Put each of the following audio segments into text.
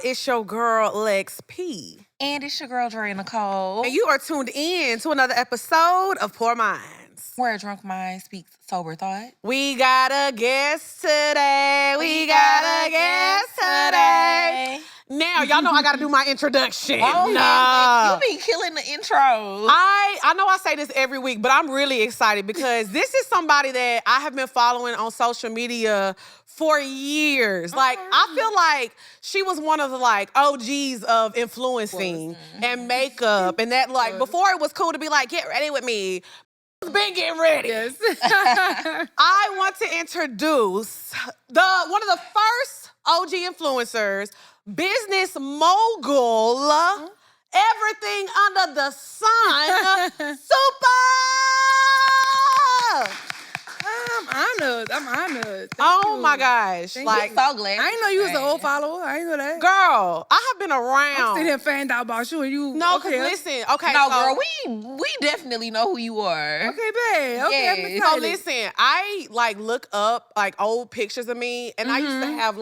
It's your girl, Lex P. And it's your girl, Dre Nicole. And you are tuned in to another episode of Poor Minds, where a drunk mind speaks sober thought. We got a guest today. We got a guest today. Now, y'all know I got to do my introduction. Oh, no. You be killing the intros. I know I say this every week, but I'm really excited because this is somebody that I have been following on social media for years. Like, I feel like she was one of the OGs of influencing and makeup, and that before it was cool to be like, get ready with me. Been getting ready. Yes. I want to introduce one of the first OG influencers, business mogul, everything under the sun, Supa! I'm honored. Oh my gosh. So glad. I didn't know you was an old follower. I didn't know that. Girl, I have been around. I'm sitting here fanned out about you and you. No, because listen, okay. No, girl, we definitely know who you are. Okay, babe. Okay, Yes. So listen, I look up old pictures of me, and I used to have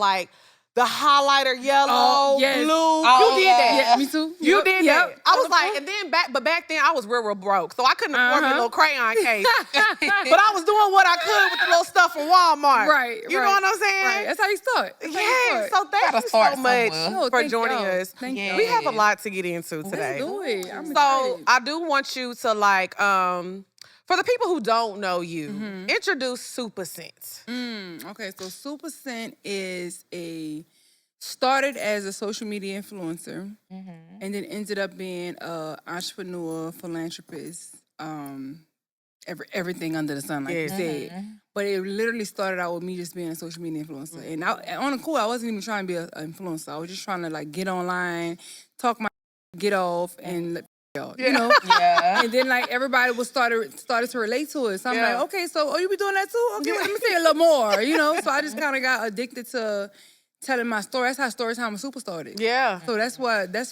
the highlighter yellow, yes. blue. Oh, you did yeah. that. Yeah, me too. You did that. Yep. I was and then back then I was real broke, so I couldn't afford me a little crayon case. But I was doing what I could with the little stuff from Walmart. Right. You know what I'm saying? Right. That's how you start. Yeah. So thank you so much for joining us. Thank you. We have a lot to get into today. Let's do it. I'm So excited. I do want you to for the people who don't know you, introduce Supa Scent. Okay, so Supa Scent is started as a social media influencer and then ended up being an entrepreneur, philanthropist, everything under the sun, like you said. But it literally started out with me just being a social media influencer. And on the cool, I wasn't even trying to be an influencer. I was just trying to get online, talk my get off, and you know? Yeah. And then everybody was started to relate to it. So I'm like, okay, so you be doing that too? Okay, let me say a little more, So I just kind of got addicted to telling my story. That's how Storytime with Supa started. Yeah. So that's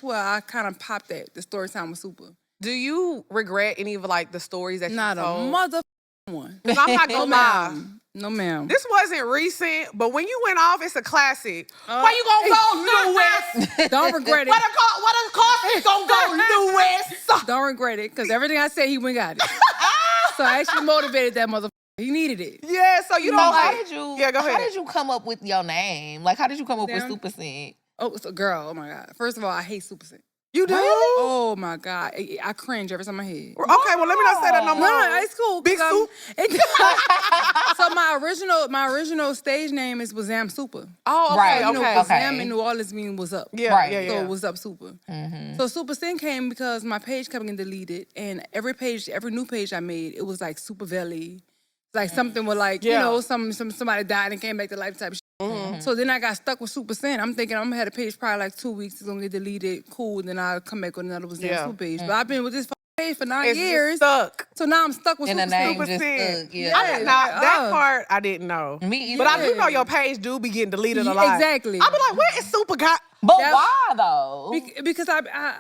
where I kind of popped at, the Storytime with Supa. Do you regret any of the stories that Not you a told? mother one. Because I'm not gonna lie. No, ma'am. This wasn't recent, but when you went off, it's a classic. Where you gonna go, New West? Don't regret it. Where the coffee gonna go, New West? Don't regret it, because everything I said, he went and got it. So I actually motivated that motherfucker. He needed it. Yeah, so you know how did you? Yeah, go ahead. How did you come up with your name? How did you come up with Supa Scent? Oh, so girl, oh my God. First of all, I hate Supa Scent. You do? Oh my God. I cringe every time I hear it. Okay, well, let me not say that no more. No, it's cool. Big Soup? So my original stage name was Zam Supa. Oh, okay, Right. You know, okay. Zam in New Orleans means what's up. Yeah, Right. yeah. So it was up Supa. So Supa Scent came because my page kept getting deleted, and every new page I made, it was like Super Belly. Something with somebody died and came back to life type of shit. So then I got stuck with Supa Scent. I'm thinking I'm gonna have a page probably 2 weeks. It's gonna get deleted. Cool. Then I'll come back with another Supa page. But I've been with this page for 9 years. Stuck. So now I'm stuck with And the Supa name Scent. just Scent. stuck. Yeah. That part I didn't know. Me either. But I do know your page do be getting deleted a lot. Exactly. I be like, where is Supa got? But why though? Because I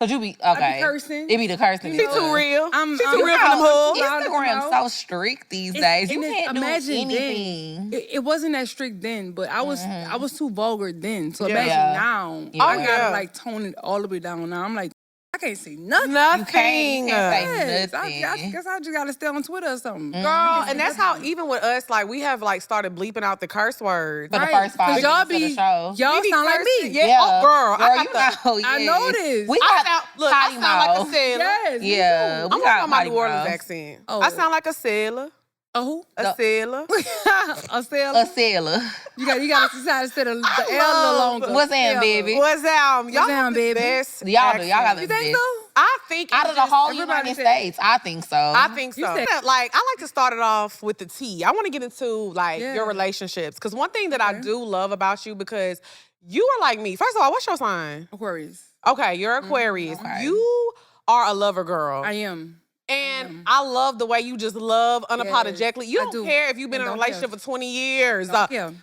Cause you be I be cursing. It be the cursing. She too real. She I'm too real for them hoods. Instagram's so strict these days. You can't do imagine anything. then. It wasn't that strict then, but I was too vulgar then. So imagine Yeah. now. Yeah. I gotta tone it all the way down now. I'm like, I can't say nothing. You can't say Yes. nothing. I guess I just gotta stay on Twitter or something. Girl, and that's how even with us, we have started bleeping out the curse words. For the first 5 minutes y'all of the be show. y'all be sound like me. cursing. Yeah. Oh, girl, I you got know. I yes. know this. We I got sound like a sailor. Yes. Yeah, I'm we got on my potty New Orleans mouth. accent. Oh. I sound like a sailor. Oh, A sailor. a sailor. A sailor. You gotta decide to set the L a little longer. What's that, Sailor. baby? What's out? Y'all down, have the baby? best Y'all do. Y'all got the You think best. so? I think Out it's of the just- whole everybody United said- States, I think so. I think so. You said- I like to start it off with the tea. I want to get into your relationships, because one thing that I do love about you, because you are like me. First of all, what's your sign? Aquarius. Okay, you're Aquarius. Okay. You are a lover girl. I am. And I love the way you just love unapologetically. You don't care if you've been in a relationship for 20 years.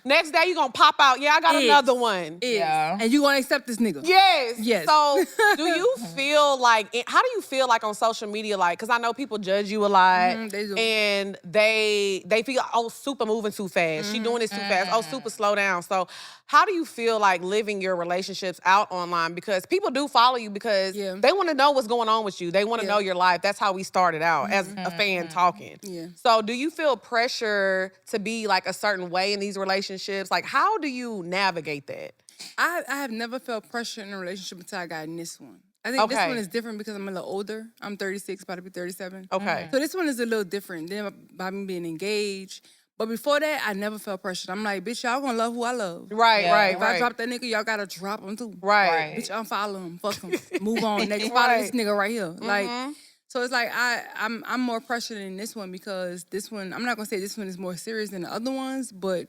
Next day, you're going to pop out. Yeah, I got another one. Yeah. And you going to accept this nigga. Yes. So do you feel like, how do you feel like on social media? Like, because I know people judge you a lot. They do. And they feel, oh, Supa moving too fast. She doing this too fast. Oh, Supa, slow down. So how do you feel like living your relationships out online? Because people do follow you because they want to know what's going on with you. They want to know your life. That's how we started out as a fan talking. So do you feel pressure to be like a certain way in these relationships? Like, how do you navigate that? I have never felt pressure in a relationship until I got in this one. I think this one is different because I'm a little older. I'm 36, about to be 37. Okay. So this one is a little different than by me being engaged. But before that, I never felt pressured. I'm like, bitch, y'all gonna love who I love. Right. If I drop that nigga, y'all gotta drop him too. Right. Bitch, unfollow him. Fuck him. Move on. Nigga, follow this nigga right here. Like, so it's like I'm more pressured in this one because this one, I'm not gonna say this one is more serious than the other ones, but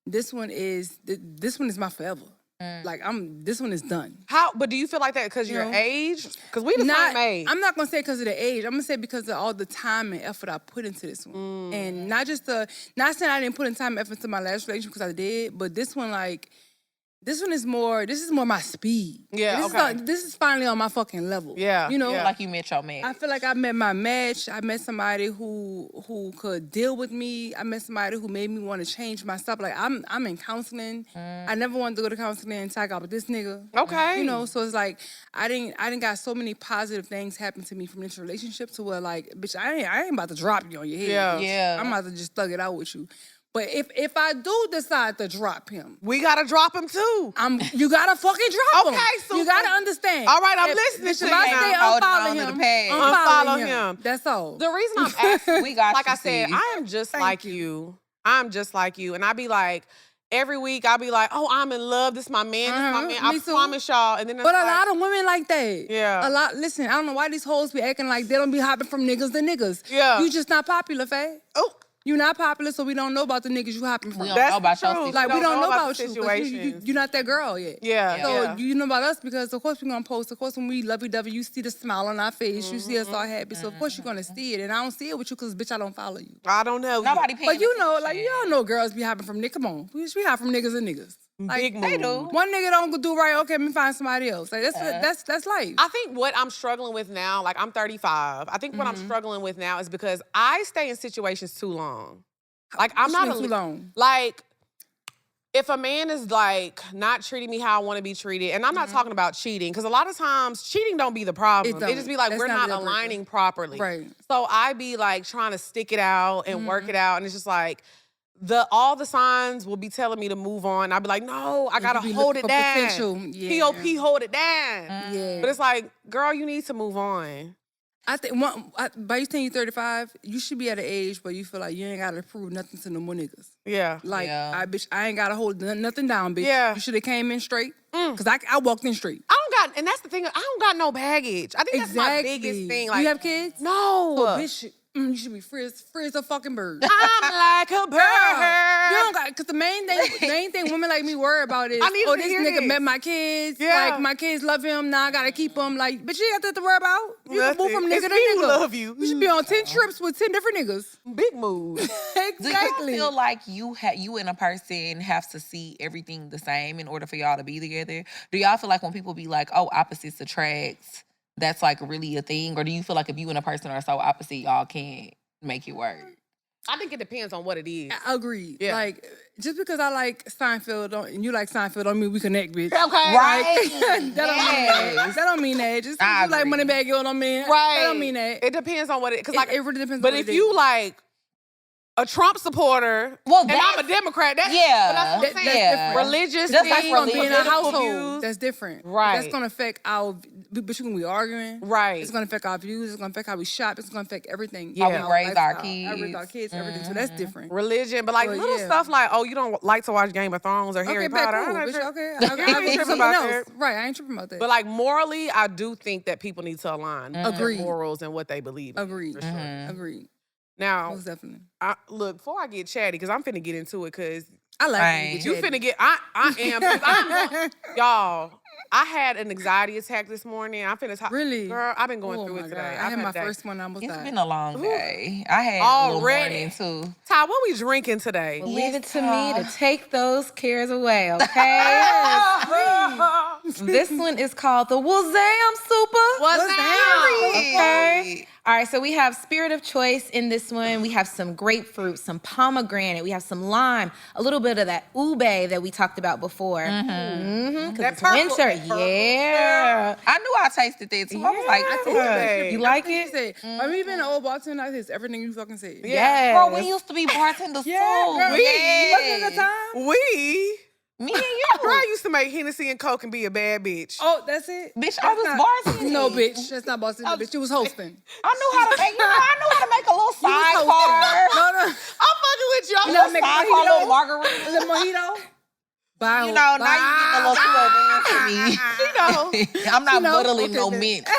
this one is my forever. Like this one is done. But do you feel like that because your age? Because we the same age. I'm not gonna say because of the age. I'm gonna say because of all the time and effort I put into this one, and not saying I didn't put in time and effort into my last relationship because I did, but this one this is more my speed. Yeah, This is finally on my fucking level. Yeah. You know? Like you met your match. I feel like I met my match. I met somebody who could deal with me. I met somebody who made me want to change myself. Like, I'm in counseling. I never wanted to go to counseling until I got with this nigga. Okay. You know, so it's like, I didn't got so many positive things happen to me from this relationship to where, like, bitch, I ain't about to drop you on your head. Yeah. I'm about to just thug it out with you. But if I do decide to drop him, we gotta drop him too. You gotta fucking drop him. Okay, so you gotta understand. All right, I'm listening to you. If I say unfollow him. That's all. The reason I'm asking, like I said, I am just like you. I'm just like you, and I be like. Every week, I'll be like, oh, I'm in love. This is my man. This is my man. I promise y'all. And then but a lot of women like that. Yeah. A lot. Listen, I don't know why these hoes be acting like they don't be hopping from niggas to niggas. Yeah. You just not popular, Faye. Oh. You not popular, so we don't know about the niggas you hopping from. We don't know about your situation. Like, we don't know about you. Situations. You're not that girl yet. Yeah. So you know about us because, of course, we're going to post. Of course, when we lovey-dovey, you see the smile on our face. You see us all happy. So, of course, you're going to see it. And I don't see it with you because, bitch, I don't follow you. I don't know. Nobody paying But you know, like, y'all know girls be hopping from niggas. Come on. We hop from niggas and niggas. Like, Big they do. One nigga don't do right, okay, let me find somebody else. Like, that's life. I think what I'm struggling with now, like, I'm 35. I think what I'm struggling with now is because I stay in situations too long. Like, I'm not too long. Like, if a man is like not treating me how I want to be treated, and I'm not talking about cheating, because a lot of times cheating don't be the problem. It just be like we're not aligning properly. Right. So I be like trying to stick it out and work it out, and it's just like all the signs will be telling me to move on. I'll be like, no, I gotta hold it down. POP, hold it down. Yeah. But it's like, girl, you need to move on. I think by you saying you're 35, you should be at an age where you feel like you ain't gotta prove nothing to no more niggas. Yeah. Like, I ain't gotta hold nothing down, bitch. Yeah. You should have came in straight. Cause I walked in straight. And that's the thing, I don't got no baggage. I think that's my biggest thing. Like, you have kids? No. So, bitch, you should be free as a fucking bird. I'm like a bird. You don't got, cause the main thing women like me worry about is, oh, this nigga met my kids. Yeah. Like, my kids love him. Now I gotta keep him. Like, but you ain't got nothing to worry about. You can move from nigga to nigga. Who love you. You should be on 10 trips with 10 different niggas. Big move. Exactly. Do you feel like you and a person have to see everything the same in order for y'all to be together? Do y'all feel like when people be like, oh, opposites attract, that's like really a thing? Or do you feel like if you and a person are so opposite, y'all can't make it work? I think it depends on what it is. Agreed. Yeah. Like, just because I like Seinfeld and you like Seinfeld don't mean we connect, bitch. Okay. Right. That don't mean that. Just because you like Moneybag Yo don't mean right. That don't mean that. It depends on what it, cause like it really depends. But on if you like a Trump supporter, and I'm a Democrat, that's that's different. Religious that's thing, like being in a household. Views. That's different. Right. That's gonna affect but you can be arguing. Right. It's gonna affect our views. It's gonna affect how we shop. It's gonna affect everything. How we raise our kids. How we raise our kids. Everything. So that's different. Religion, but like little stuff like, oh, you don't like to watch Game of Thrones or Harry Potter. Cool, I ain't tripping about that. Right. I ain't tripping about that. But like morally, I do think that people need to align Agreed. their morals and what they believe in. Agreed. Sure. Agreed. Now, most definitely. Look, before I get chatty, because I'm finna get into it, because I like you finna get. I am. Y'all. I had an anxiety attack this morning. I'm finna talk. Really? Girl, I've been going through my it today. God. I had my a day. first one. I almost It's died. been a long day. I had a little morning too. Ty, what we drinking today? Leave it to me to take those cares away, okay? This one is called the Wazam Supa. Wazam. Okay. All right, so we have spirit of choice in this one. We have some grapefruit, some pomegranate. We have some lime, a little bit of that ube that we talked about before. Because it's winter. Yeah. I knew I tasted that too. I was like, Ube. You like it? Have you been an old bartender? I taste everything you fucking said. Yes. girl, we used to be bartenders too. Girl, Yes. wasn't the time? We. Me and you. Girl, I used to make Hennessy and Coke and be a bad bitch. Oh, that's it? Bitch, I was bartending. No, bitch. That's not bossing, bitch. You was hosting. I knew how to make, I knew how to make a little sidecar. No. I'm fucking with you. I'm You know, make a Sidecar, little mojito. margarita. A little mojito. Bye. You know, now you getting a little too advanced for me. You know. I'm not You know, muddling okay, no then. mint.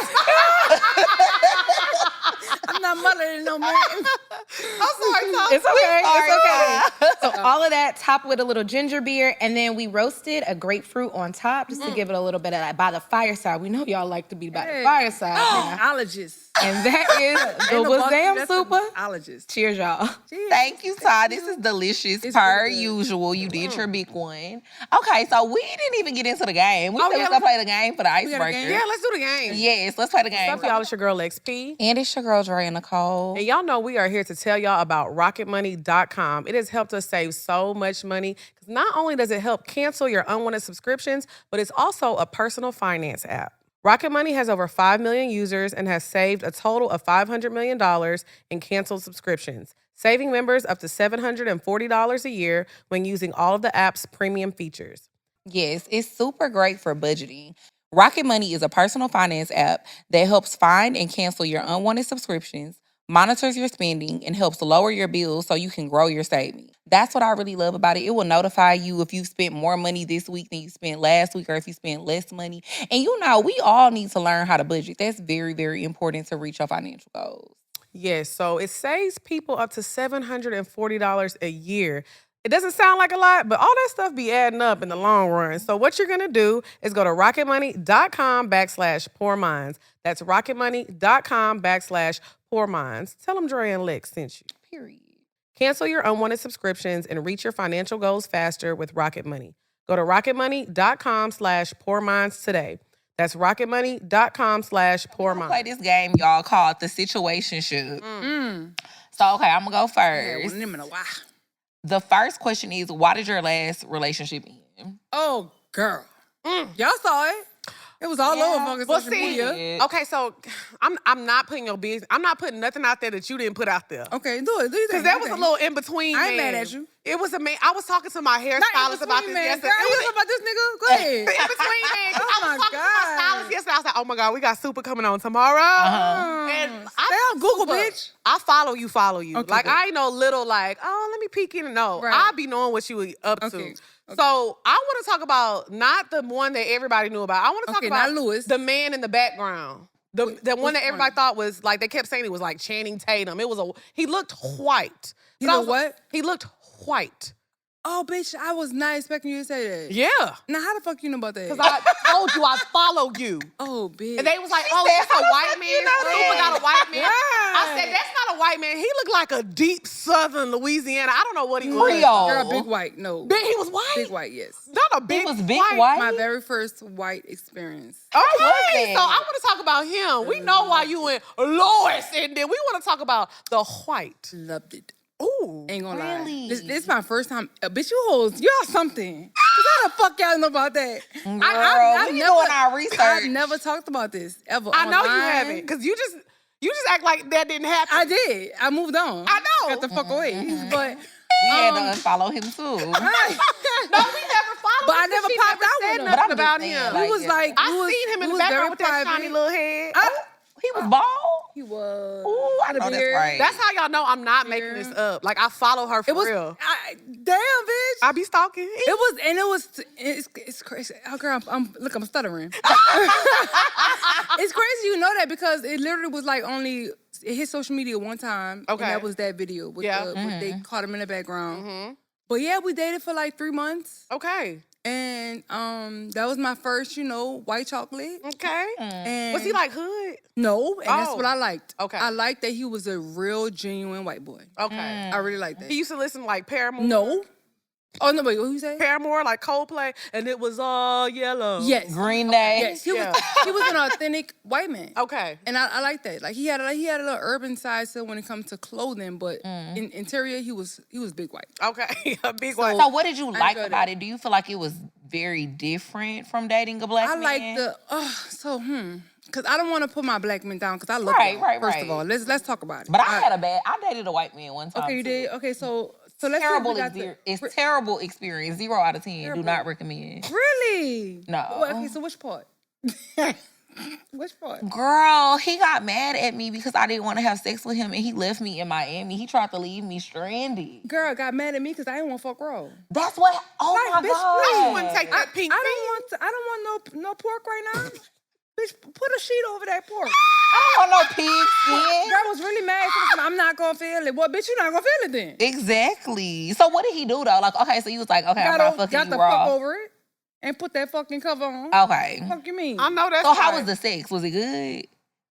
I'm not muddling no man. I'm sorry, Tom. It's okay. Sorry, It's okay. So all of that topped with a little ginger beer, and then we roasted a grapefruit on top just to give it a little bit of that by the fireside. We know y'all like to be by the fireside. Ologist. And that is the Wazam Supa. Ologist. Cheers, y'all. Thank you, Todd. This is delicious per usual. You did your big one. Okay, so we didn't even get into the game. We said we was gonna play the game for the icebreaker. Yeah, let's do the game. Yes, let's play the game. What's up, y'all? It's your girl, XP. And it's your girl, Dre and Nicole. And y'all know we are here to tell y'all about RocketMoney.com. It has helped us save so much money because not only does it help cancel your unwanted subscriptions, but it's also a personal finance app. Rocket Money has over 5 million users and has saved a total of $500 million in canceled subscriptions, saving members up to $740 a year when using all of the app's premium features. Yes, it's super great for budgeting. Rocket Money is a personal finance app that helps find and cancel your unwanted subscriptions, monitors your spending, and helps lower your bills so you can grow your savings. That's what I really love about it. It will notify you if you've spent more money this week than you spent last week or if you spent less money. And you know, we all need to learn how to budget. That's very, very important to reach your financial goals. Yes, so it saves people up to $740 a year. It doesn't sound like a lot, but all that stuff be adding up in the long run. So what you're going to do is go to rocketmoney.com/poorminds. That's rocketmoney.com/poorminds. Tell them Dre and Lex sent you. Period. Cancel your unwanted subscriptions and reach your financial goals faster with Rocket Money. Go to rocketmoney.com/poorminds today. That's rocketmoney.com/poorminds. Play this game, y'all, called the situationship. So, okay, I'm going to go first. The first question is, why did your last relationship end? Oh, girl. Y'all saw it. It was all over fucking social media. Okay, so I'm not putting your business. I'm not putting nothing out there that you didn't put out there. Okay, do it. Because that was a little in between. I ain't man. mad at you. It was a man. I was talking to my hairstylist about this yesterday. Girl, you talking about this nigga? Go ahead. In between, man. Oh I was my talking to my God. stylist yesterday. I was like, oh my God, we got Supa coming on tomorrow. And Stay on Google, bitch. I follow you. Okay, like, good. I ain't no little like, oh, let me peek in. No, Right. I be knowing what you were up to. Okay. So I want to talk about not the one that everybody knew about. I want to talk about not Lewis. the man in the background. The one that everybody thought was like, they kept saying it was like Channing Tatum. He looked white. He But I looked was- what? He looked white. Oh, bitch, I was not expecting you to say that. Yeah. Now, how the fuck you know about that? Because I told you I follow you. Oh, bitch. And they was like, oh, that's a white man. Supa got a white man. I Right. said, that's not a white man. He looked like a deep southern Louisiana. I don't know what he was. Creole. Girl, big white, no. He was white? Big white, yes. Not a big was big white? My very first white experience. Okay, it? so I want to talk about him. We know why you went Lois, and then we want to talk about the white. Loved it. Ooh. Ain't gonna Really? lie. This is my first time. Bitch, you hoes, y'all something. 'Cause how the fuck y'all know about that? Girl, we doing our research. I've never talked about this ever. I know you online. haven't, because you just act like that didn't happen. I did. I moved on. I know. Got the fuck away. But We had to unfollow him too. No, we never followed But him. I never She popped out said with him. nothing But I'm about just him. saying, he like, was yeah. like, I he was, seen him in he the was background very with that private. shiny little head. He was bald. He was. Ooh, I know that's beard. right. That's how y'all know I'm not making this up. Like, I follow her for It was. real. Damn, bitch. I be stalking. It's crazy. Oh, girl, I'm stuttering. It's crazy you know that because it literally was like only it hit social media one time. Okay. And that was that video with Yeah. with they caught him in the background. But yeah, we dated for like 3 months. Okay. And that was my first, white chocolate. Okay. And Was he like hood? No, and that's what I liked. Okay. I liked that he was a real, genuine white boy. Okay. I really liked that. He used to listen to like Paramore? No. Oh, no, wait, what you say? Paramore, like Coldplay, and it was all yellow. Yes. Green Day. Yes, he was an authentic white man. Okay. And I like that. Like he had a little urban side to when it comes to clothing, but in interior he was big white. Okay. A big one. So what did you like enjoyed about it? Do you feel like it was very different from dating a black I man? like because I don't want to put my black men down because I love Right, them, right, first right. of all. Let's talk about it. But I dated a white man one time. Okay, you too. did? Okay, so let's It's terrible experience. 0 out of 10. Do not recommend. Really? No. Well, okay, so which part? Which part? Girl, he got mad at me because I didn't want to have sex with him and he left me in Miami. He tried to leave me stranded. Girl got mad at me because I didn't want to fuck raw. That's what. Oh Like, my bitch, god. please. You wouldn't take that pink I don't want no pork right now. Bitch, put a sheet over that pork. I don't want no pig skin. Girl was really mad. She said, I'm not gonna feel it. Well, bitch, you're not gonna feel it then. Exactly. So what did he do though? Like, okay, so you was like, okay, I'm not fucking got you the raw. fuck over it and put that fucking cover on. Okay. What the fuck you mean? I know that's So how right. was the sex? Was it good?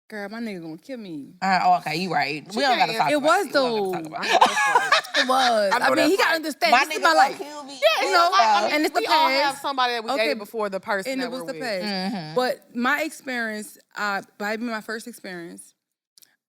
Girl, my nigga gonna kill me. Okay, you right. We don't gotta talk It about was it. We don't though. gotta talk about it. It was. I mean, he gotta understand. My This is nigga my gonna life. kill me. You know, I mean, and it's the we all past. have somebody that we Okay, dated before the person And that it was we're the with. past. But my experience, by being my first experience,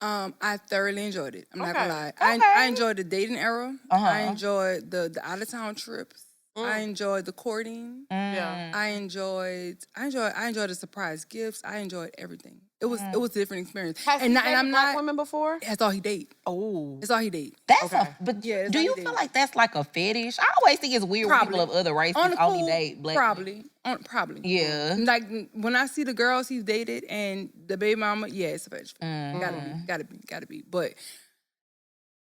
I thoroughly enjoyed it. I'm not gonna lie. I enjoyed the dating era. I enjoyed the out of town trips. I enjoyed the courting. Yeah. I enjoyed the surprise gifts. I enjoyed everything. It was a different experience. Has he dated I'm black not. women before? That's all he date. Oh. That's all he date. That's Okay. but Yeah, it's do how you he feel did. like that's like a fetish? I always think it's weird when people of other races On the only cool, date black. Probably. Probably. Yeah. Like when I see the girls he's dated and the baby mama, yeah, it's a fetish. Gotta be. But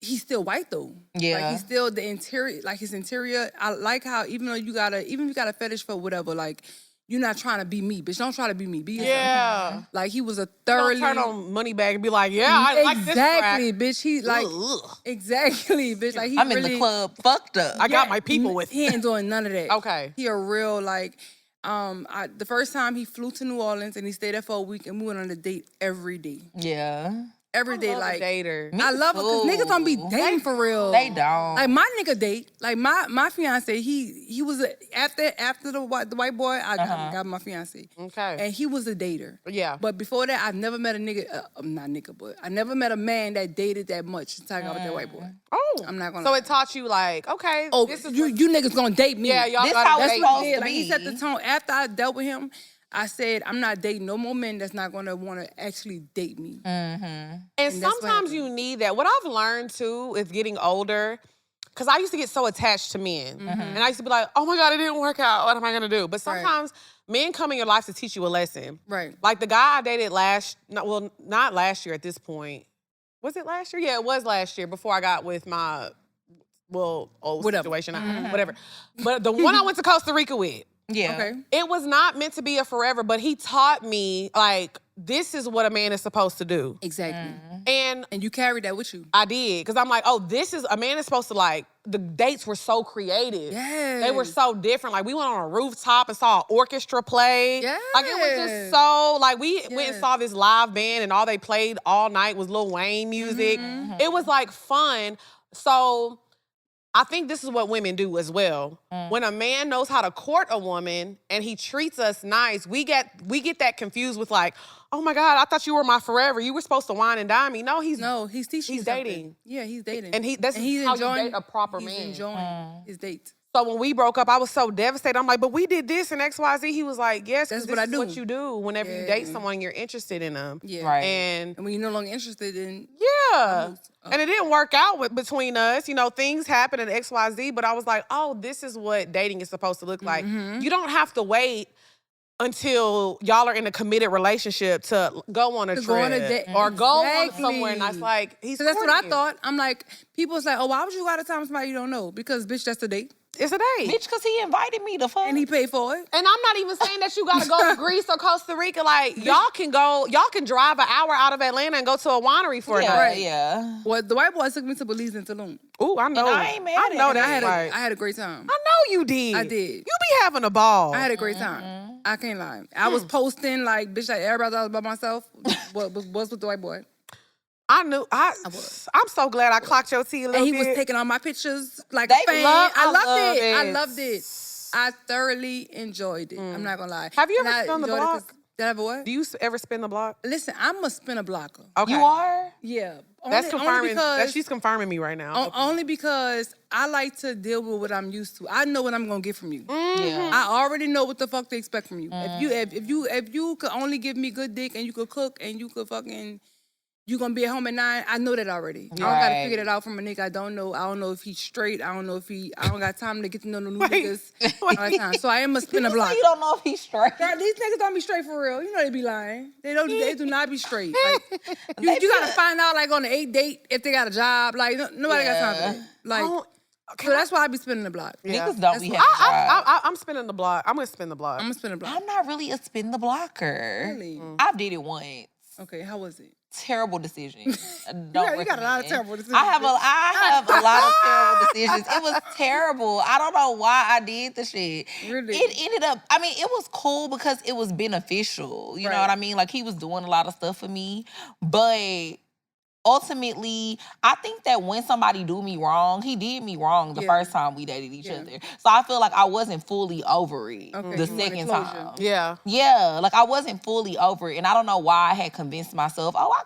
he's still white though. Yeah. Like he's still the interior, like his interior. I like how even if you got a fetish for whatever, like you're not trying to be me, bitch. Don't try to be me. Be yourself. Yeah. Like he was a Don't thoroughly turn on Moneybag and be like, yeah, I like this exactly, track. bitch. He like Ugh. exactly, bitch. Like he I'm really, in the club fucked up. I got my people with He me. ain't doing none of that. Okay. He a real like. The first time he flew to New Orleans and he stayed there for a week and we went on a date every day. Yeah. Every day, Love a like dater. I love it because niggas don't be dating for real. They don't. Like my nigga date, like my fiance, he was after the white boy, I got my fiance. Okay. And he was a dater. Yeah. But before that, I've never met a nigga, not nigga, but I never met a man that dated that much until I got with that white boy. Oh. I'm not gonna So lie. it taught you like, okay, Oh, this is you niggas gonna date me. Yeah, y'all This gotta how date it's me. supposed Yeah, to like he be. set the tone. After I dealt with him, I said, I'm not dating no more men that's not gonna wanna actually date me. And that's what sometimes happened. you need that. What I've learned too is getting older, because I used to get so attached to men. And I used to be like, oh my God, it didn't work out. What am I gonna do? But sometimes men come in your life to teach you a lesson. Right. Like the guy I dated not last year at this point. Was it last year? Yeah, it was last year before I got with my, old Whatever. situation. Whatever. But the one I went to Costa Rica with, Yeah. Okay. it was not meant to be a forever, but he taught me, like, this is what a man is supposed to do. Exactly. And And you carried that with you. I did, because I'm like, oh, a man is supposed to, like, the dates were so creative. Yes. They were so different. Like, we went on a rooftop and saw an orchestra play. Yes. Like, it was just so, like, we went and Yes. saw this live band and all they played all night was Lil Wayne music. It was, like, fun. So I think this is what women do as well. When a man knows how to court a woman and he treats us nice, we get that confused with like, oh my God, I thought you were my forever. You were supposed to wine and dine me. No, he's teaching. he's you something. dating. Yeah, he's dating. And that's he's how enjoying, you date a proper he's man. enjoying his dates. So when we broke up, I was so devastated. I'm like, but we did this and X, Y, Z. He was like, yes, That's this what I is do. what you do whenever you date someone, you're interested in them. Yeah. Right. And And when you're no longer interested in yeah. And it didn't work out between us. You know, things happen and X, Y, Z. But I was like, oh, this is what dating is supposed to look like. You don't have to wait until y'all are in a committed relationship to go on a trip go on a date. or go Exactly. somewhere. And I was like, he's So that's what courting I you. thought. I'm like, people's like, oh, why would you go out of time with somebody you don't know? Because bitch, that's the date. It's a date. Bitch, because he invited me to fuck. And he paid for it. And I'm not even saying that you gotta go to Greece or Costa Rica. Like, y'all can drive an hour out of Atlanta and go to a winery for a night. Yeah. Well, the white boy took me to Belize and Tulum. Ooh, I know. And I ain't mad I at know it. that. I had a great time. I know you did. I did. You be having a ball. I had a great time. I can't lie. I was posting like, bitch, like everybody thought I was by myself. Was with the white boy. I knew. I'm so glad I clocked your tea a little And he bit. was taking all my pictures like They a fan. love- I loved love it. I it. loved it. I thoroughly enjoyed it. I'm not gonna lie. Have you And ever I been on the enjoyed it 'cause- block? Did I ever what? Do you ever spin the block? Listen, I'm a spinner blocker. Okay. You are? Yeah. That's Only confirming. because, She's confirming me right now. only because I like to deal with what I'm used to. I know what I'm gonna get from you. Yeah. I already know what the fuck to expect from you. If you could only give me good dick and you could cook and you could fucking you gonna be at home at 9, I know that already. I don't gotta Right. figure that out from a nigga I don't know. I don't know if he's straight. I don't know if I don't got time to get to know no new niggas all the time. So I am a spinner block. You don't know if he's straight. Girl, these niggas don't be straight for real. You know they be lying. They do not be straight. Like, you gotta find out like on the 8th date if they got a job. Like nobody got time for that. Like so that's why I be spinning the block. Yeah. Niggas don't be having I'm spinning the block. I'm gonna spin the block. I'm gonna spin the block. I'm not really a spin the blocker. Really? I did it once. Okay, how was it? Terrible decision. You got a lot of terrible decisions. I have a lot of terrible decisions. It was terrible. I don't know why I did the shit. Really? It ended up, I mean, it was cool because it was beneficial. You know Right. what I mean? Like he was doing a lot of stuff for me. But ultimately, I think that when somebody do me wrong, he did me wrong the first time we dated each other. So I feel like I wasn't fully over it Okay, the you wanted second closure. time. Yeah. Yeah, like I wasn't fully over it, and I don't know why I had convinced myself, I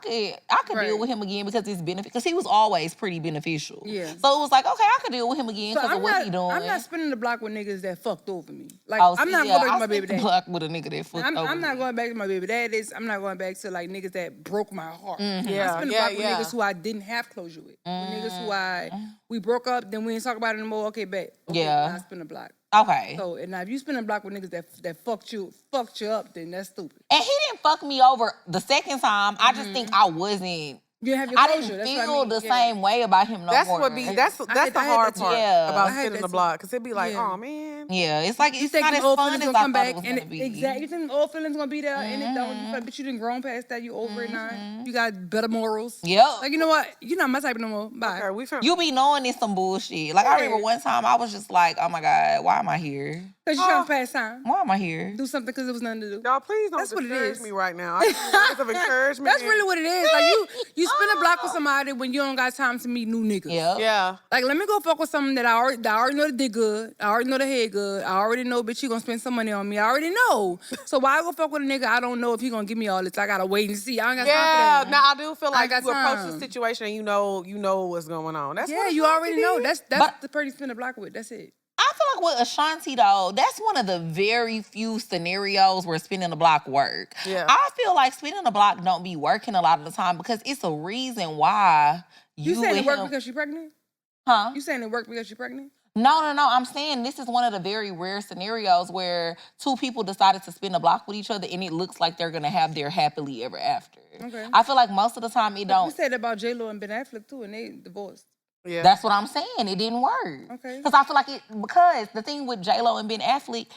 could Right. deal with him again because it's benefit. Because he was always pretty beneficial. Yeah. So it was like, okay, I could deal with him again So because of what he doing. I'm not spinning the block with niggas that fucked over me. Like Oh, I'm see, not yeah, going back to I my baby spent the daddy. block with a nigga that fucked over I'm not me. going back to my baby daddies. I'm not going back to like niggas that broke my heart. Yeah, I spin the yeah, block with yeah. niggas who I didn't have closure with. With niggas who we broke up, then we didn't talk about it anymore. Okay, bet. Okay, Yeah. now I spin the block. Okay. So and now if you spin the block with niggas that fucked you up, then that's stupid. And he didn't fuck me over the second time. I just think I wasn't. You didn't have your I closure. didn't That's feel what I mean. the Yeah. same way about him no That's more. what be. That's I the had hard that part too. Yeah. about I had spinning that the too. block, because it'd be like, Yeah. oh man. Yeah, it's like You it's think not them as old fun feelings as gonna I come thought back it was and gonna be. exactly. You think them old feelings gonna be there and it don't. But you didn't grown past that. You over it now. You got better morals. Yep. Like you know what? You're not my type no more. Bye. Okay, we from You be knowing it's some bullshit. Like I remember Yeah. one time I was just like, oh my God, why am I here? Cause you trying to pass time. Why am I here? Do something because it was nothing to do. y'all. Please don't That's what it discourage is. me right now. I need words of encouragement. That's really what it is. Like you spin a block with somebody when you don't got time to meet new niggas. Yeah. Yeah. Like let me go fuck with something that I already know the dick good. I already know the head good. I already know, bitch, you gonna spend some money on me. I already know. So why I go fuck with a nigga I don't know if he gonna give me all this? I gotta wait and see. I ain't got Yeah. time for that. Now I do feel like got you approach the time. situation and you know what's going on. That's Yeah, what you Ashanti already know. did. That's But- the person you spin a block with. That's it. I feel like with Ashanti though, that's one of the very few scenarios where spinning the block work. Yeah. I feel like spinning the block don't be working a lot of the time because it's a reason why You saying and it worked him- because she pregnant? Huh? You saying it worked because she pregnant? No. I'm saying this is one of the very rare scenarios where two people decided to spin a block with each other and it looks like they're gonna have their happily ever after. Okay. I feel like most of the time it You don't. said about J-Lo and Ben Affleck too, and they divorced. Yeah. That's what I'm saying. It didn't work. Okay. Because I feel like because the thing with J-Lo and Ben Affleck,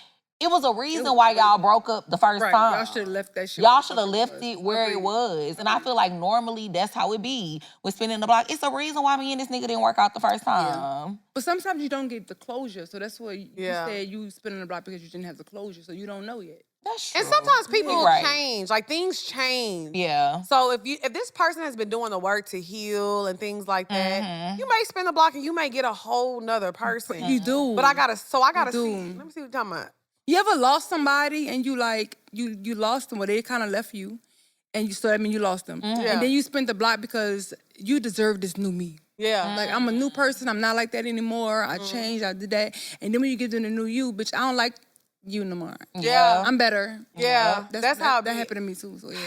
it was a reason why y'all broke up the first Right. time. Y'all should have left that shit. Y'all where should have the fuck left it where it Agreed. was. And I feel like normally that's how it be with spinning the block. It's a reason why me and this nigga didn't work out the first time. But sometimes you don't get the closure, so that's why you Yeah. said you spinning the block because you didn't have the closure, so you don't know yet. That's true. And sometimes people You're right. change. Like things change. Yeah. So if this person has been doing the work to heal and things like that, you may spin the block and you may get a whole nother person. You do. But I gotta see. do. Let me see what you're talking about. You ever lost somebody and you like you lost them, or they kind of left you, and you so that mean you lost them, Yeah. and then you spent the block because you deserve this new me. Yeah. Like I'm a new person. I'm not like that anymore. I changed. I did that, and then when you get to the new you, bitch, I don't like you no more. Yeah. I'm better. Yeah. That's how it that be. happened to me too. So yeah,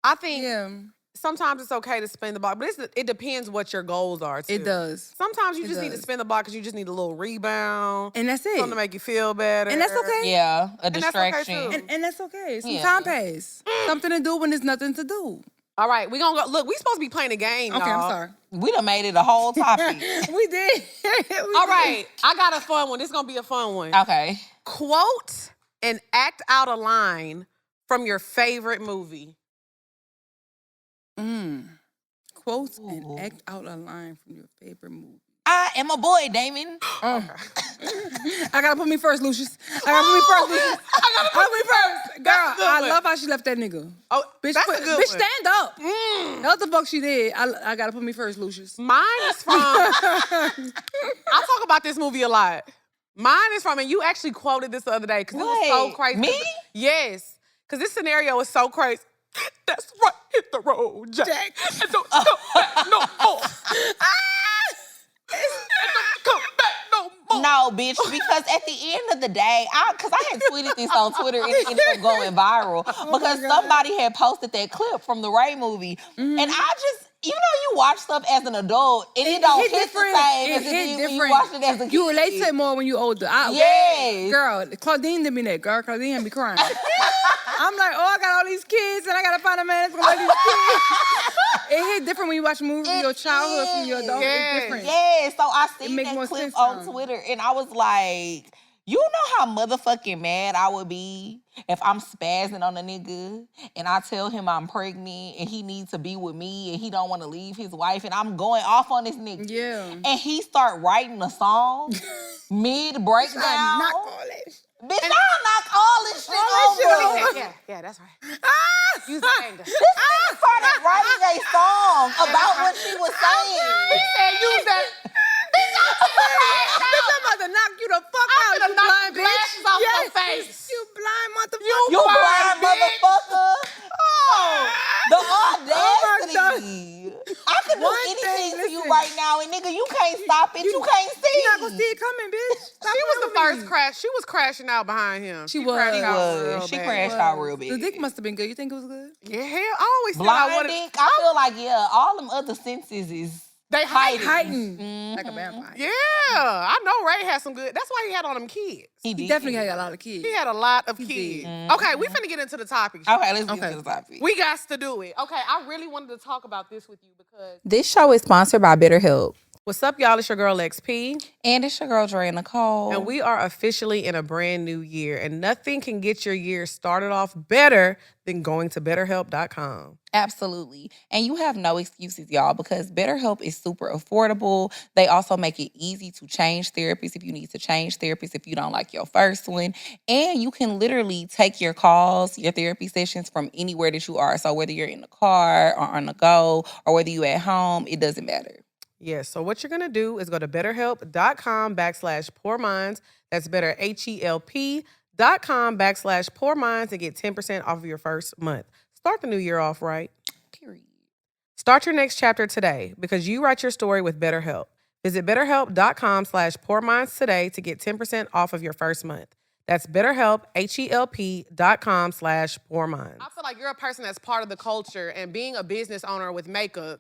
I think yeah, sometimes it's okay to spin the block, but it depends what your goals are too. it does, Sometimes you It just need to does. spin the block because you just need a little rebound, and that's it. something to make you feel better. And that's okay. Yeah. A that's okay, distraction. too. And that's okay. Some Yeah. time pass. Something to do when there's nothing to do. All right, we gonna go. Look, we supposed to be playing a game, Okay, y'all. I'm sorry. We done made it a whole topic. We did. All right, I got a fun one. This is gonna be a fun one. Okay. Quote and act out a line from your favorite movie. Quotes and act out a line from your favorite movie. I am a boy, Damon. I gotta put me first, Lucius. I gotta put me first. Girl, I love how she left that nigga. Oh, Bitch, that's a good bitch, one. stand up. That's the fuck she did. I gotta put me first, Lucius. Mine is from. I talk about this movie a lot. Mine is from, and you actually quoted this the other day because it was so Wait, crazy. me? Yes, because this scenario is so crazy. That's right, hit the road, Jack. And don't come back no more. And don't come back no more. No, bitch, because at the end of the day, because I had tweeted this on Twitter and it ended up going viral because somebody had posted that clip from the Ray movie. And I just, you watch stuff as an adult and it don't hit the same as it did when you watched it as a kid. You relate to it more when you older. Yes. Girl, Claudine did me that. Girl, Claudine had me crying. I'm like, oh, I got all these kids and I gotta find a man that's gonna let these kids. It hit different when you watch a movie from your childhood, from your adult. It's different. Yeah, so I seen make more that clip sense on now. Twitter and I was like, you know how motherfucking mad I would be if I'm spazzing on a nigga and I tell him I'm pregnant and he needs to be with me and he don't want to leave his wife and I'm going off on this nigga. Yeah. And he start writing a song mid-breakdown. Knock all that. Bitch, I'll knock all this shit over. Yeah, that's right. This nigga started writing a song about what she was saying. He said, use that. Bitch, I'm about to knock you the fuck out, you knock blind the bitch. glasses off your face. You blind motherfucker. You blind motherfucker. Oh, the audacity. I could do One anything thing, to you listen. right now, and nigga, you can't stop it. You can't see. You're not gonna see it coming, bitch. Stop She was playing the with first me. crash. She was crashing out behind him. She was. crashed out real She bad. crashed out real big. The dick must have been good. You think it was good? Yeah, hell, I always said I Blind wanted. dick, I feel like, all them other senses is They Heightened. Mm-hmm. Like a vampire. Yeah, I know Ray had some good. That's why he had all them kids. He He definitely had a lot of kids. He had a lot of kids. did. Okay, we finna get into the topic. Okay, let's get to the topic. We got to do it. Okay, I really wanted to talk about this with you because. This show is sponsored by BetterHelp. What's up, y'all? It's your girl XP. And it's your girl, Dre Nicole. And we are officially in a brand new year, and nothing can get your year started off better than going to BetterHelp.com. Absolutely. And you have no excuses, y'all, because BetterHelp is super affordable. They also make it easy to change therapists if you need to change therapists if you don't like your first one. And you can literally take your calls, your therapy sessions from anywhere that you are. So whether you're in the car or on the go or whether you're at home, it doesn't matter. Yes, so what you're going to do is go to BetterHelp.com/PoorMinds. That's BetterHelp.com/PoorMinds and get 10% off of your first month. Start the new year off right. Period. Start your next chapter today because you write your story with BetterHelp. Visit BetterHelp.com/PoorMinds today to get 10% off of your first month. That's BetterHelp, HELP.com/PoorMinds. I feel like you're a person that's part of the culture, and being a business owner with makeup,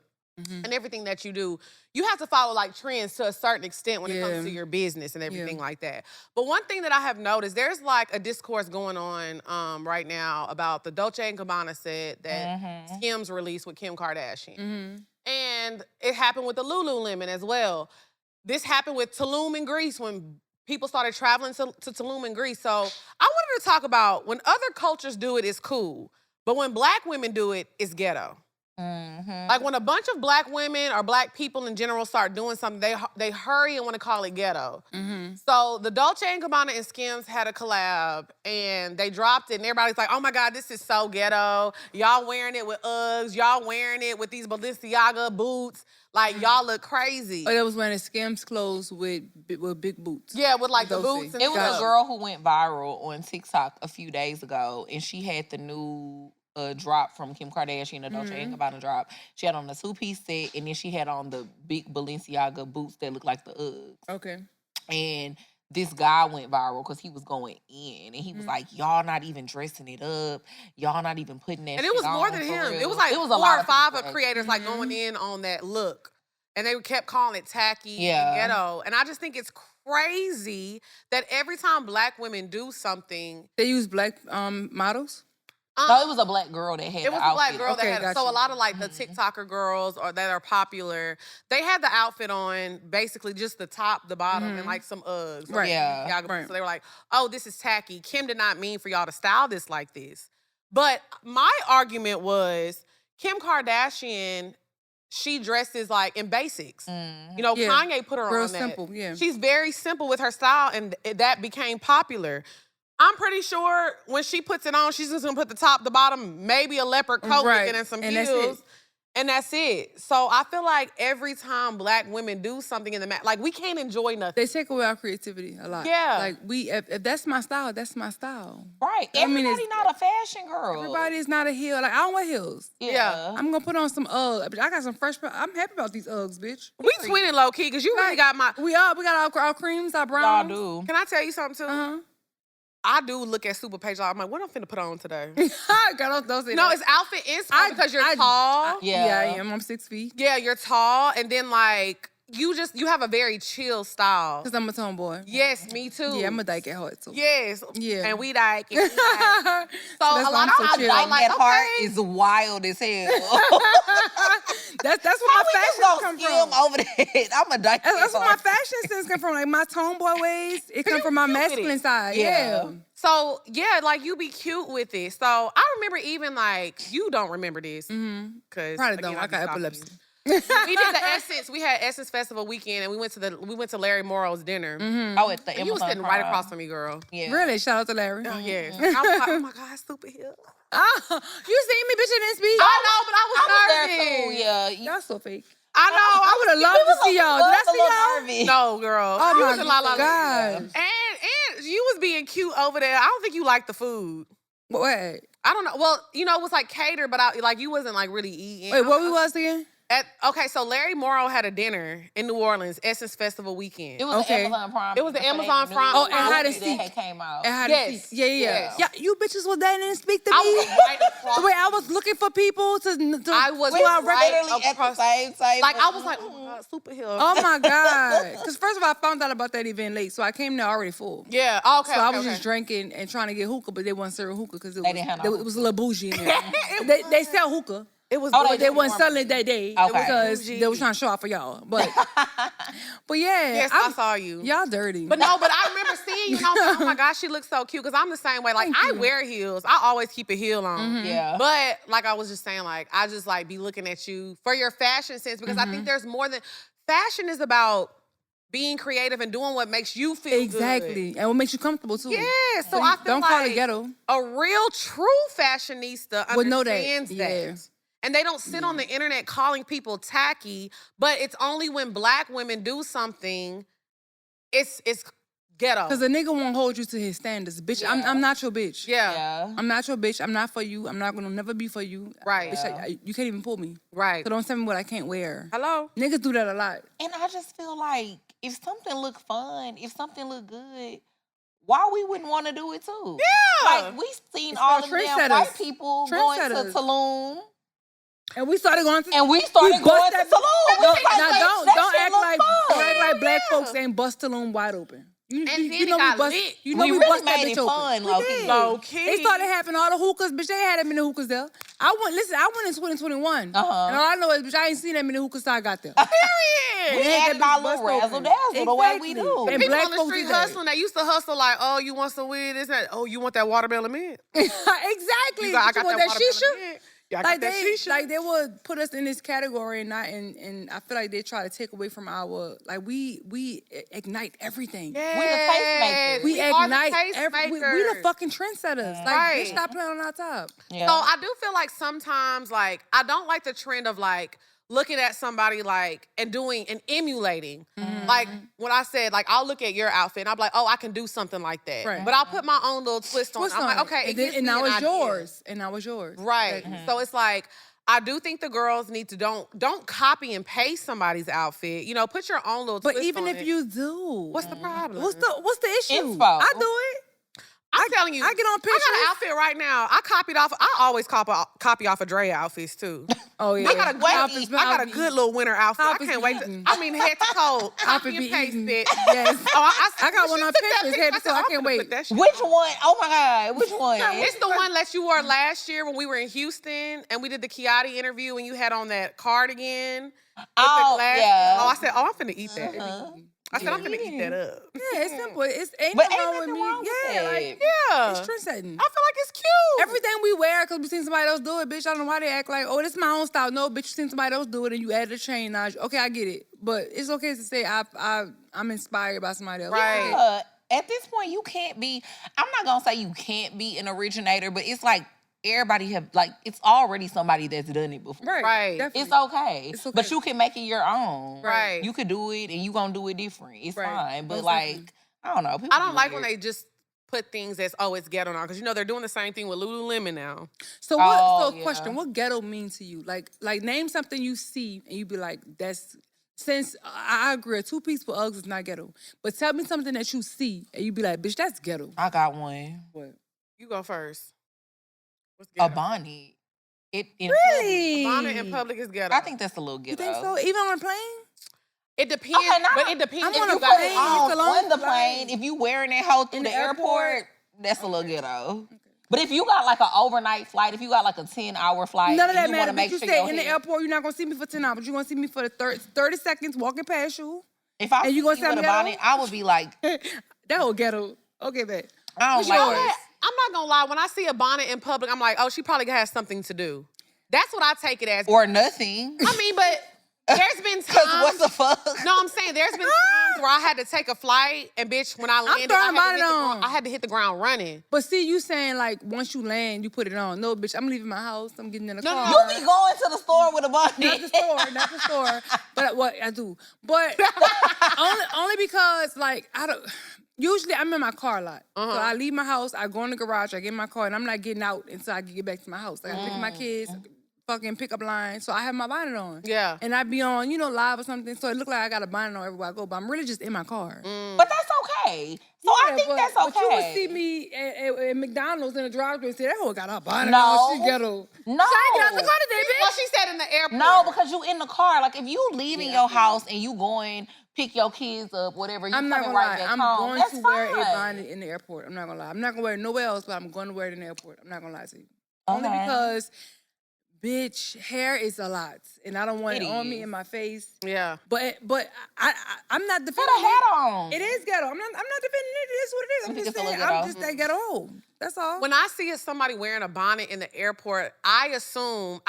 and everything that you do, you have to follow like trends to a certain extent when it comes to your business and everything like that. But one thing that I have noticed, there's like a discourse going on right now about the Dolce & Gabbana set that Skims released with Kim Kardashian. And it happened with the Lululemon as well. This happened with Tulum in Greece when people started traveling to Tulum in Greece. So I wanted to talk about when other cultures do it, it's cool. But when Black women do it, it's ghetto. Like when a bunch of Black women or Black people in general start doing something, they hurry and want to call it ghetto. So the Dolce & Gabbana and Skims had a collab and they dropped it and everybody's like, oh my God, this is so ghetto. Y'all wearing it with Uggs. Y'all wearing it with these Balenciaga boots. Like y'all look crazy. Oh, that was wearing Skims clothes with big boots. Yeah, with like the Dolce. boots and It was stuff. a girl who went viral on TikTok a few days ago, and she had the new drop from Kim Kardashian, the Dolce & Gabbana drop. She had on the two-piece set, and then she had on the big Balenciaga boots that look like the Uggs. Okay. And this guy went viral because he was going in, and he was like, y'all not even dressing it up. Y'all not even putting that And shit it was more on than for him. real. It was like a 4 lot or 5 people, of creators like going in on that look. And they kept calling it tacky Yeah. and ghetto. And I just think it's crazy that every time Black women do something, They use Black models? No, it was a black girl that had It was the a black outfit. girl that Okay, had it. gotcha. So a lot of like the TikToker girls or that are popular, they had the outfit on basically just the top, the bottom, and like some Uggs. Right. Yeah. Right. So they were like, oh, this is tacky. Kim did not mean for y'all to style this like this. But my argument was Kim Kardashian, she dresses like in basics. You know, Yeah. Kanye put her Real on that. simple, yeah. She's very simple with her style, and that became popular. I'm pretty sure when she puts it on, she's just gonna put the top, the bottom, maybe a leopard coat with Right. it and some And that's heels. it. And that's it. So I feel like every time black women do something in the like we can't enjoy nothing. They take away our creativity a lot. Yeah. Like if that's my style, that's my style. Right. I mean, Everybody not a fashion girl. Everybody is not a heel. Like I don't wear heels. Yeah. I'm gonna put on some Uggs. I got some fresh. I'm happy about these Uggs, bitch. We twinning low key because you really got my. We got our creams, our Y'all browns. do. Can I tell you something too? Uh I do look at Supa page. I'm like, what I'm finna put on today? huh. don't say No, that. it's outfit inspo because you're tall. Yeah. I am. I'm 6 feet. Yeah, you're tall, and then like you have a very chill style. Cause I'm a tomboy. Yes, me too. Yeah, I'm a dyke at heart too. Yes. Yeah. And we like. So That's a why lot I'm of so times chill. I'm like, that heart okay. is wild as hell. That's where How my we just fashion gonna come skim from. over that? I'm a dyke. That's where my fashion sense come from. Like my tomboy ways, it come from my masculine side. Yeah. Yeah. So yeah, like you be cute with it. So I remember even like you don't remember this because Probably don't. I got epilepsy. We did the Essence. We had Essence Festival weekend, and we went to Larry Morrow's dinner. Oh, at the And you was Amazon sitting right Prime. across from me, girl. Yeah. Really? Shout out to Larry. Oh, yes. And I was like, oh my God, stupid hill. You seen me, bitch, in this speech? I know, but I was I was nervous. there too. Yeah. Y'all so fake. I know. I would have loved to see y'all. Did I see y'all? No, girl. Oh You my was in La La Land. gosh. And you was being cute over there. I don't think you liked the food. What? I don't know. Well, you know, it was like catered, but like you wasn't like really eating. Wait, what we was again? Okay, so Larry Morrow had a dinner in New Orleans, Essence Festival weekend. It was Okay. the Amazon Prime. It was the before they Amazon knew Prime. Oh, and Prime how to movie see. that came out. And how to Yes. speak. Yeah. Yeah, you bitches was there and didn't speak to I me. was right across. Wait, I was looking for people to I was go out right literally at the across. same table. Like I was like, oh my God, super hill. Oh my God. Because first of all, I found out about that event late. So I came there already full. Yeah. Oh, okay. So I okay, was okay. just drinking and trying to get hookah, but they wasn't serving hookah because it, didn't have no it was a little bougie in there. they sell hookah. It was. Oh, But they do wasn't more selling it that day Okay. because Bougie. they was trying to show off for y'all. But yeah, Yes, I saw you. y'all dirty. But no, but I remember seeing you. And I was like, oh my gosh, she looks so cute. Because I'm the same way. Like I wear heels. I always keep a heel on. Yeah. But like I was just saying, like I just like be looking at you for your fashion sense because I think there's more than fashion is about being creative and doing what makes you feel exactly, and what makes you comfortable too. good. Yeah. So I feel don't like call it ghetto. a real true fashionista Would know that. understands that. Yeah. And they don't sit on the internet calling people tacky, but it's only when black women do something, it's ghetto. Because a nigga won't hold you to his standards, bitch. Yeah. I'm not your bitch. Yeah. Yeah. I'm not your bitch. I'm not for you. I'm not gonna never be for you. Right. Bitch, you can't even pull me. Right. So don't tell me what I can't wear. Hello? Niggas do that a lot. And I just feel like if something look fun, if something look good, why we wouldn't want to do it too? Yeah. Like we seen all called the damn trendsetters. white people going to Trendsetters. Tulum, And we started going to and we started bust going to that- Tulum. We was like, Now wait, don't that shit act look like fun. don't act like black folks ain't bust Tulum wide open. You then you it know got we bust. lit. You know We we, really bust that made bitch it open. fun, We low-key. did. Low-key. They started having all the hookahs, bitch. They had that many hookahs there. I went in 2021. And all I know is, bitch, I ain't seen that many hookahs till I got there. Period. We They had added that our bitch little bust razzle open. dazzle the way we Exactly. do. And People black on the folks street do that. hustling, they used to hustle like, oh, you want some weed? This that. Oh, you want that watermelon mint? Exactly. You got, I You got want that that watermelon shisha? mint. Yeah, I Like got that they, shisha. like they would put us in this category and not, and I feel like they try to take away from our, like we ignite everything. Yes. tastemakers. We are the ignite we the tastemakers. fucking trendsetters. Like, Right. bitch, stop playing on our top. Yeah. So I do feel like sometimes, like, I don't like the trend of like looking at somebody like and doing and emulating. Like when I said, like, I'll look at your outfit and I'll be like, oh, I can do something like that. Right. But I'll put my own little twist on it. I'm like, okay, it gives and me now an it's idea. yours. And now it's yours. Right. So it's like, I do think the girls need to don't copy and paste somebody's outfit. You know, put your own little But twist even on if it. you do, What's the problem? what's the issue? Inspo. I do it. I I'm telling you. I get on pictures. I got an outfit right now. I always copy off of Dre outfits too. Oh yeah. I got a good little winter outfit. I can't wait. I mean, head to toe. Outfit Copy be and paste eaten. it. Yes. I got one on Pinterest, head to toe. I can't wait. Which one? Oh my God, which one? It's the one that you wore last year when we were in Houston and we did the Kiati interview and you had on that cardigan with the glasses. Yeah. Oh, I said, I'm finna eat that. I said, I'm finna eat that up. Yeah, it's simple. Ain't But nothing ain't wrong with nothing me. wrong with Yeah, that. like Yeah. it's trendsetting. I feel like it's cute. Everything we wear, because we seen somebody else do it, bitch. I don't know why they act like, oh, this is my own style. No, bitch, you seen somebody else do it and you added a chain. Now, okay, I get it. But it's okay to say I'm inspired by somebody else. Right. At this point, you can't be. I'm not gonna say you can't be an originator, but it's like everybody have it's already somebody that's done it before. Right. Definitely. It's okay. It's okay. But you can make it your own. Right. You could do it and you gonna do it different. It's Right. fine. But Most like, definitely. I don't know. People I don't do like weird. when they just put things as, oh, it's ghetto now. Because, they're doing the same thing with Lululemon now. So Oh, question, yeah. what ghetto mean to you? Like name something you see and you be like, since I agree, a two-piece for Uggs is not ghetto. But tell me something that you see and you be like, bitch, that's ghetto. I got one. What? You go first. What's A ghetto? bonnet. Really? Bonnet in public is ghetto. I think that's a little You ghetto. think so? Even on a plane? It depends. Okay, now but it depends I'm if on you a got plane. it on. It's a long on the flight. plane, if you wearing that hoe through In the the airport, airport? that's a little ghetto. But if you got like an overnight flight, if you got like a 10-hour flight, None of that and you want matters. to make Bitch, you sure stay your in the head- airport, you're not going to see me for 10 hours. You're going to see me for the 30 seconds walking past you. If I And you see gonna you say with I'm a bonnet, ghetto? I would be like, That whole ghetto. Okay, bet. I don't What's like yours? this. I'm not going to lie. When I see a bonnet in public, I'm like, oh, she probably has something to do. That's what I take it as. Or nothing. I mean, but there's been Because times. what the fuck? No, I'm saying there's been times where I had to take a flight and bitch, when I landed, throwing bonnet on. I had to hit the ground running. But see, you saying like once you land, you put it on. No, bitch, I'm leaving my house. I'm getting in the car. You be going to the store with a bonnet. Not the store. But what I do. But only because like I don't. Usually I'm in my car a lot. So I leave my house, I go in the garage, I get in my car, and I'm not getting out until I can get back to my house. I gotta pick up my kids, fucking pick up line. So I have my bonnet on. Yeah. And I be on, live or something. So it look like I got a bonnet on everywhere I go, but I'm really just in my car. But that's okay. So I think that's okay. But you would see me at McDonald's in the drive-thru and say, that hoe got her bonnet No. on. She ghetto. No. So I get out the car today, bitch. Well, she said in the airport. No, because you in the car. Like if you leaving your house and you going pick your kids up, whatever, you I'm not coming gonna right lie. back I'm home. going That's to wear a fine. bonnet in the airport. I'm not gonna lie. I'm not gonna wear it nowhere else, but I'm going to wear it in the airport. I'm not gonna lie to you. Only Okay. because, bitch, hair is a lot, and I don't want it, It on me is. in my face. Yeah. But I'm not defending Put a hat it. on. It is ghetto. I'm not defending it. It is what it is. You I'm think just it's a saying. little I'm ghetto? just that ghetto. That's all. When I see somebody wearing a bonnet in the airport, I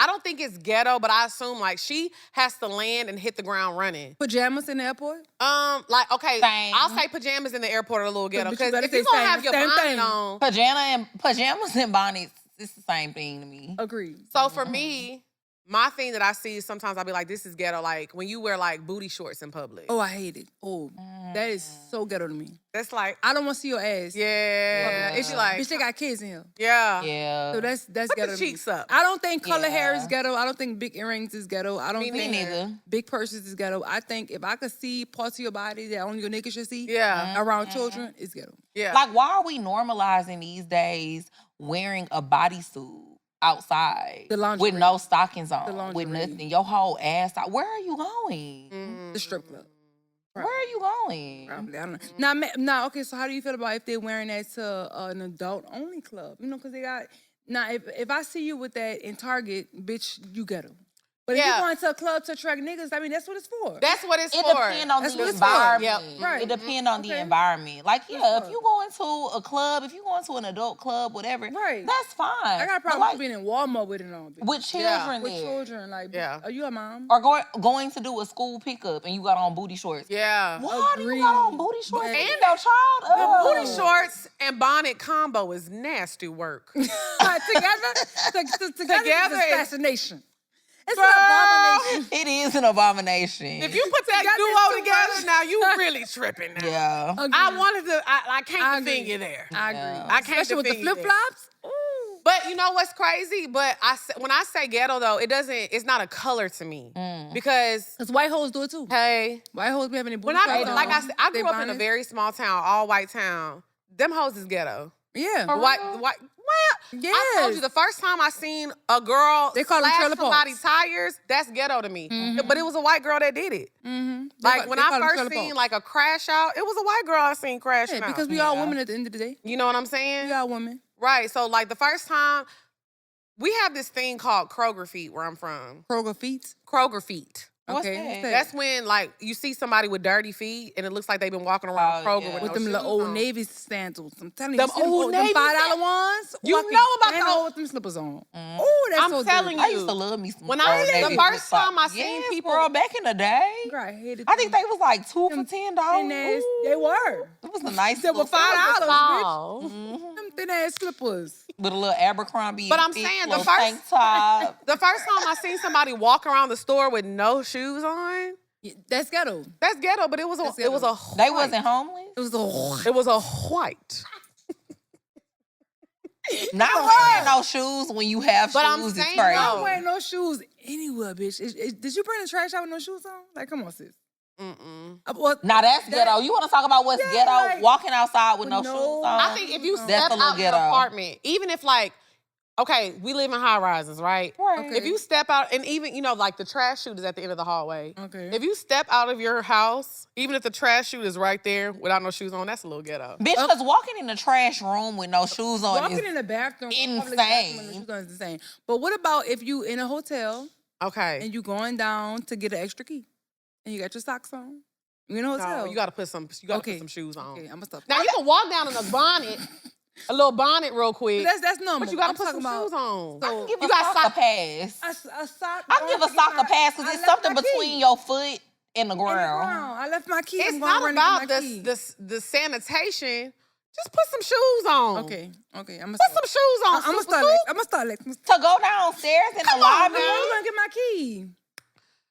don't think it's ghetto, but I assume like she has to land and hit the ground running. Pajamas in the airport. Like, okay, Same. I'll say pajamas in the airport are a little ghetto. But you Because better if you're say going to same- have your same bonnet thing. on. Pajamas and bonnets, it's the same thing to me. Agreed. So for me, my thing that I see is sometimes I'll be like, this is ghetto. Like when you wear like booty shorts in public. Oh, I hate it. Oh, that is so ghetto to me. That's like, I don't want to see your ass. yeah. It's like, Bitch, they got kids in here. yeah. Yeah. So that's Put ghetto. the to me. cheeks up. I don't think color hair is Yeah. ghetto. I don't think big earrings is ghetto. I don't Me think neither. big purses is ghetto. I think if I could see parts of your body that only your nigga should see Yeah. around children, it's ghetto. Yeah. Like, why are we normalizing these days wearing a bodysuit outside The lingerie. with no stockings The on, with lingerie. nothing? Your whole ass out. Where are you going? Mm. The strip club. Where are you going? Probably. I don't know. Now, okay, so how do you feel about if they're wearing that to an adult-only club? Because they got... Now, if I see you with that in Target, bitch, you ghetto. But if Yeah. you're going to a club to attract niggas, I mean, that's what it's for. That's what it's It for. depends on That's the what it's for. environment. Yep. Right. It depends on the Okay. environment. Like, yeah, for. if you go into a club, if you go into an adult club, whatever, Right. that's fine. I got a But, problem like, with being in Walmart with it on, bitch. with children With there. children, like, Yeah. are you a mom? Or going to do a school pickup and you got on booty shorts. Yeah. Why do you got on Agreed. booty shorts? But- And your child? Oh. Booty shorts and bonnet combo is nasty work. Together is is- assassination. It's Girl. an abomination. It is an abomination. If you put that Together duo is too together, much. now you really tripping now. yeah. Agreed. I wanted to, I can't I defend agree. you there. I agree. Yeah. I can't Especially with the defend you flip there. flops. Ooh. But you know what's crazy? But when I say ghetto though, it's not a color to me. Because, Because white hoes do it too. hey, White hoes be having their booty when I, flops like I on, said, I they grew up in a bonnets. very small town, all white town. Them hoes is ghetto. Yeah. Well, Yes. I told you the first time I seen a girl They call them slash trailer somebody's parks. tires, that's ghetto to me. But it was a white girl that did it. Like when I first seen like a crash out, it was a white girl I seen crashing Yeah, out. because we all women at the end of the day. You know what I'm saying? We all women. Right. So like the first time, we have this thing called Kroger feet where I'm from. Kroger feet. Kroger feet. What's Okay, that? what's that? That's when like you see somebody with dirty feet and it looks like they've been walking around Kroger yeah. with With no them shoes little Old on. Navy sandals. I'm telling you. Them see Old Navy them $5 ones. You walking know about and those- with them slippers on. Oh, that's I'm so telling dirty. I used to love me some When Old I Navy the first socks. time I seen Yes, people girl, back in the day. Girl, I hated I think them. they was like $2 for $10. Thin ass, they were. It was a nice They were little $5, bitch. Oh. Them thin ass slippers. with a little Abercrombie. But I'm thick saying the little first- tank top. The first time I seen somebody walk around the store with no shoes on, Yeah, that's ghetto. that's ghetto. But it was a That's it was a ghetto. They white. wasn't homeless. It was a. It was a white. Not wearing no shoes when you have But shoes I'm is saying, crazy. no. I'm wearing no shoes anywhere, bitch. Did you bring the trash out with no shoes on? Like, come on, sis. Mm-mm. Now that's ghetto. You want to talk about what's Yeah, ghetto? like, Walking outside with with no no- shoes on. I think if you That's step a little out your ghetto. apartment, even if like, okay, we live in high rises, right? Right. Okay. If you step out, and even like the trash chute is at the end of the hallway. Okay. If you step out of your house, even if the trash chute is right there without no shoes on, that's a little ghetto. Bitch, because walking in the trash room with no shoes on Walking is in the bathroom, insane. public bathroom with no shoes on is insane. But what about if you in a hotel Okay. and you going down to get an extra key, and you got your socks on? You in a hotel? No, you gotta put some. You gotta Okay. put some shoes on. Okay, I'm gonna stop. Now you can walk down in a bonnet, a little bonnet, real quick. That's normal. But you gotta I'm put some talking shoes on. So give You a got sock a sock- pass. a sock. I give a sock a pass because it's something between your foot and the ground. I left my key. It's I'm not going about to get my key. the sanitation. Just put some shoes on. Okay, I'm gonna Put some shoes on. I'm gonna Super start. Soup. I'm gonna start Lex. To go downstairs in the Come on, lobby. man. I'm gonna get my key.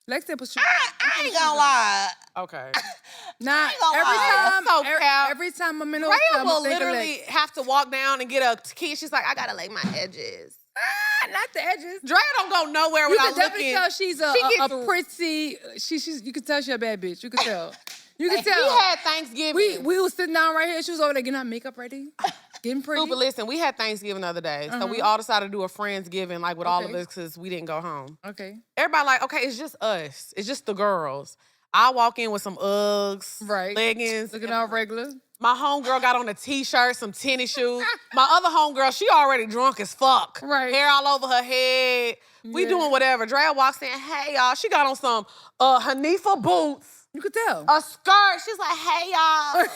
Lex said put shoes. I ain't gonna lie. Okay. Nah, ain't gonna every lie. time, That's so cap. every time I'm in a Rhea hotel, will I'm thinking literally Lex. have to walk down and get a key. She's like, I gotta lay my edges. Not the edges. Drea don't go nowhere You without can definitely looking. tell she's a She gets- pretty. She's. You can tell she's a bad bitch. You can tell. You can We tell. had Thanksgiving. We was sitting down right here. She was over there getting her makeup ready, getting pretty. Super, listen, we had Thanksgiving the other day. So we all decided to do a Friendsgiving like with all of us because we didn't go home. Okay. Everybody like, okay, it's just us. It's just the girls. I walk in with some Uggs, Right. leggings. Looking all regular. My homegirl got on a t-shirt, some tennis shoes. My other homegirl, she already drunk as fuck. Right. Hair all over her head. We Yeah. doing whatever. Drea walks in, hey y'all. She got on some Hanifa boots, You could tell. a skirt. She's like, hey y'all.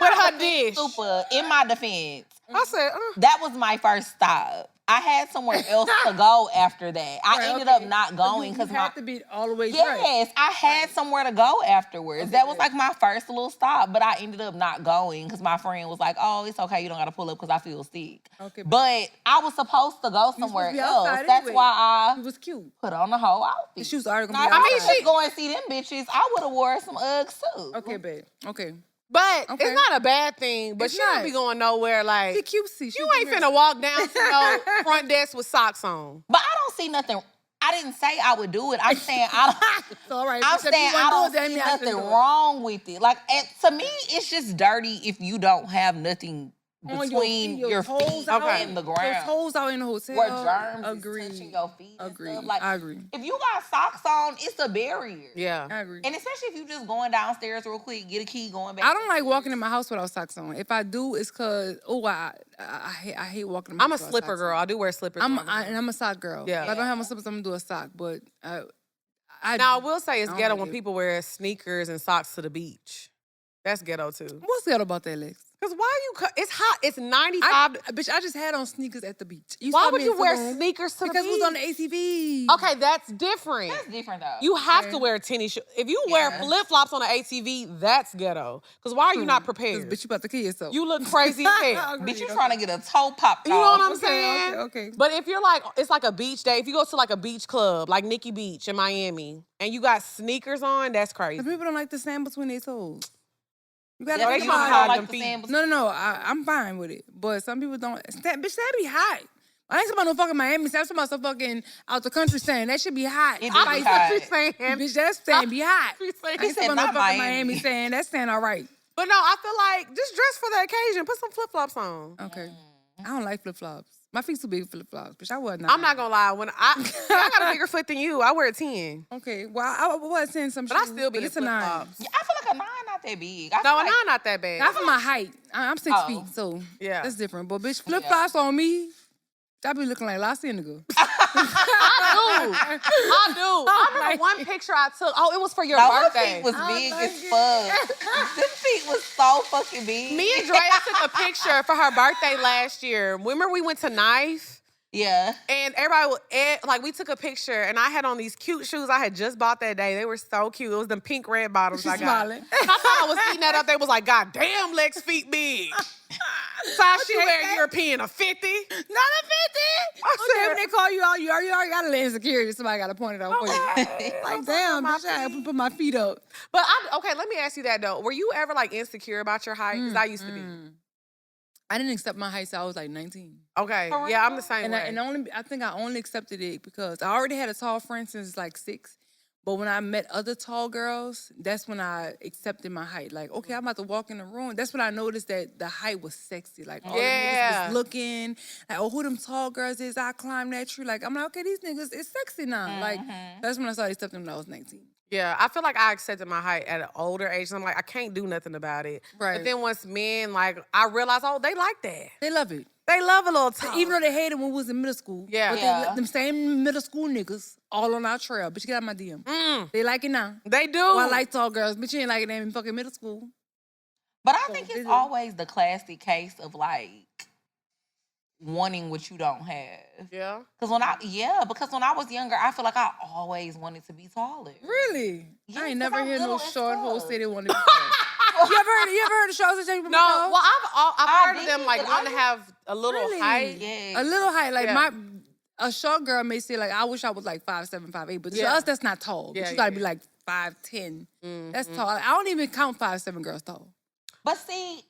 With her dish. Super. In my defense, I said, that was my first stop. I had somewhere else to go after that. I Right, ended okay. up not going because you my have to be all the way dressed. yes, I had somewhere to go afterwards. That was like my first little stop, but I ended up not going because my friend was like, "Oh, it's okay, you don't got to pull up because I feel sick." Okay, but I was supposed to go You somewhere supposed to be else. outside That's anyway. why It I was cute. put on the whole outfit. She was already Now, gonna if be I outside. was going to see them bitches, I would have wore some Uggs too. Okay, babe. Okay. but Okay. it's not a bad thing. But It's she don't not. be going nowhere like, She cutesy. you ain't finna walk down to no front desk with socks on. But I don't see nothing. I didn't say I would do it. I'm saying I don't. It's all right. I'm Bitch, if saying you I wanna don't do it, then see me, I nothing can do it. wrong with it. Like, to me, it's just dirty if you don't have nothing On between your toes feet out, and the Your ground. toes out in the hotel. Where germs Agreed. is touching your feet and Agreed. stuff. Like, I agree. if you got socks on, it's a barrier. Yeah. I agree. And especially if you just going downstairs real quick, get a key, going back. I don't like walking in my house without socks on. If I do, it's cause I hate walking in my I'm a house without slipper socks girl. on. I do wear slippers. And I'm a sock girl. Yeah. If I don't have my slippers, I'm gonna do a sock. But I Now, I will say it's I don't ghetto like when it. people wear sneakers and socks to the beach. That's ghetto too. what's the other about that, Lex? Because why it's hot. It's 95. Bitch, I just had on sneakers at the beach. Why saw would me you in wear Tulum sneakers to the Because beach? it was on the ATV. Okay, that's different. That's different though. You have Okay. to wear tennis shoes. If you wear flip-flops on an ATV, that's ghetto. Because why are you not prepared? Bitch, you about to kill yourself. You look crazy as hell. Agreed, Bitch, you okay. trying to get a toe popped You know what I'm Okay, saying? okay. But if you're like, it's like a beach day. If you go to like a beach club, like Nikki Beach in Miami, and you got sneakers on, that's crazy. Some people don't like the sand between their toes. You gotta Yeah, they you think tryna don't about hide it. like them the feet. sand. No, I'm fine with it. But some people don't. Bitch, that be hot. I ain't talking about no fucking Miami sand. I'm talking about some fucking out the country sand. That should be hot. It do be Spicy. hot. What you saying? Bitch, that sand be hot. What you saying? I ain't said talking about no not fucking Miami. Miami sand. That sand all right. But no, I feel like just dress for the occasion. Put some flip-flops on. Okay. I don't like flip-flops. My feet's too big for flip-flops, but I wasn't. I'm not gonna lie. When I got a bigger foot than you, I wear a 10. Okay, well, I was saying some But I shoes, still be in it's a 9. flip-flops. Yeah, I feel like a 9 not that big. I No, feel a like, 9 not that bad. Not for my height. I'm 6 Oh. feet, so Yeah. that's different. But bitch, flip-flops on me, I be looking like La Senegal. I do. I remember one picture I took. Oh, it was for your no, her birthday. feet was big as fuck. Them feet was so fucking big. Me and Drea took a picture for her birthday last year. Remember we went to Knife? Yeah. And everybody, like, we took a picture, and I had on these cute shoes I had just bought that day. They were so cute. It was them pink red bottoms I got. Smiling. I thought I was eating that up. They was like, God damn, Lex feet big. Size she wear European, a 50. Not a 50. Okay, when they call you out, you already got to land security. Somebody got to point it out for you. Like, damn, bitch, I have to put my feet up. But, okay, let me ask you that, though. Were you ever, like, insecure about your height? Because I used to be. I didn't accept my height till I was like 19. Okay, yeah, I'm the same way. I think I only accepted it because I already had a tall friend since like 6. But when I met other tall girls, that's when I accepted my height. Like, okay, I'm about to walk in the room. That's when I noticed that the height was sexy. Like, all the niggas was looking. Like, oh, who them tall girls is? I climbed that tree. Like, I'm like, okay, these niggas, it's sexy now. Like, that's when I started accepting when I was 19. Yeah, I feel like I accepted my height at an older age. So I'm like, I can't do nothing about it. Right. But then once men, like, I realized, oh, they like that. They love it. They love a little tall. Even though they hated when we was in middle school. Yeah. But Yeah. them same middle school niggas all on our trail. Bitch, get out my DM. They like it now. They do. Oh, I like tall girls. Bitch, you ain't like it in fucking middle school. But I think it's always the classic case of like wanting what you don't have. Yeah. Because when I was younger, I feel like I always wanted to be taller. Really? Yeah, I ain't 'cause never I'm heard no little as short hoes fuck. say they want to be tall. You ever heard of shorts that before? No, well, I've heard of did, them, like, but wanting to have a little Really? height. Yeah. A little height. Like Yeah. a short girl may say like, I wish I was like 5'7", 5'8", but to Yeah. us that's not tall. Yeah, But you gotta yeah. be like 5'10". That's tall. I don't even count 5'7" girls tall. But see,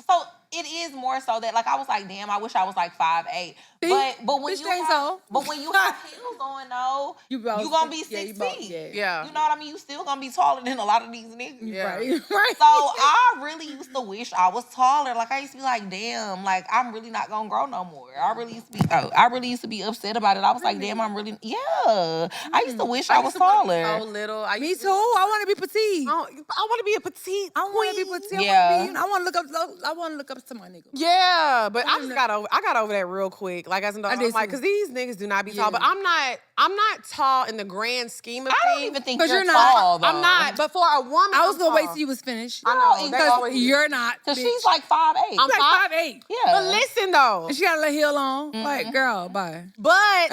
so it is more so that like I was like, damn, I wish I was like 5'8". See? But when Bitch, you ain't have, so. but when you have heels on though, you gonna be 6 feet. Yeah. You know what I mean? You still gonna be taller than a lot of these niggas. Yeah. Right. Right. So I really used to wish I was taller. Like I used to be like, damn, like I'm really not gonna grow no more. I really used to be upset about it. I was like, damn, I used to wish I was taller. So little. Me too. I want to be petite. I want to be a petite. I want to be petite. Yeah. I want to look up to my nigga. Yeah, but I got over that real quick. Like, as in, I I'm did like, too. because these niggas do not be tall. Yeah. But I'm not tall in the grand scheme of I things. don't even think 'Cause you're you're not. tall, though. I'm not. But for a woman, I was I'm gonna wait tall. till you was finished. I know. They Because always- you're not. Cause bitch. she's like 5'8". I'm like 5'8". yeah. But listen though. And she got a little heel on. Like, girl, bye. But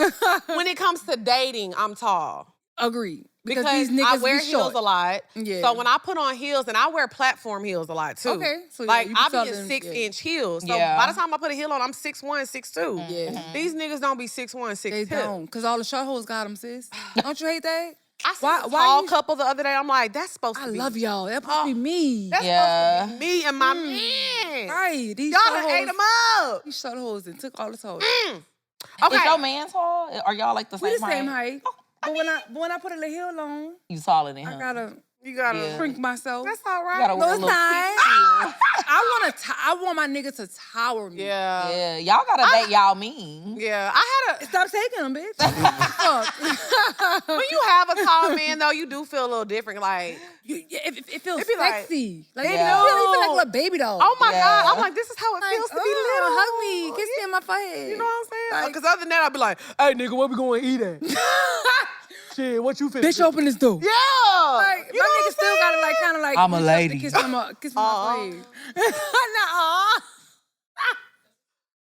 when it comes to dating, I'm tall. Agreed. Because these niggas I wear be heels short. a lot. Yeah. So when I put on heels, and I wear platform heels a lot too. Okay, so yeah, like you be I be taller in than- 6-inch heels. So Yeah. by the time I put a heel on, I'm 6'1", 6'2". Yeah. These niggas don't be 6'1", 6'2". They don't. Because all the short hoes got them, sis. Don't you hate that? I saw Why- a why tall you- couple the other day. I'm like, that's supposed to I be. love y'all. That supposed to be me. That's Yeah. supposed to be me and my man. Right. These Y'all short done ate hoes. them up. These short hoes and took all the hoes. Okay. Is your man tall? Are y'all like the We same the same height? height. But when I put a little heel on, You taller than him. I gotta You gotta. Yeah. shrink myself. That's all right. You gotta No, wear a it's little not. I want my nigga to tower me. Yeah. Yeah, y'all gotta date y'all mean. Yeah. I had a. Stop taking them, bitch. Fuck. When you have a tall man though, you do feel a little different. Like, It feels It be like- sexy. Like, Yeah. you feel like a little baby doll. oh my Yeah. God, I'm like, this is how it feels to be little. Hug me. Kiss me in my forehead. You know what I'm saying? Like- Because other than that, I'd be like, hey, nigga, where we going to eat at? Shit, what you finna Bitch, do? open this door. Yeah. Like, You my know what nigga I'm still saying? gotta like kind of like I'm a reach up to lady. Kiss me in my forehead. Nah.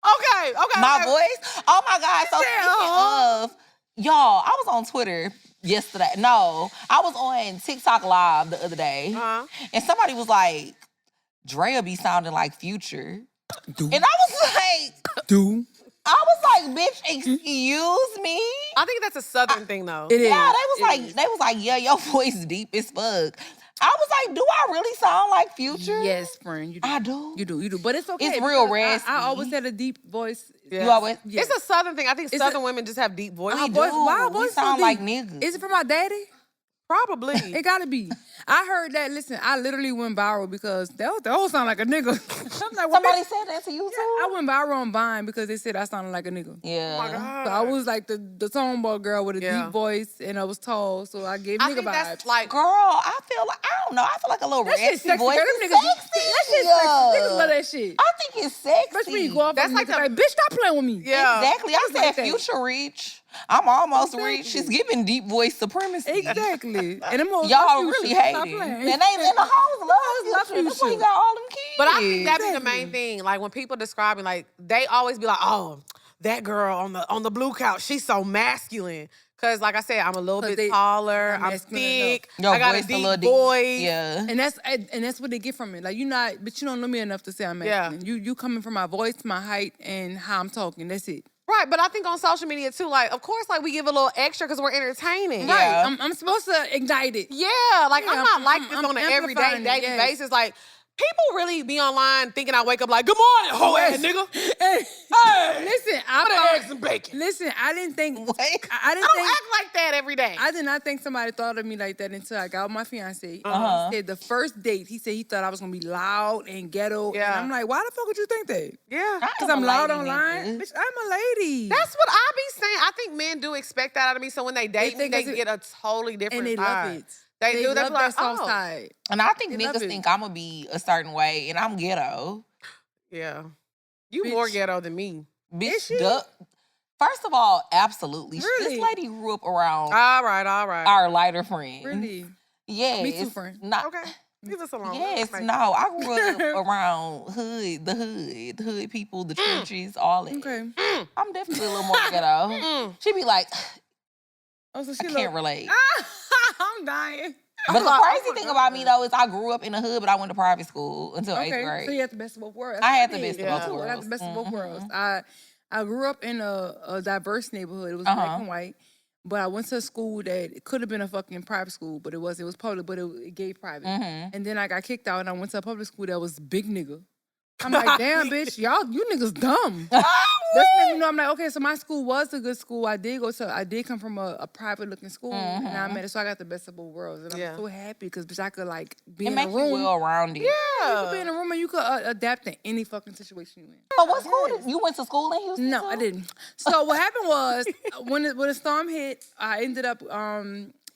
Okay. My okay. voice? Oh my God. So speaking of, y'all, I was on Twitter yesterday. No, I was on TikTok Live the other day. Uh-huh. And somebody was like, Drea be sounding like Future. Do. And I was like, Do. bitch, excuse me? I think that's a Southern thing, though. It is. Yeah, they was like, yeah, your voice deep as fuck. I was like, do I really sound like Future? Yes, friend. You do. I do. You do. But it's okay. It's real because raspy. I always had a deep voice. Yeah. You always, Yes. It's a Southern thing. I think It's Southern women just have deep voices. Our we voice- do. why our We voice so sound deep? like niggas. Is it from my daddy? Probably. It gotta be. I heard that. Listen, I literally went viral because that whole sound like a nigga. I'm like, Somebody said that to you too? I went viral on Vine because they said I sounded like a nigga. Yeah. Oh my God. So I was like the tomboy girl with a Yeah. deep voice, and I was tall, so I gave I nigga think vibes. that's like, Girl, I feel like, I don't know. I feel like a little that shit raspy sexy. voice Girl, is them niggas, sexy. that shit sexy. Niggas love that shit. I think it's sexy. Especially when you go off That's on like niggas a- like, bitch, stop playing with me. yeah. Exactly. I said like that. future reach. I'm almost Exactly. reached. She's giving deep voice supremacy. Exactly. And them hoes Y'all love you, really too. hate Stop it. playing. And they in the hoes love love you. That's why you Fuchsia. got all them kids. But I think that be the Exactly. main thing. Like when people describe me, like they always be like, "Oh, that girl on the blue couch, she's so masculine." Cause like I said, I'm a little 'Cause bit they taller. not I'm masculine thick. Your I got a voice deep little deep. voice. Yeah. And that's what they get from it. Like but you don't know me enough to say I'm masculine. You coming from my voice, my height, and how I'm talking. That's it. Right, but I think on social media too, like of course, like we give a little extra because we're entertaining. Yeah. Right. I'm supposed to ignite it. Yeah, like Yeah, I'm not like this I'm on an everyday, amplifying it, daily yes. basis. Like people really be online thinking I wake up like, "Good morning, hoe ass nigga." Hey, Hey, listen, put an eggs and bacon. Listen, I didn't think. What? I I didn't don't think. act like that every day. I did not think somebody thought of me like that until I got with my fiance. Uh-huh. He said the first date, he said he thought I was gonna be loud and ghetto. Yeah. And I'm like, why the fuck would you think that? Yeah. Because I'm I'm a loud lady, online? nigga. Bitch, I'm a lady. That's what I be saying. I think men do expect that out of me. So when they date me, think they it's a- get a totally different and they vibe. love it. They do. They love be like, that soft "Oh." side. And I think They love niggas it. think I'm gonna be a certain way, and I'm ghetto. Yeah. You Bitch. more ghetto than me. Bitch, she? duh. First of all, absolutely. Really? This lady grew up around All right, all right. our lighter friends. Really? Yes. Me too, friend. Not, Okay. Leave us alone. Yes, Like- no. I grew up around the hood people, the trenches, all that. Okay. I'm definitely a little more ghetto. She be like, Oh, so I she can't relate. I'm dying. But the like, crazy oh my thing God. about me though is I grew up in the hood, but I went to private school until 8th Okay, grade. so you had the best of both worlds. I had That's the what best of both did, too. I had the best of both worlds. worlds. I grew up in a diverse neighborhood. It was Uh-huh. black and white, but I went to a school that it could have been a fucking private school, but it was public, but it gave private. Mhm. And then I got kicked out, and I went to a public school that was big nigga. I'm like, damn, bitch, you niggas dumb. That's when you know I'm like, okay, so my school was a good school. I did come from a private looking school, and I met it, so I got the best of both worlds, and Yeah. I'm so happy because bitch, I could like be It in a makes you room. well rounded. You could be in a room and you could adapt to any fucking situation you in. So what school you went to school in Houston? No, too? I didn't. So what happened was when the storm hit, I ended up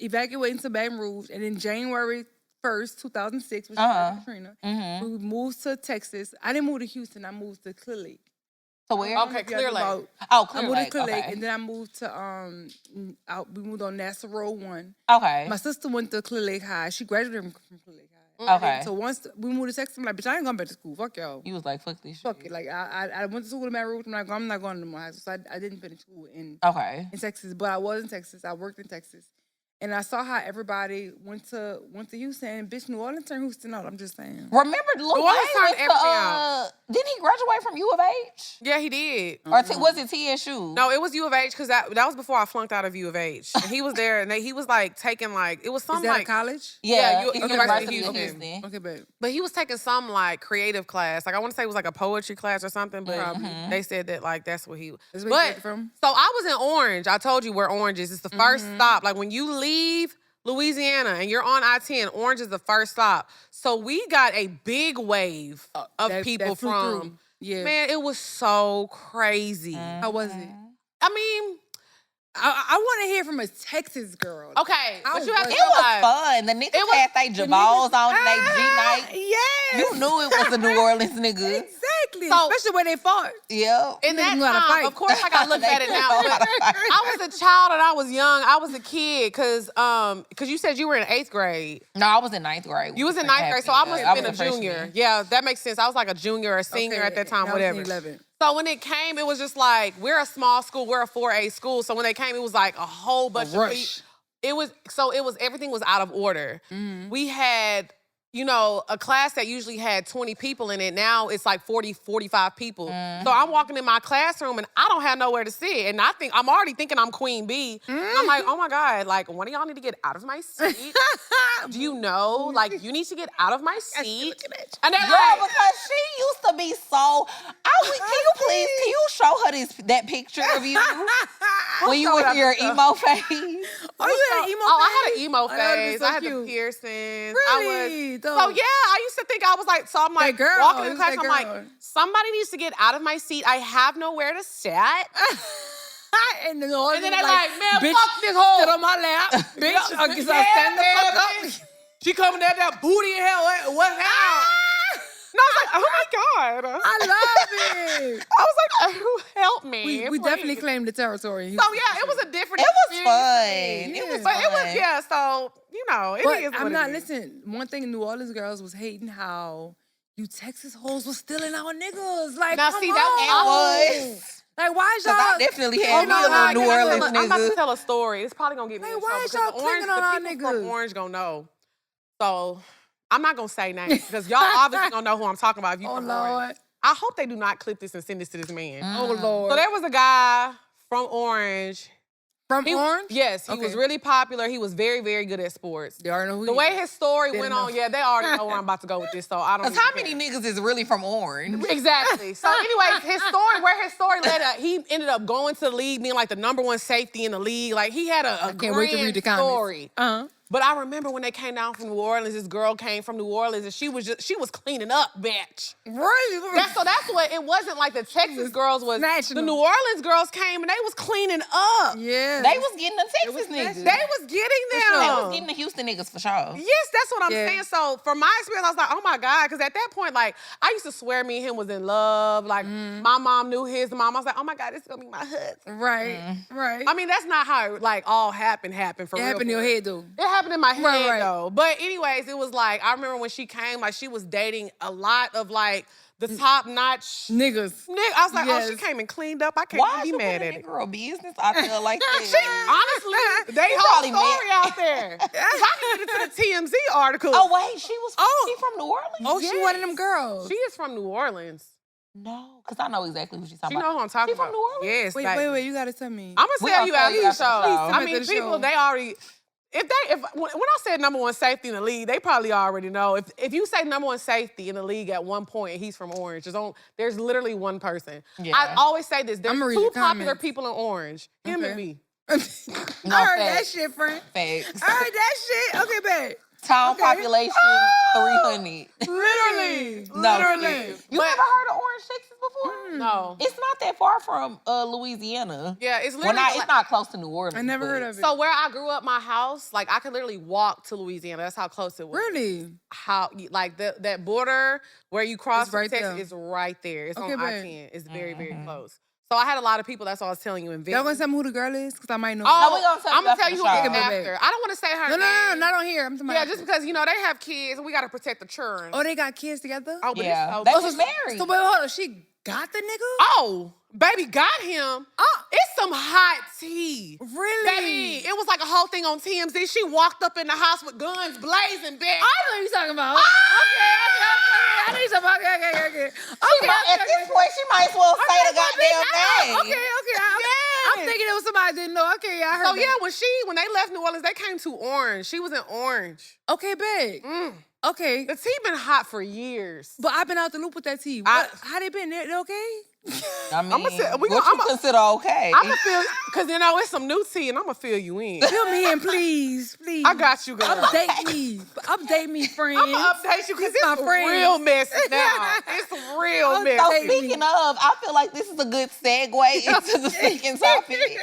evacuating to Baton Rouge, and in January 1st, 2006, which is Katrina, we moved to Texas. I didn't move to Houston. I moved to Clear Lake. So where? Okay, Clear Lake. Oh, I Clear moved to Lake. Clear Lake, Okay. and then I moved to we moved on Nassau Road 1. Okay. My sister went to Clear Lake High. She graduated from Clear Lake High. Okay. So once we moved to Texas, I'm like, bitch, I ain't going back to school. Fuck y'all. You was like, fuck this shit. Fuck it. Like I went to school in Baton Rouge. I'm not going to more high school. So I didn't finish school in Texas, but I was in Texas. I worked in Texas. And I saw how everybody went to Houston, and bitch, New Orleans turned Houston out. I'm just saying. Remember, Lil Wayne Orleans turned went to, everything out. didn't he graduate from U of H? Yeah, he did. Or was it TSU? No, it was U of H because that was before I flunked out of U of H. And he was there, and he was like taking like it was Is some that a like, college? Yeah, Yeah, University University of of Houston. Okay, babe. but he was taking some like creative class. Like I want to say it was like a poetry class or something. But Probably. they said that like that's what he. That's where he But came from? so I was in Orange. I told you where Orange is. It's the first stop. Like when you leave Louisiana and you're on I-10, Orange is the first stop. So we got a big wave of that people flew from. through. Yeah. Man, it was so crazy. How was it? I mean, I want to hear from a Texas girl. okay, How but you have to was It was realize. fun. The niggas had they Jabals on and they G-night. Yes. You knew it was a New Orleans nigga. Exactly. So- Especially when they fought. Yep. In that Niggas know how to time, fight. of course, like I look at it now, They know how but to fight. I was a child and I was young. I was a kid because you said you were in 8th grade. No, I was in 9th grade. You was in when 9th it grade, so I happened. must Yeah, have been a was freshman. junior. Yeah, that makes sense. I was like a junior or a senior Okay, at that time, and I was in whatever. 11. So when it came, it was just like, we're a small school, we're a 4A school. So when they came, it was like a whole bunch of rush. people. Everything was out of order. We had, a class that usually had 20 people in it. Now it's like 40, 45 people. So I'm walking in my classroom and I don't have nowhere to sit. And I'm already thinking I'm Queen Bee. And I'm like, oh my God, like one of y'all need to get out of my seat. Do you know? Like you need to get out of my seat. And they're Girl, like, because she used to be so. Can you show her that picture of you when you were your emo phase? Oh, you had an emo phase? I had an emo Oh, that would've been phase. so I had cute. the piercings. Really? So yeah, I used to think I was like, so I'm like girl. walking in It the was class, that I'm like, girl. somebody needs to get out of my seat. I have nowhere to sit. And then And then they like, man, bitch, fuck this hoe. sit on my lap. Bitch, I guess I stand the fuck up. She coming at that booty in hell. What hell? And I was like, oh my God. I love it. I was like, oh, help me. We please. definitely claimed the territory. So yeah, it was a different It was experience fun. for me. It was But it was, fun. yeah, so, you know, it is But what I'm it not, is. listen, one thing New Orleans girls was hating how you Texas hoes was stealing our niggas. Like, Now, come see, on. that was. Like, why is y'all? Cause I definitely had me a no, little I New gotta Orleans I'm about to nigga. tell a story. It's probably gonna get me Like, in why trouble is because y'all clinging on our the people from niggas? Orange gonna know. So I'm not gonna say names because y'all obviously gonna know who I'm talking about if you Oh, from Lord. Orange. I hope they do not clip this and send this to this man. Oh, Lord. So there was a guy from Orange. From Orange? Yes, he Okay. was really popular. He was very, very good at sports. They already know who The he way is. his story They went know. on, yeah, they already know where I'm about to go with this, so I don't Cause even how care. many niggas is really from Orange? Exactly. So anyways, where his story led up, he ended up going to the league, being like the #1 safety in the league. Like he had a Can't wait to read the grand comments. story. Uh-huh. But I remember when they came down from New Orleans, this girl came from New Orleans and she was cleaning up, bitch. Right. That's what it wasn't like the Texas girls was. snatching The them. New Orleans girls came and they was cleaning up. Yeah. They was getting the Texas niggas. They was getting them. They was getting the Houston niggas for sure. Yes, that's what I'm Yeah. saying. So from my experience, I was like, oh my God, because at that point, like, I used to swear me and him was in love. Like, my mom knew his mom. I was like, oh my God, this is gonna be my husband. Right. Right. I mean, that's not how it, like, all happened for it real. happened in your head, though. It happened in my head, Right. though. But anyways, it was like, I remember when she came, like, she was dating a lot of, like, the top-notch Niggas. I was like, oh, she Yes. came and cleaned up. I can't Why be is you mad putting at a it. girl business out there like She, that? honestly, they probably whole story out there. 'Cause I can get into the TMZ article. Oh wait, she from New Orleans? Oh, she one of them girls. She is from New Orleans. No, because I know exactly who she's talking You know about. who I'm talking She from about. New Orleans? Yes. Wait, you gotta tell me. I'm We gonna tell gonna you tell after you the after the show. show. I Please mean, tell me people, the show. they already. When I said #1 safety in the league, they probably already know. If you say #1 safety in the league at one point, he's from Orange. There's literally one person. Yeah. I always say this. There's I'ma read two your popular comments. people in Orange. Him Okay. and me. I heard that facts. shit, friend. Facts. I heard that shit. Okay, babe. Town population 300. Literally. No, Literally. seriously. You ever heard of Orange, Texas before? No. It's not that far from Louisiana. Yeah, it's Well, literally. it's not close to New Orleans. I never but- heard of it. So where I grew up, my house, like I could literally walk to Louisiana. That's how close it was. Really? How like that border where you cross It's right from Texas there. is right there. It's Okay, on babe. I-10. It's very, very close. So I had a lot of people. That's what I was telling you in Y'all gonna Vegas. tell me who the girl is? Because I might know. Oh, we gonna tell you I'm gonna after tell you the who it is show. after. I don't want to say her no, name. not on here. I'm talking Yeah, about. just because they have kids and we gotta protect the children. Oh, they got kids together? Oh, but Yeah, it's they so, was married. So, wait, hold on. She got the nigga? oh, baby got him. It's some hot tea. Really? Baby, it was like a whole thing on TMZ. She walked up in the house with guns blazing, bitch. I know what you're talking about. Okay. I know you're talking about. Okay. At this point, she might as well say the goddamn name. Okay. I'm thinking it was somebody I didn't know. Okay, I heard So that. yeah, when they left New Orleans, they came to Orange. She was in Orange. Okay, big. Okay. The tea been hot for years. But I've been out the loop with that tea. How they been? They okay? I mean, I'ma say- we what gonna- you consider okay? I'm gonna feel, cause it's some new tea, and I'm gonna fill you in. Fill me in, please. I got you, girl. Update me, friends. I'm gonna update you, cause These my it's friends. real messy now. It's real So messy. speaking of, I feel like this is a good segue into the second topic.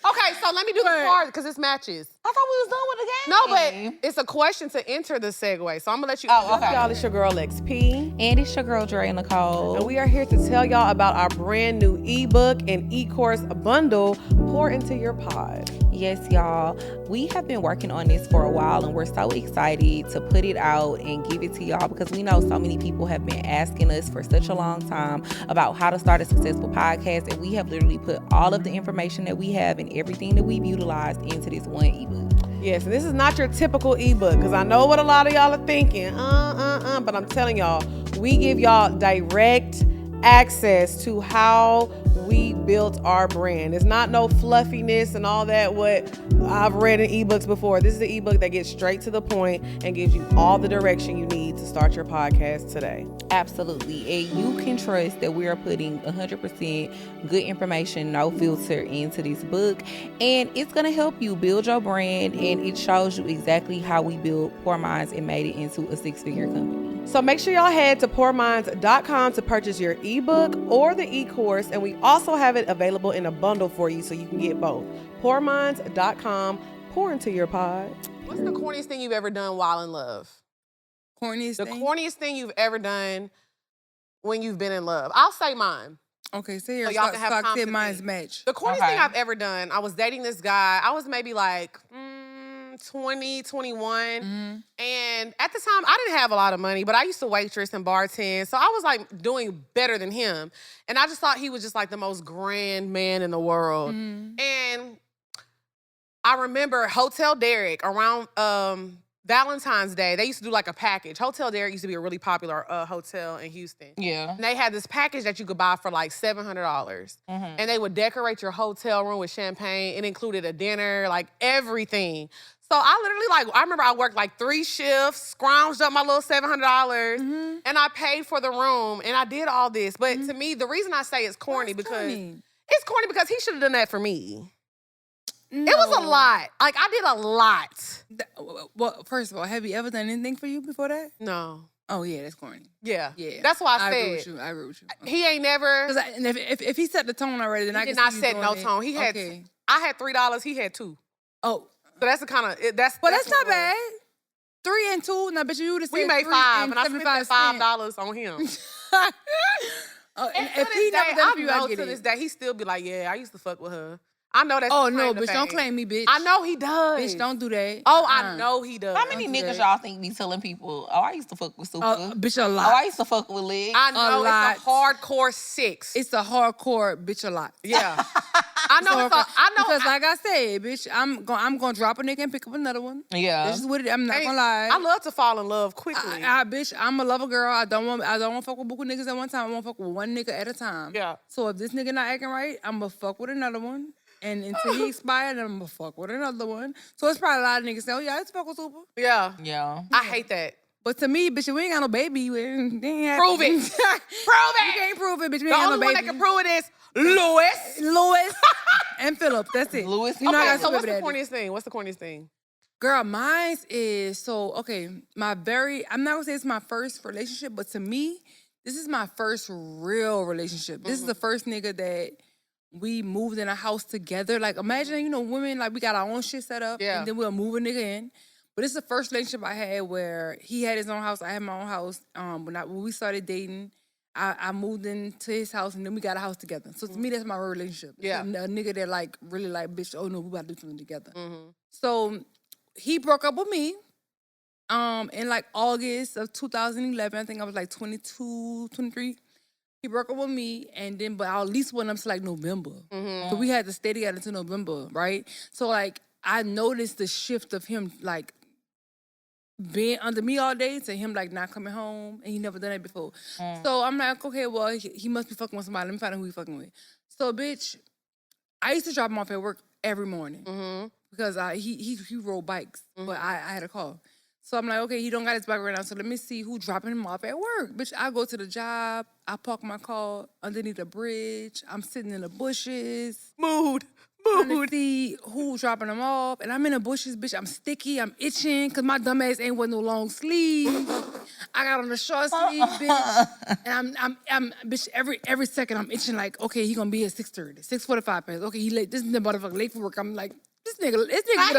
Okay, so let me do the card, cause it's matches. I thought we was done with the game. No, but it's a question to enter the segue, so I'm gonna let you. Oh, okay. Y'all, it's your girl XP. And it's your girl Dre Nicole. And we are here to tell y'all about our brand new ebook and e-course bundle, Pour Into Your Pod. Yes, y'all. We have been working on this for a while and we're so excited to put it out and give it to y'all because we know so many people have been asking us for such a long time about how to start a successful podcast, and we have literally put all of the information that we have and everything that we've utilized into this one ebook. Yes, and this is not your typical ebook, because I know what a lot of y'all are thinking. But I'm telling y'all, we give y'all direct access to how we built our brand. It's not no fluffiness and all that what I've read in ebooks before. This is an ebook that gets straight to the point and gives you all the direction you need to start your podcast today. Absolutely. And you can trust that we are putting 100% good information, no filter into this book. And it's going to help you build your brand. And it shows you exactly how we built Poor Minds and made it into a 6-figure company. So make sure y'all head to poorminds.com to purchase your ebook or the e-course. And we also have it available in a bundle for you so you can get both. Poorminds.com. Pour into your pod. What's the corniest thing you've ever done while in love? Corniest thing? The corniest thing you've ever done when you've been in love. I'll say mine. Okay, say yours. So y'all can have time to mine's think. match. The corniest thing I've ever done, I was dating this guy. I was maybe like 20, 21. And at the time, I didn't have a lot of money, but I used to waitress and bartend. So I was like doing better than him. And I just thought he was just like the most grand man in the world. And I remember Hotel Derek around Valentine's Day, they used to do like a package. Hotel Derek used to be a really popular hotel in Houston. Yeah. And they had this package that you could buy for like $700. And they would decorate your hotel room with champagne. It included a dinner, like everything. So I literally I remember I worked like 3 shifts, scrounged up my little $700, and I paid for the room, and I did all this. But to me, the reason I say it's corny it's corny because he should have done that for me. No. It was a lot. Like, I did a lot. Well, first of all, have you ever done anything for you before that? No. Oh, yeah, that's corny. Yeah. That's why I said. agree with you. I agree with you. Okay. He ain't never. If he set the tone already, then I can did not set no tone. He had. Okay. I had $3. He had $2. Oh. So that's the kind of. But that's not bad. 3 and 2. Now, bet you would have said we made 5, and I spent that $5 on him. And if he never done for you, I get to it. this day, he still be like, yeah, I used to fuck with her. I know that's. Oh no, bitch! Don't claim me, bitch. I know he does. Bitch, don't do that. Oh, I know he does. How many niggas y'all think be telling people, oh, I used to fuck with Supa? Bitch, a lot. Oh, I used to fuck with Leg. I know it's a hardcore 6. It's a hardcore bitch a lot. Yeah. I know. I know because, like I said, bitch, I'm gonna drop a nigga and pick up another one. Yeah. This is what it. I'm not gonna lie. I love to fall in love quickly. Bitch, I'm a lover girl. I don't want to fuck with beaucoup niggas at one time. I want to fuck with one nigga at a time. Yeah. So if this nigga not acting right, I'm gonna fuck with another one. And until he expired, I'm gonna fuck with another one. So it's probably a lot of niggas say, oh yeah, I used to fuck with Supa. Yeah. Yeah. I hate that. But to me, bitch, we ain't got no baby. We ain't prove it. Prove it. You can't prove it, bitch. We ain't got no baby. The only one that can prove it is Louis, and Philip. That's it. Louis. You know, okay, so what's the corniest thing? What's the corniest thing? Girl, mine is, I'm not gonna say it's my first relationship, but to me, this is my first real relationship. This is the first nigga that we moved in a house together. Like, imagine, women, like, we got our own shit set up, and then we'll move a nigga in. But this is the first relationship I had where he had his own house, I had my own house. When we started dating, I moved into his house, and then we got a house together. So to me, that's my real relationship. Yeah. A nigga that, like, really like, bitch, oh no, we about to do something together. So he broke up with me in, like, August of 2011. I think I was, like, 22, 23. He broke up with me, but I at least went up to like November. So we had to stay together until November, right? So like I noticed the shift of him like being under me all day to him like not coming home, and he never done it before. So I'm like, okay, well he must be fucking with somebody. Let me find out who he fucking with. So bitch, I used to drop him off at work every morning because he rode bikes, but I had a car. So I'm like, okay, he don't got his bike right now, so let me see who dropping him off at work. Bitch, I go to the job, I park my car underneath a bridge, I'm sitting in the bushes. Trying to see who dropping him off. And I'm in the bushes, bitch, I'm sticky, I'm itching, because my dumb ass ain't wearing no long sleeves. I got on the short sleeve, bitch. And I'm bitch, every second I'm itching like, okay, he gonna be at 6:30, 6:45. Okay, he late, this is the motherfucker late for work. I'm like, This nigga not he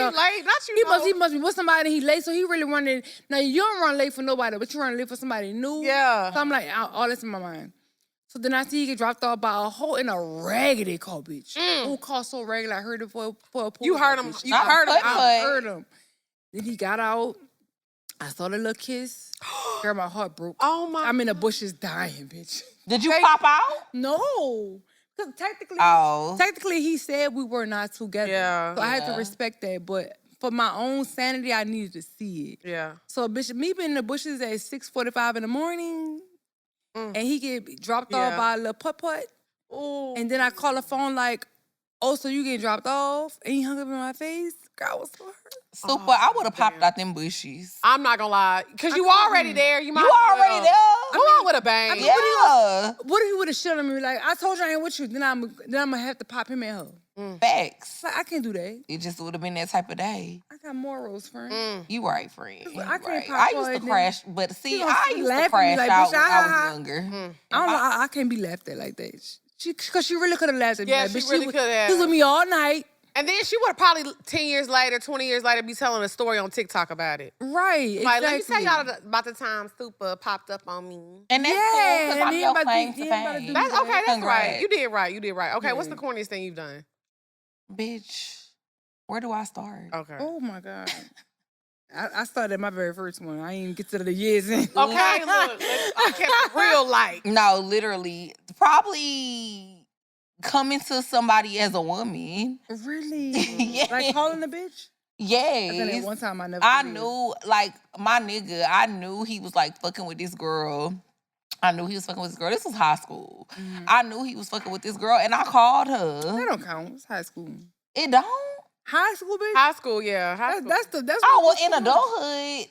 late, not you. He must be with somebody and he late, so he really running. Now you don't run late for nobody, but you run late for somebody new. Yeah. So I'm like, all this in my mind. So then I see he get dropped off by a hoe in a raggedy car, bitch. Oh, car so raggedy, I heard it for a pool. You heard him. Bitch. You heard him. I heard him. Then he got out. I saw the little kiss. Girl, my heart broke. Oh my! I'm in the bushes dying, bitch. Did you pop out? No. Because technically he said we were not together. Yeah. So I had to respect that. But for my own sanity, I needed to see it. Yeah. So, bitch, me being in the bushes at 6:45 in the morning, and he get dropped off by a little putt-putt. Ooh. And then I call the phone like, oh, so you getting dropped off? And he hung up in my face. Girl, I was so hurt. Super, I would have popped out them bushes. I'm not gonna lie, because you already there. You might already there. Go on with a bang. Yeah. What if he would have shit on me like, I told you I ain't with you? Then I'm gonna have to pop him at her. Facts. Like, I can't do that. It just would have been that type of day. I got morals, friend. You right, friend. I can't right. pop I her used and to then crash, but see, gonna I used laugh to at me crash like, out bitch, when I was younger. I can't be laughed at like that. Because she really could have laughed at me. Yeah, like, she bitch, really could have. She was with me all night. And then she would have probably 10 years later, 20 years later, be telling a story on TikTok about it. Right, Like, let me tell y'all about the time Supa popped up on me. And that's Yeah, cool, because and I'm he your about to- claim he to about to fame. do That's okay, that's Congrats. right. You did right. Okay, what's the corniest thing you've done? Bitch, where do I start? Okay. Oh, my God. I started at my very first one. I didn't even get to the years in. Okay, look, I kept it real light. No, literally, probably coming to somebody as a woman. Really? Yeah. Like calling a bitch? Yes. I done it one time, I never I forget. knew, like, my nigga, I knew he was, like, fucking with this girl. I knew he was fucking with this girl. This was high school. I knew he was fucking with this girl, and I called her. That don't count. It's high school. It don't? High school, bitch? High school, yeah. High school. That's Oh, well, what-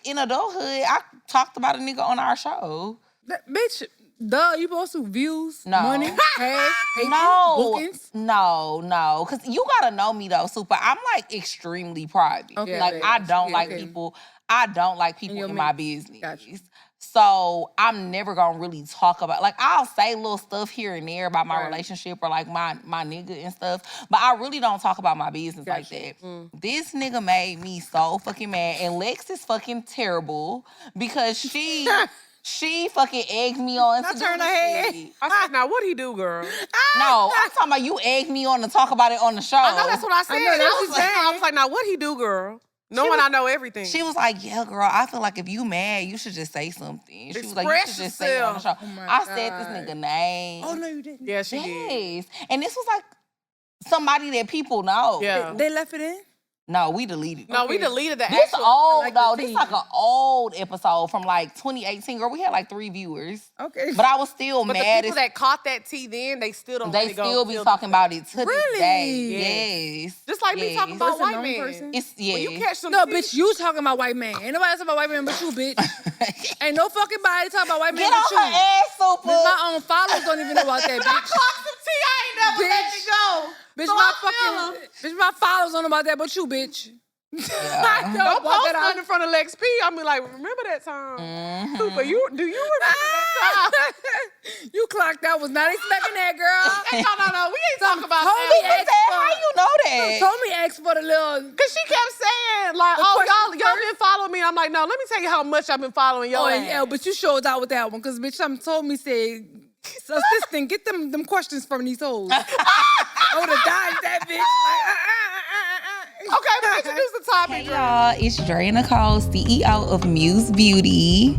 in adulthood, I talked about a nigga on our show. Bitch, duh, you supposed to views, No. money, cash, paper, No, bookings. no, because you gotta know me though, Super. I'm like extremely private. Okay, like okay, I don't yeah, like okay. people. I don't like people your in my mix. business. Gotcha. So I'm never gonna really talk about. Like I'll say little stuff here and there about my Right. relationship or like my nigga and stuff, but I really don't talk about my business like Gotcha. that. This nigga made me so fucking mad, and Lex is fucking terrible because she. She fucking egged me on to do turn her this head. shit. I said, now what'd he do, girl? No, I'm talking about you egged me on to talk about it on the show. I know that's what I said. I know, that's I was what like, you I was like, now what'd he do, girl? Knowing I know everything. She was like, yeah, girl, I feel like if you mad, you should just say something. She was like, you Express should just say it on the show. yourself. Oh my I said this God. nigga name. Oh, no, you didn't. Yeah, she did. Yes. And this was like somebody that people know. Yeah. They left it in? No, we deleted it. No, we deleted the This actual. old, like the though. This team. like an old episode from like 2018. Girl, we had like 3 viewers. Okay. But I was still But the mad people as that caught that tea then, they still don't they let it go still be till talking about it to Really? this day. Yes. Just like me talking Yes. about It's a white known men. person? It's, yeah. When you catch some No, tea, bitch, you talking about white man. Ain't nobody talking about white man but you, bitch. Ain't no fucking body talking about white man Get but you. on her ass, Super. Bitch, my own followers don't even know about that, I bitch. clocked some tea, I ain't never let Bitch. it go. Bitch, So my I feel fucking, bitch, my followers don't know about that but you, bitch. Yeah. Don't walk post it out. nothing in front of Lex P. I'm be like, remember that time? Super, do you remember that time? You clocked out. Was not expecting that, girl. No. We ain't talking about Homie that. asked How you know that? Tommy asked for the little. Cause she kept saying like, The oh question y'all first. been following me. I'm like, no, let me tell you how much I've been following y'all. Oh, yeah, but you showed out with that one because bitch, something told me said, assistant, get them questions from these hoes. I would have died that bitch. Like, Okay, but introduce the topic. Hey y'all, it's Dre Nicole, CEO of Muse Beauty.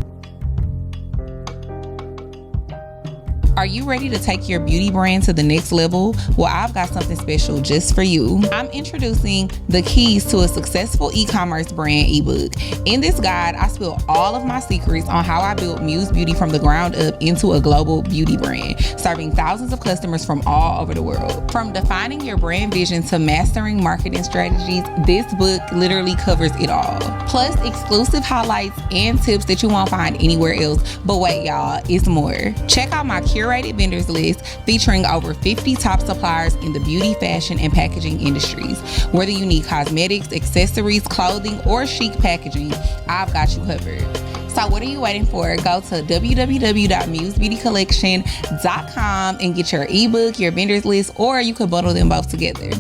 Are you ready to take your beauty brand to the next level? Well, I've got something special just for you. I'm introducing the keys to a successful e-commerce brand ebook. In this guide, I spill all of my secrets on how I built Muse Beauty from the ground up into a global beauty brand, serving thousands of customers from all over the world. From defining your brand vision to mastering marketing strategies, this book literally covers it all. Plus, exclusive highlights and tips that you won't find anywhere else. But wait, y'all, it's more. Check out my curated vendors list featuring over 50 top suppliers in the beauty, fashion, and packaging industries. Whether you need cosmetics, accessories, clothing, or chic packaging, I've got you covered. So what are you waiting for? Go to www.musebeautycollection.com and get your ebook, your vendors list, or you could bundle them both together.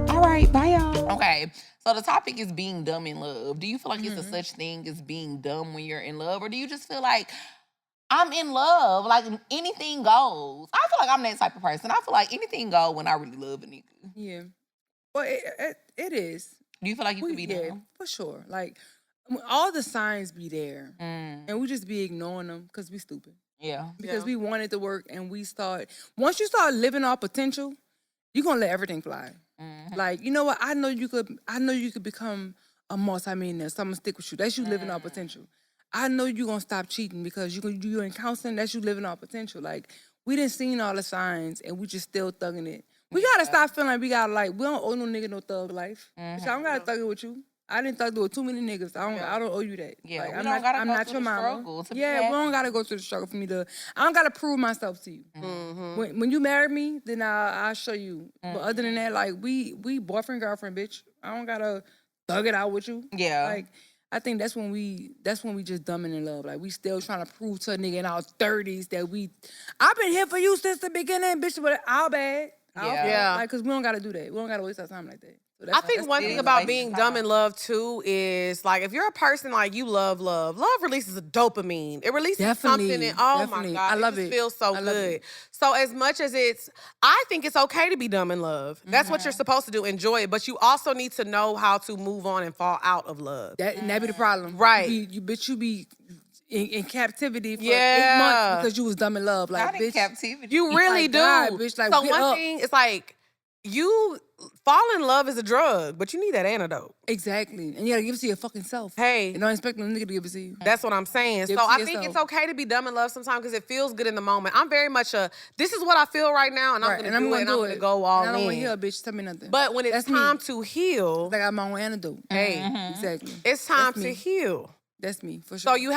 All right, bye y'all. Okay, so the topic is being dumb in love. Do you feel like it's a such thing as being dumb when you're in love, or do you just feel like I'm in love, like anything goes? I feel like I'm that type of person. I feel like anything goes when I really love a nigga. yeah. Well, it is. Do you feel like you could be Yeah, dumb? for sure. Like, all the signs be there. And we just be ignoring them because we stupid. Yeah. Because we want it to work and once you start living our potential, you're going to let everything fly. Like, you know what? I know you could become a multi-millionaire, so I'm going to stick with you. That's you living our potential. I know you're going to stop cheating because you're in counseling. That's you living our potential. Like, we done seen all the signs and we just still thugging it. We gotta stop feeling like we don't owe no nigga no thug life. Bitch, I don't gotta thug it with you. I didn't thug it with too many niggas. I don't owe you that. Yeah, like, we I'm don't not, gotta I'm go not through your the mama. struggle to be Yeah, we happy. don't gotta go through the struggle for me to. I don't gotta prove myself to you. When you marry me, then I'll show you. But other than that, like we boyfriend girlfriend, bitch. I don't gotta thug it out with you. Yeah. Like I think that's when we just dumbing in love. Like we still trying to prove to a nigga in our 30s that I've been here for you since the beginning, bitch. But our bad. Yeah. Like, cause we don't gotta do that. We don't gotta waste our time like that. So I think one still thing a about waste being of dumb time. in love too is like if you're a person like you love releases a dopamine. It releases Definitely, something and oh definitely. my God, I love just it. feels so I love good. it. So as much as I think it's okay to be dumb in love. That's what you're supposed to do, enjoy it. But you also need to know how to move on and fall out of love. that be the problem. Right. You be in captivity for 8 Yeah. months because you was dumb in love. Like, Not in bitch, captivity. You really like, do. God, bitch, like, so get one up. thing is like you fall in love is a drug, but you need that antidote. exactly. And you gotta give it to your fucking self. Hey. And don't expect no nigga to give it to you. That's what I'm saying. Give So it to I think yourself. it's okay to be dumb in love sometimes because it feels good in the moment. I'm very much this is what I feel right now, and I'm Right, gonna and I'm do it, gonna and do I'm it. gonna go all and I don't in. want to hear a bitch tell me nothing. But when it's That's me. time to heal, I got my own antidote. hey, Exactly. it's time That's to me. heal. That's me for sure. So you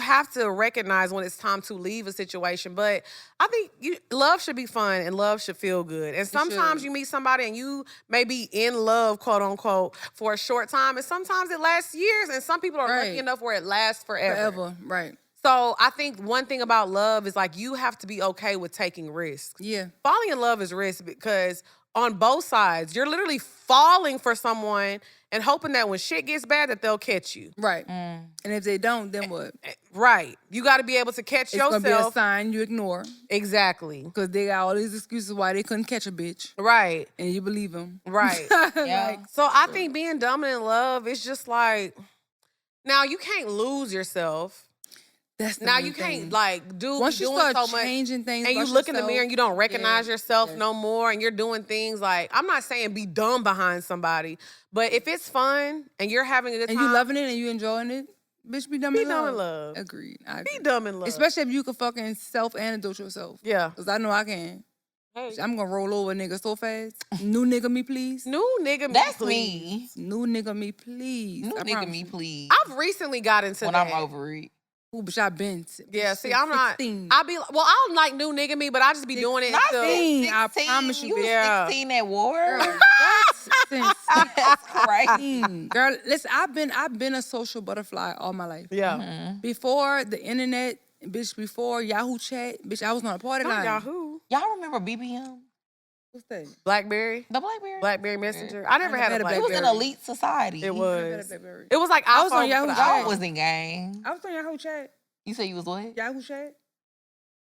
have to recognize when it's time to leave a situation. But I think love should be fun and love should feel good. And sometimes should. you meet somebody and you may be in love, quote unquote, for a short time, and sometimes it lasts years. And some people are lucky Right. enough where it lasts forever. forever. Right. So I think one thing about love is like you have to be okay with taking risks. Yeah. Falling in love is risk because on both sides, you're literally falling for someone and hoping that when shit gets bad that they'll catch you. Right. And if they don't, then what? Right. You got to be able to catch It's gonna be a yourself. sign you ignore Exactly. because they got all these excuses why they couldn't catch a bitch, Right. and you believe them. Right. Yeah. So I think being dumb and in love is just like, now you can't lose yourself. That's the Now main you can't thing. like Once you doing start so much. changing things, And you about look in the yourself, mirror and you don't recognize yourself yes. no more and you're doing things like, I'm not saying be dumb behind somebody, but if it's fun and you're having a good and time, you loving it and you enjoying it, bitch, be dumb be in dumb love. in love. Agreed. I Be agree. dumb in love. Especially if you can fucking self-antidote yourself. Yeah. Because I know I can. Hey. I'm gonna roll over a nigga so fast. New nigga me, please. New nigga me, That's please. me. New nigga me, please. New I nigga promise me, you. please. I've recently got into When that. I'm over it. Ooh, bitch, I been. Yeah, bitch, see, I'm not. 16. I'll be well. I don't like new nigga me, but I just be doing it. Not until- 16. I promise you, You was bitch. Yeah. 16 at war? Girl, what? Since That's crazy. 16. Girl, listen, I've been a social butterfly all my life. Yeah. Before the internet, bitch, before Yahoo chat, bitch, I was on a party Not line. Yahoo. Y'all remember BBM? What's that? Blackberry. The Blackberry? Blackberry Messenger. I never had a had a It was Blackberry. an elite society. It I was. had a Blackberry. It was like I was on iPhone Yahoo for the Chat. Y'all iPhone. was in gang. I was on Yahoo chat. You say you was what? Yahoo chat.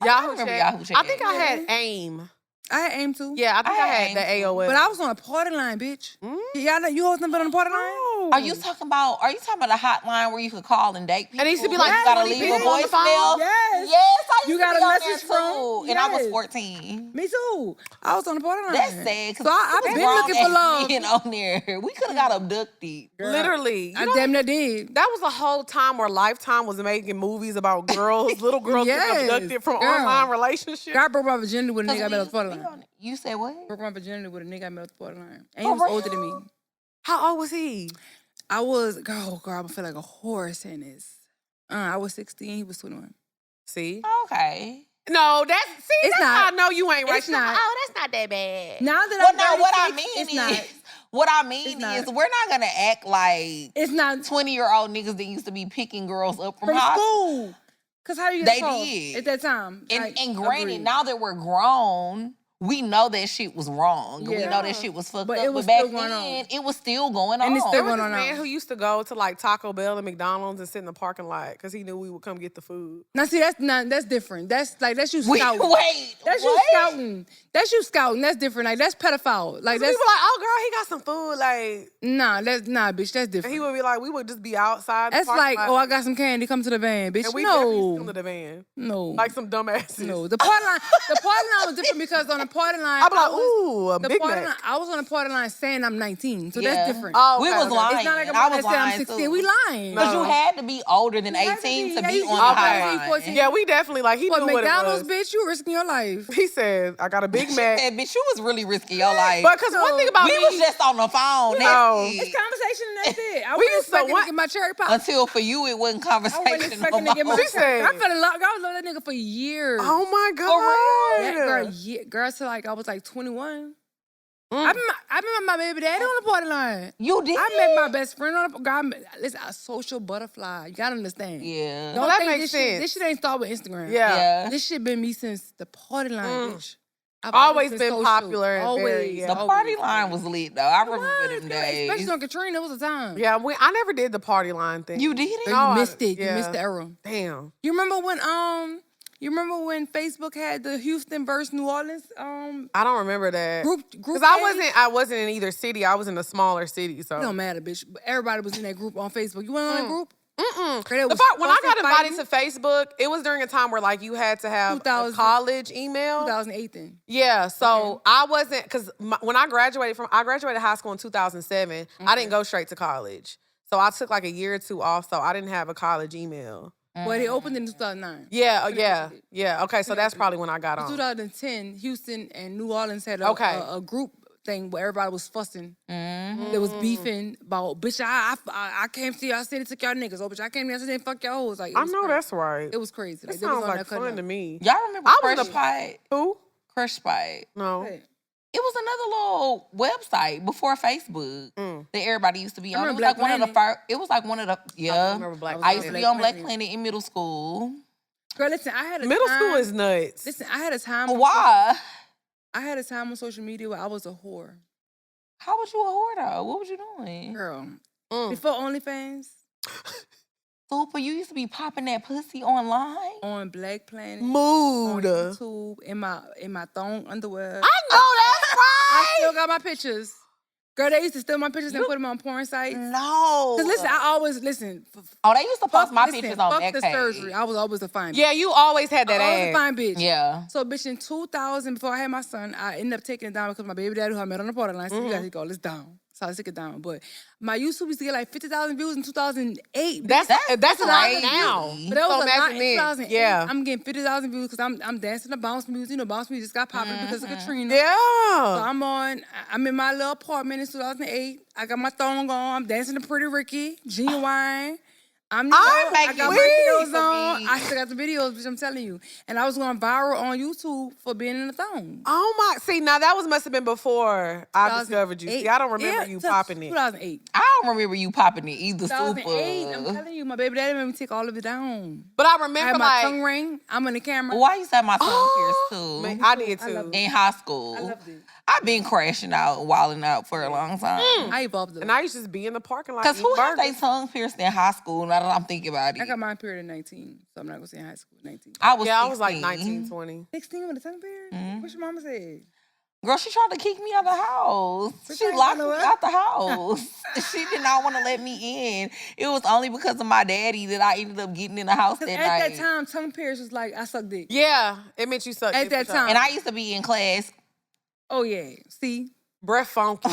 Yahoo remember Chat. Yahoo Chat. I think I Yeah. had AIM. I had AIM too. Yeah, I think I I had had the AIM too. AOL. But I was on a party line, bitch. Y'all know you hoes never been on a party line? Oh. Are you talking about the hotline where you could call and date people? And it used to be like you gotta 20 leave a people on the phone? voicemail? Yes. Yes, I used You to got be a on message there too. from? And I was Yes. 14. Me too. I was on the party line. That's sad. 'Cause So I've we was been looking for grown-ass love. men on there. We could have got abducted. Literally. I You know, damn near did. that was a whole time where Lifetime was making movies about girls, little girls Yes, getting abducted from girl. online relationships. God broke my virginity with a 'Cause nigga I met at the party we line. on- You said what? Broke my virginity with a nigga I met at the party line. And he For was real? older than me. How old was he? I was, girl, I feel like a horse in this. I was 16, he was 21. See? Okay. No, that's It's that's not. how I know you ain't right. It's not. Oh, that's not that bad. Now that Well, I'm no, what I 36, mean it's not. is, what I mean It's not. is, we're not gonna act like It's not 20-year-old niggas that used to be picking girls up from from high school. school. Because how you get They caught did. at that time? And, Like, and granted, agreed. now that we're grown, we know that shit was wrong. We Yeah. know that shit was fucked But up. it was but back still going then, on. it was still going on. And it's still There was going this on man now. who used to go to like Taco Bell and McDonald's and sit in the parking lot because he knew we would come get the food. Now see, that's different. That's you Wait, scouting. wait, That's what? you scouting. That's you scouting. That's different. Like that's pedophile. Like So that's people like, oh girl, he got some food. Like nah, bitch. That's and different. he would be like, we would just be outside. That's the parking like, lot, oh, I got some candy. Come to the van, bitch. and we definitely come to No, the van no, like some dumbasses. no. The party line was different because on the party line. I'm like, ooh, a the Big party Mac. line, I was on a party line saying I'm 19, so that's different. Oh, We okay, was okay. lying. It's not like I was I'm saying I'm lying 16. too. We lying. Because you had to be older than You had to 18 be- to yeah, be you- on you the had to hotline. be 14. Yeah, we definitely he But knew what it McDonald's, was. bitch, you risking your life. He said, I got a Big She Mac. said, bitch, you was really risking your life. But because one thing about we me, was just on the phone. No. That's It's it. conversation and that's it. I We wasn't used to expecting what? to get my cherry pop. Until for you, it wasn't I wasn't conversation. expecting to get my She cherry. said- I fell in love. I was loving that nigga for years. oh my God. That girl, girl, till like I was like 21. I met my baby daddy on the party line. You did? I met my best friend on the God, listen, a social butterfly. You gotta understand. Yeah. Don't that think makes this shit, sense. this shit ain't start with Instagram. Yeah. This shit been me since the party line, bitch. I've Always been social. popular and Always. very, yeah. The party line was lit, though. I remember them days. Especially on Katrina, it was a time. Yeah, I never did the party line thing. You did it? Girl, No, you missed it. yeah. You missed the era. Damn. You remember when Facebook had the Houston versus New Orleans I don't remember that. group? Because I wasn't in either city. I was in a smaller city, so. It don't matter, bitch. Everybody was in that group on Facebook. You weren't on that group? Mm-mm. Girl, When I got invited to Facebook, it was during a time where like you had to have a 2000 college email. 2008 then. Yeah, so I wasn't, because when I graduated high school in 2007, I didn't go straight to college. So I took like a year or two off, so I didn't have a college email. But it opened in 2009. Yeah. Okay, so that's probably when I got In on. 2010, Houston and New Orleans had a group thing where everybody was fussing. They was beefing about, bitch, I came to y'all city, took y'all niggas. Oh, bitch, I came to y'all city and fuck y'all hoes. Like, I know that's right. It was crazy. That Like, they was sounds on like there cutting fun up. to me. Y'all remember I was Crush the- Spite? Who? Crush Spite. No. Hey, It was another little website before Facebook that everybody used to be on. It was remember like Black one of the Planet. first. It was like one of the remember Black I used to Planet. be on Black Planet in middle school. girl, listen, I had a Middle time, school is nuts. Listen, I had a time. Why? I had a time on social media where I was a whore. How was you a whore though? What was you doing? Girl. Mm. Before OnlyFans, Supa, you used to be popping that pussy online. on Black Planet, Mood. on YouTube, in my thong underwear. I know that's I right. still got my pictures. Girl, they used to steal my pictures and put them on porn sites. No. Cause listen, I always listen. Oh, they used to post my listen, pictures on fuck the Backpage. surgery. I was always a fine bitch. Yeah, you always had that I was a ass. fine bitch. Yeah. So, bitch, in 2000, before I had my son, I ended up taking it down because my baby daddy, who I met on the party line, said, you gotta take all this down. So I took it down. But my YouTube used to get like 50,000 views in 2008. That's a lot crazy. now. But that was So a lot imagine in then. 2008. Yeah. I'm getting 50,000 views because I'm dancing to bounce music. You know, bounce music just got popular because of Katrina. So Yeah. I'm in my little apartment in 2008. I got my thong on. I'm dancing to Pretty Ricky, Genuine. I got my videos for on. me. I still got the videos, bitch, I'm telling you. And I was going viral on YouTube for being in the thong. Oh my! See, now that must have been before I discovered you. See, I don't remember you till popping it. 2008. I don't remember you popping it either, 2008, I'm Supa. telling you, my baby daddy made me take all of it down. But I I remember had my like tongue ring. I'm on the camera. Why you said my tongue pierced too? Man, I did I love too. it. In high school. I loved it. I've been crashing out, wilding out for a long time. I evolved it. And I used to just be in the parking lot. Because who eating had their burgers. tongue pierced in high school? Now that I'm thinking about it. I got mine period at 19, so I'm not gonna say in high school. 19. I was Yeah, I was like 16. 19, 20. 16 with a tongue period? What your mama said? Girl, she tried to kick me out the house. Bitch, I She ain't locked going me nowhere. out the house. She did not want to let me in. It was only because of my daddy that I ended up getting in the house that Because night. at that time, tongue pierced was like, I suck dick. Yeah, it meant you sucked. At it that for sure. time. And I used to be in class. Oh, yeah. See? breath funky.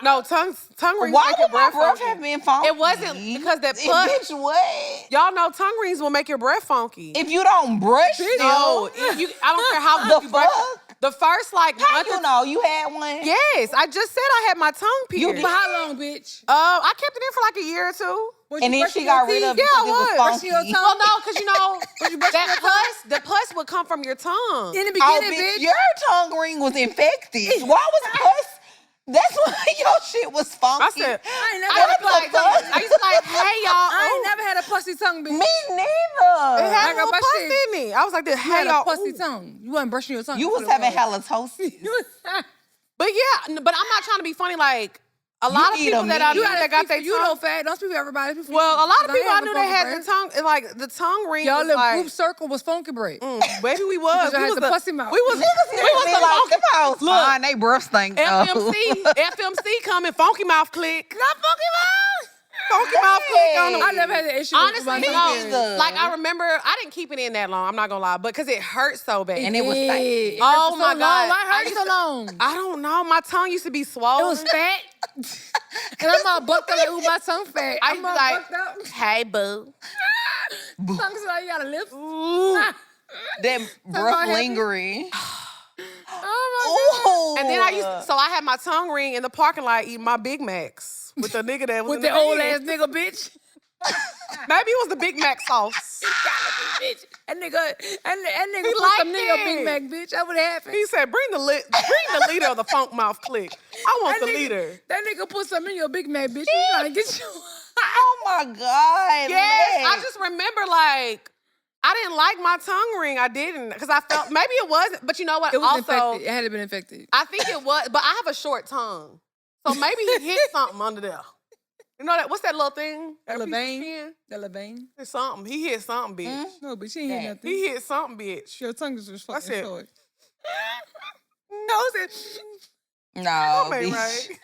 No, tongue rings Why make your would my breath breath funky. have been funky? It wasn't because that pus. Bitch, what? Y'all know tongue rings will make your breath funky. If you don't brush No, them, I don't care how The much you brush. fuck? The first like how month you or- know you had one? Yes, I just said I had my tongue pierced. For how long, bitch? I kept it in for like a year or two. Was And you then brushing she your got rid teeth? of it Yeah, because I it was was. funky. Brushing your Well, no, because you know brushing the pus would come from your tongue. In the Oh, beginning, bitch, bitch. your tongue ring was infected. Why was pus? That's why your shit was funky. I said, I ain't never I had a used to pussy tongue. I used to like, hey y'all. I ain't never had a pussy tongue, bitch. Me It neither. had I a got little my pus shit. in it. I was like, this, You hey had a y'all. pussy ooh. tongue. You wasn't brushing your tongue. You was That's what having it was. halitosis. But yeah, but I'm not trying to be funny. Like a lot of eat people them that I meat. knew You that got their You know, tongue. fat. Don't speak for everybody. Speak for Well, you. a lot of 'Cause people I have knew a they had funky the tongue, like the tongue ring. Y'all was little like, group circle was funky break. Baby, we was. Because y'all We had was the pussy mouth. We was Be the like, funky. them hoes Look. fine. They breath stink though. FMC coming, funky mouth click. Not funky mouth. funky mouth click on them. I never had an issue Honestly, with my no. tongue period. Like, I remember, I didn't keep it in that long. I'm not gonna lie, but because it hurt so bad. And it was It Oh hurt for my so God. long. Why I hurt used so to- long? I don't know. My tongue used to be swollen. It was fat. And I'm all bucked up like, ooh, my tongue fat. I I'm used to all be like, bucked up. hey, boo. Tongue's like, you gotta lift. Ooh. that breath lingering. Oh Oh. And then I had my tongue ring in the parking lot eating my Big Macs with the nigga that was my in God. With the the old van. ass nigga, bitch. Maybe it was the Big Mac sauce. Bitch. That nigga He put liked some in your it. Big Mac, bitch. That would happen. He said, bring the leader of the funk mouth click. I want the leader. That nigga put some in your Big Mac, bitch. You trying to get you. Oh my God. Yes, I Lex. just remember like, I didn't like my tongue ring. I didn't. Because I felt, maybe it wasn't, but you know what? It was Also, infected. It had been infected. I think it was, but I have a short tongue. So maybe he hit something under there. You know that? What's that little thing? The That piece of vein? skin? The Levain? It's something. He hit something, bitch. No, but she ain't hit nothing. He hit something, bitch. Your tongue is just That's fucking it. short. No, it's No, that ain't bitch. right.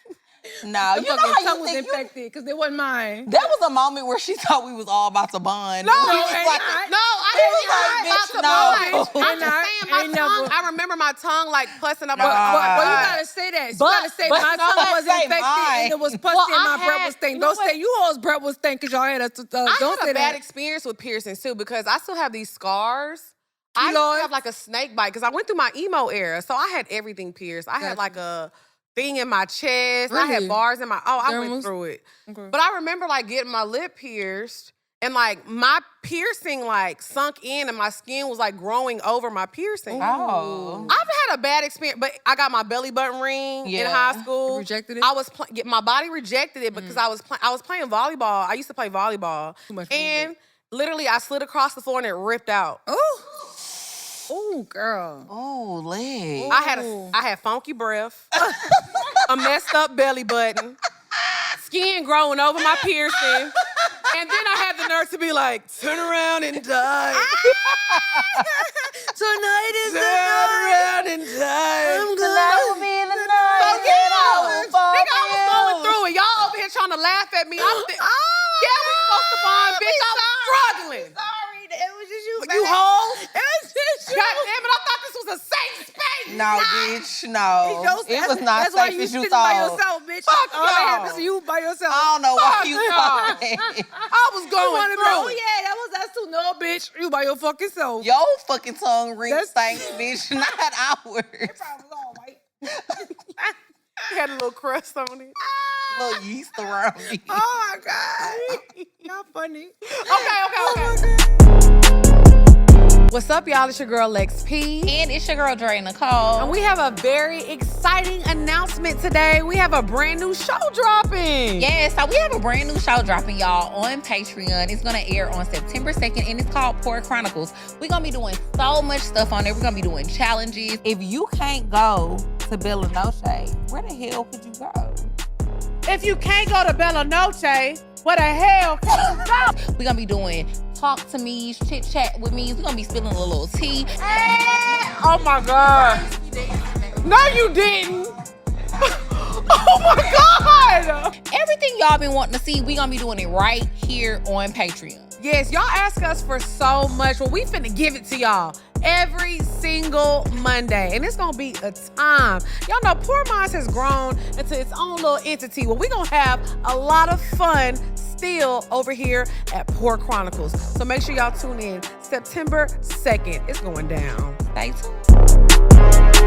No, The you know fucking how tongue you was think infected because it wasn't mine. That was a moment where she thought we was all about to bond. No, He was ain't like, I- no, I didn't like, hear about bitch, the no. bond. I'm Ain't just I- saying my ain't tongue. never- I remember my tongue like pussing up. Nah. Well, you gotta say that. You gotta say but my no, tongue was say infected mine. and it was pussy Well, and I my breath had- was stank. you know Don't what? say you all's breath was stank because y'all had a don't I had say a bad that. experience with piercings too because I still have these scars. I used Keloids? to have like a snake bite because I went through my emo era, so I had everything pierced. I had Gotcha. like a thing in my chest. I had Really? bars in my. Oh, I went Dermals? through it. Okay. But I remember like getting my lip pierced and like my piercing like sunk in and my skin was like growing over my piercing. Oh. I've had a bad experience, but I got my belly button ring in Yeah. high school. You rejected it? I was my body rejected it because I was playing volleyball. I used to play volleyball, Too much and literally I slid across the floor and it ripped out. Oh, girl. Oh, leg. I had funky breath, a messed up belly button, skin growing over my piercing, and then I had the nerve to be like, turn around and die. Tonight is the Turn night. around and die. Tonight will be the night. So that I will Nigga, fall I was for going you. through it. Y'all over here trying to laugh at me. Yeah, we supposed to bond, bitch. I was struggling. Sorry, it was just you. You hoe? It was just God damn it, I thought this was a safe space. No, bitch, no. It was not That's why safe you as you sitting by thought. yourself, bitch. Fuck All that y'all. happens to you by yourself. I don't know why Fuck you y'all. thought that. I was You going wanna be like, through oh it. yeah, that was us too. No, bitch, you by your fucking self. Your fucking tongue ring That's- stank, bitch, not ours. Probably was all white. Had a little crust on it. Little yeast around me. Oh my god, y'all funny. Okay. What's up, y'all? It's your girl, Lex P. And it's your girl, Dre Nicole. And we have a very exciting announcement today. We have a brand new show dropping. Yeah, so we have a brand new show dropping, y'all, on Patreon. It's gonna air on September 2nd, and it's called Pour Chronicles. We're gonna be doing so much stuff on there. We're gonna be doing challenges. If you can't go to Bella Noche, where the hell could you go? If you can't go to Bella Noche, what the hell can you go? We're gonna be doing talk to me, chit chat with me. We're gonna be spilling a little tea. Oh my God. No, you didn't. Oh my God. Everything y'all been wanting to see, we gonna be doing it right here on Patreon. Yes, y'all ask us for so much. Well, we finna give it to y'all every single Monday. And it's gonna be a time. Y'all know Poor Minds has grown into its own little entity. Well, we gonna have a lot of fun still over here at Poor Chronicles. So make sure y'all tune in September 2nd. It's going down. Stay tuned.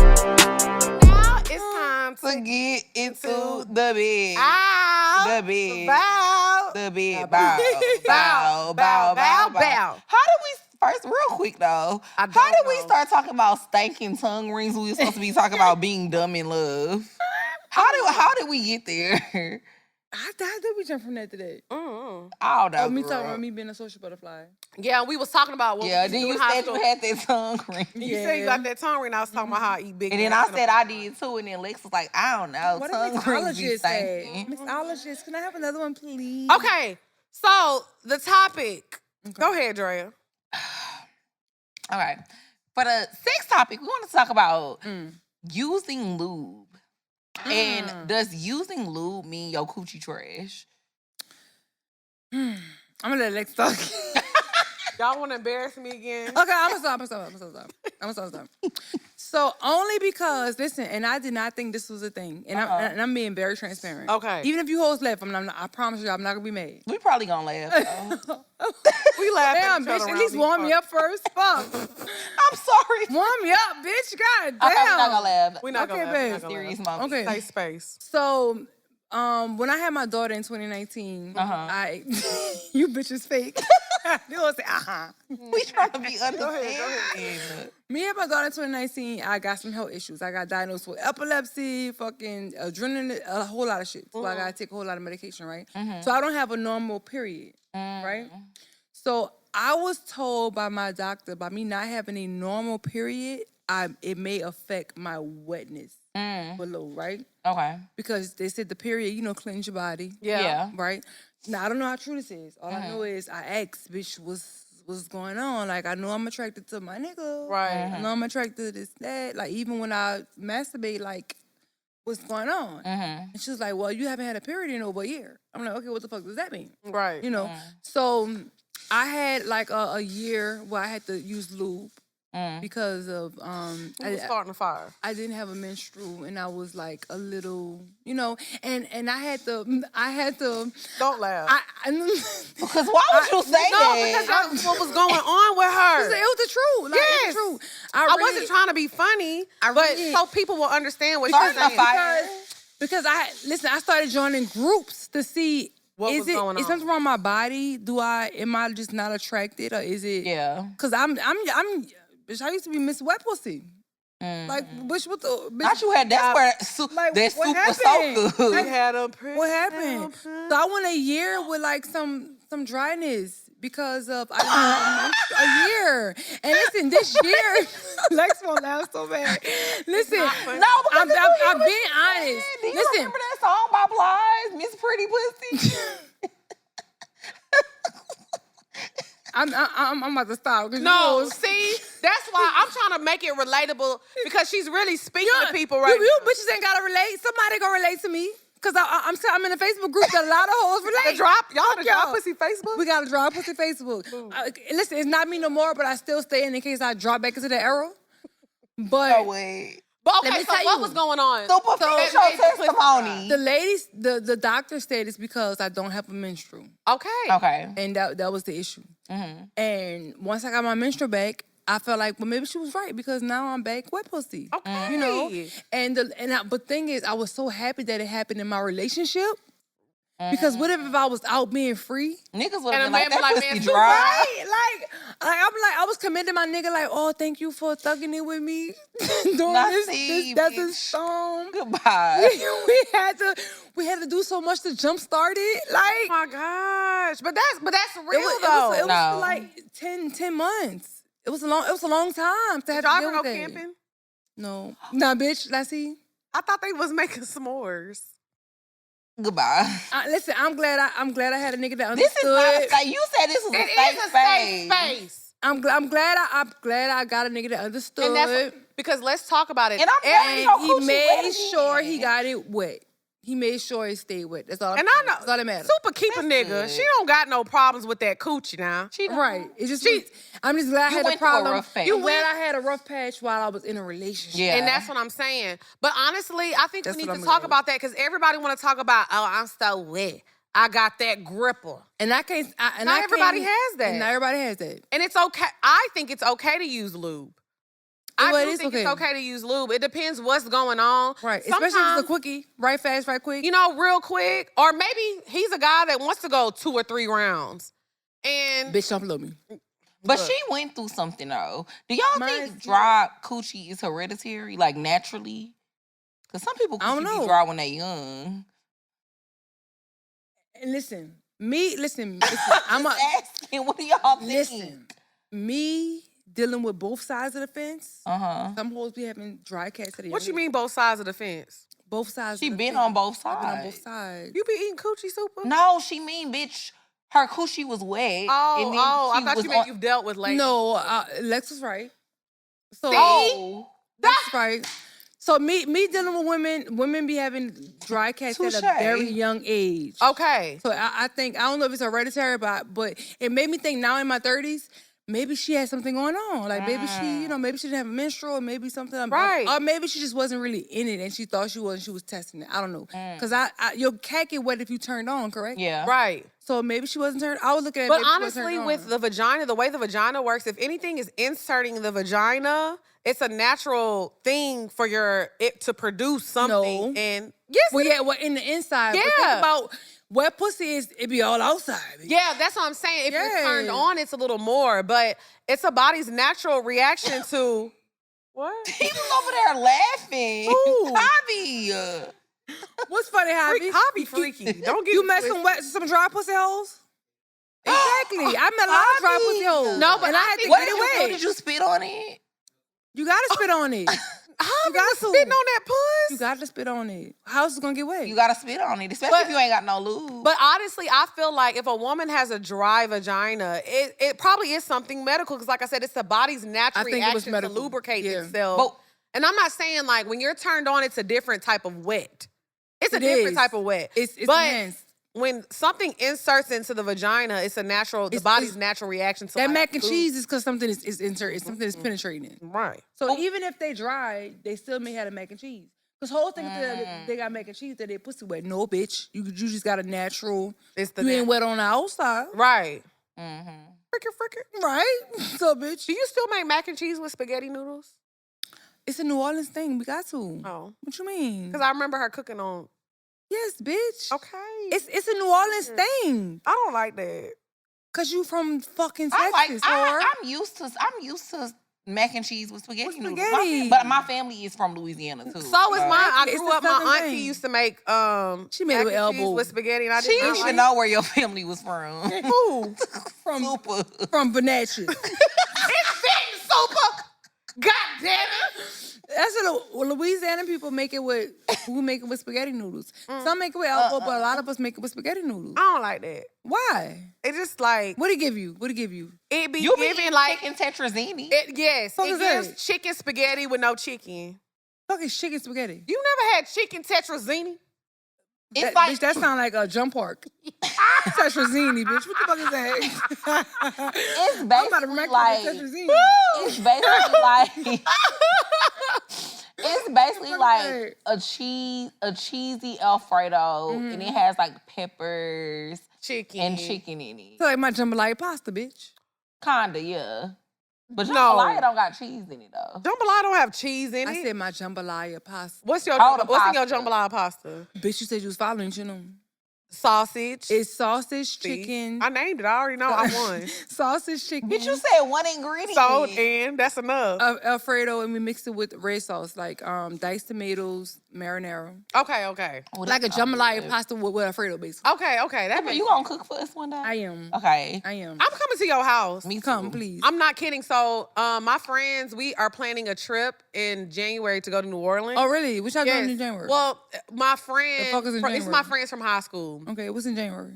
Now it's time To to get into the bed. out. The bed. Bow. The bed. Bow. Bow. Bow. Bow. Bow. How did we, first, real quick though, I how don't did we know. start talking about stanking tongue rings when we were supposed to be talking about being dumb in love? How did we get there? How did we jump from that to that? Mm-hmm. I don't know. Oh, me talking girl. about me being a social butterfly. Yeah, we was talking about what Yeah, we then do you in high said school. you had that tongue ring. You said you got that tongue ring. I was talking about how I eat big. And then I Macs said I did too, and then Lex was like, I don't know, What tongue did rings be mixologist say? stinking. Mixologist, can I have another one, please? Okay, so the topic. Go ahead, Drea. All right. For the sex topic, we want to talk about using lube And does using lube mean your coochie trash? I'm gonna let Lex talk. Y'all want to embarrass me again? Okay, I'm gonna stop. So only because, listen, and I did not think this was a thing, and I'm being very transparent. Okay. Even if you hoes laugh, I promise you, I'm not gonna be mad. We probably gonna laugh. Though. We laughing. Damn, bitch, at least warm me up first. Fuck. I'm sorry. Warm me up, bitch. God damn. Okay, we're not gonna laugh. We're not Okay, gonna babe. laugh. Serious moment. Okay. Safe space. So, when I had my daughter in 2019, you bitches fake. You gonna say, We trying to be understanding. Go ahead. Me and my daughter in 2019, I got some health issues. I got diagnosed with epilepsy, fucking adrenaline, a whole lot of shit. So I gotta take a whole lot of medication, right? So I don't have a normal period, right? So I was told by my doctor, by me not having a normal period, it may affect my wetness below, right? Okay. Because they said the period, cleanse your body. Yeah. Right? Now, I don't know how true this is. All I know is I asked, bitch, what's going on? Like, I know I'm attracted to my nigga. Right. I know I'm attracted to this, that. Like, even when I masturbate, like, what's going on? And she was like, well, you haven't had a period in over a year. I'm like, okay, what the fuck does that mean? Right. So I had, like, a year where I had to use lube. Because of Who was starting a fire? I didn't have a menstrual and I was like a little, and I had to Don't laugh. Because why would you say that? Because that's what was going on with her. it was the truth. Like, Yes. it was the truth. I wasn't trying to be funny, but so people will understand what Starting she's a saying. fire. Because I started joining groups to see What was going on? Is something wrong with my body? Am I just not attracted, or is it? Yeah. Because bitch, I used to be Miss Wet Pussy. Like, bitch, what the? Bitch, Thought you had that's where like, that what soup was happened? so good. You had a pretty What happened? So I went a year with like some dryness because of a year. And listen, this year, Lex won't laugh so bad. Listen, No, because I'm being honest. Do you Listen, remember that song by Blige, Miss Pretty Pussy? I'm about to stop. No, see, that's why I'm trying to make it relatable because she's really speaking to people right You bitches ain't gotta relate. Somebody gonna relate to me. Cause I'm in a Facebook group that a lot of hoes relate. Y'all the drop y'all. pussy Facebook? We gotta drop pussy Facebook. Listen, it's not me no more, but I still stay in case I drop back into the arrow. But wait. But Let okay, me so tell what you. was going on? So finish your testimony. the ladies, the doctor said it's because I don't have a menstrual. Okay. Okay. And that was the issue. And once I got my menstrual back, I felt like, well, maybe she was right because now I'm back wet pussy. Okay. But thing is, I was so happy that it happened in my relationship. Because what if I was out being free? Niggas would And have a been like, man be that like, pussy man, dry. Right? Like I was commending my nigga like, oh, thank you for thugging it with me during this desert bitch. storm. Goodbye. we had to do so much to jumpstart it. Like, Oh my gosh. But that's real it though. was No. like 10 months. It was a long time to have Did y'all to ever deal go with that. camping? No. Nah, bitch, let's see. I thought they was making s'mores. Goodbye. Listen, I'm glad I had a nigga that This understood. is not a safe. You said this was It a is a safe space. I'm glad I got a nigga that understood. And that's because let's talk about it. And I'm glad your he coochie made wet sure again. he got it wet. He made sure it stayed wet. That's all. And I know That's all that matters. Supa keep a nigga. good. She don't got no problems with that coochie now. She don't. Right. It's just I'm just glad I You had a went through a problem. rough patch. I'm glad I had a rough patch while I was in a relationship. Yeah. And that's what I'm saying. But honestly, I think That's we need what to I'm talk glad. about that because everybody want to talk about, oh, I'm so wet. I got that gripper. And I can't. Not everybody has that. And not everybody has that. And it's okay. I think it's okay to use lube. I Well, it do is think okay. it's okay to use lube. It depends what's going on. Right. Especially if Sometimes, it's a quickie. Right fast, right quick. real quick. Or maybe he's a guy that wants to go 2 or 3 rounds. And Bitch, don't blow me. But she went through something though. Do y'all Mine's- think dry coochie is hereditary, like naturally? Because some people I don't coochie be know. dry when they young. And listen, I'm Asking, what do y'all think? listen. Me dealing with both sides of the fence. Uh-huh. Some hoes be having dry cats. what you mean both sides of the fence? Both sides. She of the been fence. on both I've been on sides. both sides. You be eating coochie Supa? No, she mean, bitch, her coochie was wet. Oh, and then I she thought was you meant on- you've dealt with ladies. No, Lex was right. So Oh, that's right. So me dealing with women be having dry cats at a very young age. Okay. So I think, I don't know if it's hereditary, but it made me think now in my 30s, maybe she had something going on. Like maybe she, maybe she didn't have a menstrual, maybe something. Right. Or maybe she just wasn't really in it and she thought she was and she was testing it. I don't know. Because your cat get wet if you turned on, correct? Yeah. Right. So maybe she wasn't turned. I was looking at. But honestly, with the vagina, the way the vagina works, if anything is inserting the vagina, it's a natural thing for it to produce something. No. And yes, well, in the inside. Yeah. But think about wet pussy it be all outside. Yeah, that's what I'm saying. If you're turned on, it's a little more, but it's a body's natural reaction to what? He was over there laughing. Ooh. Hobby. What's funny, Hobby? Hobby freaky. Don't get you met some dry pussy hoes? Exactly. I met a lot of dry pussy hoes. No, but and I had to What get away. did you spit on it? You gotta spit on it. You got to spitting on that puss? You got to spit on it. How's it gonna get wet? You gotta spit on it, especially if you ain't got no lube. But honestly, I feel like if a woman has a dry vagina, it probably is something medical. Because like I said, it's the body's natural reaction to lubricate itself. And I'm not saying like when you're turned on, it's a different type of wet. It's a different type of wet. It's but enhanced. When something inserts into the vagina, it's the body's natural reaction to that like mac and food. cheese is because something is inserted, something is penetrating it. Right. So even if they dry, they still may have a mac and cheese. Because whole thing they got mac and cheese that they pussy wet. No, bitch. You just got a natural. You ain't wet on the outside. Right. Fricker. Right. So, bitch. Do you still make mac and cheese with spaghetti noodles? It's a New Orleans thing. We got to. Oh. What you mean? Because I remember her cooking on. Yes, bitch. Okay. It's a New Orleans thing. I don't like that. Cause you from fucking Texas, I'm used to mac and cheese with spaghetti noodles. But my family is from Louisiana too. So is mine. I grew up. My auntie used to make she made mac and cheese with spaghetti, and I she didn't even know where your family was from. Who? From Supa. From Bonacci. It's been Supa. God damn it. That's what Louisiana people make it with. We make it with spaghetti noodles. Some make it with elbow, but a lot of us make it with spaghetti noodles. I don't like that. Why? It just like What it give you? It be You giving like chicken tetrazzini. It gives that? chicken spaghetti with no chicken. Fucking chicken spaghetti. You never had chicken tetrazzini? It's Bitch, that sound like a jump park. Tetrazzini, bitch. What the fuck is that? It's basically like it's basically like it's basically like a cheesy Alfredo, and it has like peppers, chicken in it. So like my jambalaya pasta, bitch. Kinda, yeah. But jambalaya don't got cheese in it though. Jambalaya don't have cheese in it. I said my jambalaya pasta. What's in your jambalaya pasta? Bitch, you said you was following, you know. Sausage. It's sausage, chicken. I named it. I already know. I won. Sausage, chicken. Bitch, you said one ingredient. Salt and that's enough. Alfredo, and we mix it with red sauce, like diced tomatoes, marinara. Okay. Like a jambalaya pasta with Alfredo, basically. Okay. That You gonna cook for us one day? I am. Okay. I am. I'm coming to your house. Me too. Come, please. I'm not kidding. So, my friends, we are planning a trip in January to go to New Orleans. Oh, really? What y'all doing in January? Well, my friend, The fuck is in it's January? my friends from high school. Okay, what's in January?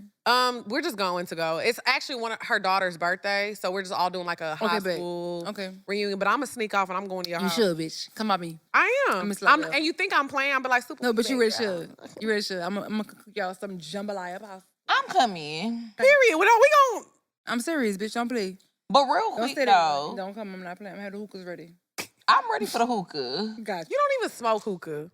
We're just going to go. It's actually one of her daughter's birthday, so we're just all doing like a high school reunion. But I'm gonna sneak off and I'm going to your house. You should, bitch. Come by me. I am. I'ma slap you up. And you think I'm playing? I'm like super. No, but you really should. You really should. I'm gonna cook y'all some jambalaya pasta. I'm coming. Period. We gon' I'm serious, bitch. Don't play. But real Don't quick stay there. though, Don't come. I'm not playing. I have the hookahs ready. I'm ready for the hookah. Got You don't even smoke hookah.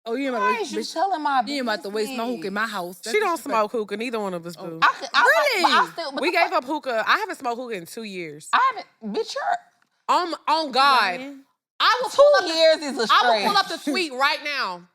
Oh, you ain't Why about is to you bitch. telling my business? You ain't about to waste my hookah in my house. She don't smoke hookah. Neither one of us do. Really? We gave up hookah. I haven't smoked hookah in 2 years. I haven't, bitch. You're On God. I will 2 years is a stretch. I will pull up the tweet right now.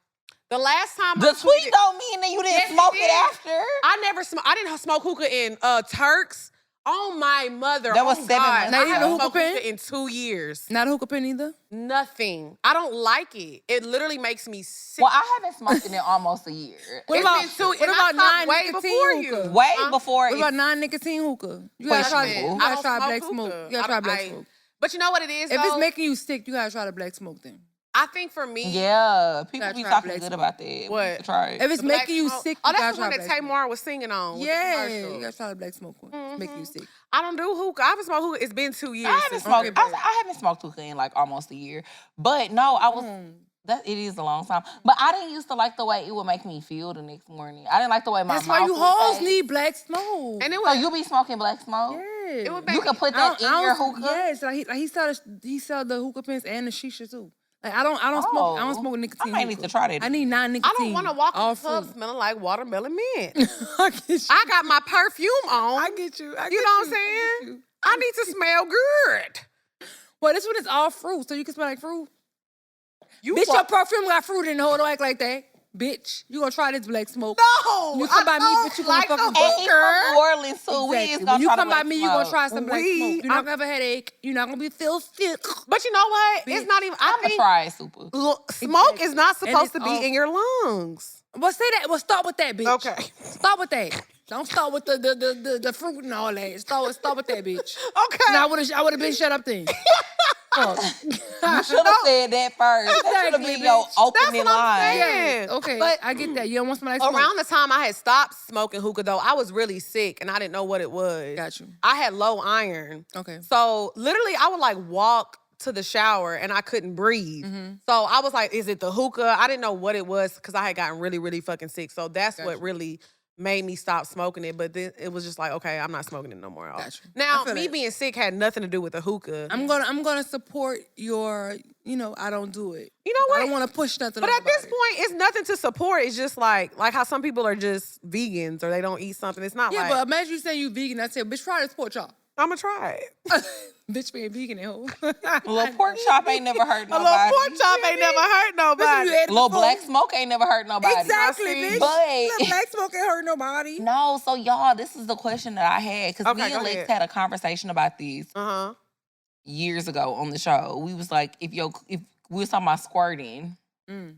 The last time The tweet don't mean that you didn't smoke it after. I didn't smoke hookah in Turks. On my mother. That was oh 7 God. months. I Not even haven't a hookah smoked pen? hookah in 2 years. Not a hookah pen either? Nothing. I don't like it. It literally makes me sick. Well, I haven't smoked it in almost a year. What about way before you? Way before. What about non-nicotine hookah? You gotta try black smoke. You gotta try black smoke. But you know what it is, If it's making you sick, you gotta try the black smoke then. I think for me. Yeah, people Gotta be try talking black good smoke. about that. What? We should try it. If it's making you sick, Oh, you that's gotta the one try that black Tamar was singing on. with the Yeah, commercial. you gotta try the black smoke one. It's making you sick. I don't do hookah. I haven't smoked hookah. It's been 2 years. I haven't smoked. I haven't smoked hookah in like almost a year. But no, It is a long time. But I didn't used to like the way it would make me feel the next morning. I didn't like the way my That's mouth why you would hoes taste. need black smoke. And it So was you be smoking black smoke? Yeah. it would make You can put that in your hookah? Yes, like he sell the hookah pens and the shisha too. Like I don't smoke nicotine. I might need to try that. I need non-nicotine. I don't want to walk in all the club fruit. smelling like watermelon mint. I get you. I got my perfume on. I get you. You know what I'm saying? I need to smell good. Well, this one is all fruit, so you can smell like fruit. You Bitch, your walk- perfume got fruit in the whole. Don't act like that. Bitch, you gonna try this black smoke. No, You come by me, bitch, you gonna like fucking a And he from hooker. New Orleans, too. We is Exactly. gonna When you try come the by black me, you gonna smoke. try some black We- smoke. You're not gonna have a headache. You're not gonna be feel sick. But you know what? It's not even. I I'm gonna think try it, Supa. smoke is not And supposed it's to be all- in your lungs. Well, say that. Well, start with that, bitch. Okay. Start with that. Don't start with the fruit and all that. Start with that, bitch. Okay. And I would have been shut up then. Fuck. You should have said that first. That should have Exactly, been your bitch. opening That's what I'm line. saying. Okay, But I get that. You don't want somebody like smoke. around the time I had stopped smoking hookah, though, I was really sick and I didn't know what it was. Got you. I had low iron. Okay. So literally, I would like walk to the shower and I couldn't breathe. Mm-hmm. So I was like, is it the hookah? I didn't know what it was because I had gotten really, really fucking sick. So that's what really made me stop smoking it. But then it was just like, okay, I'm not smoking it no more. Gotcha. Now, I feel me that. being sick had nothing to do with the hookah. I'm gonna support your. I don't do it. You know what? I don't want to push nothing. But on at this nobody. point, it's nothing to support. It's just like how some people are just vegans or they don't eat something. It's not Yeah, like, but imagine you say you vegan. I say, bitch, try this pork chop. I'm going to try it. Bitch being vegan at home. A little pork chop ain't never hurt A nobody. little pork chop ain't never hurt nobody. A little black smoke ain't never hurt nobody. Exactly, I see. bitch. But- Little black smoke ain't hurt nobody. No, so y'all, this is the question that I had. Because Okay, me and go Lex ahead. had a conversation about this Uh-huh. years ago on the show. We was like, if we was talking about squirting, Mm.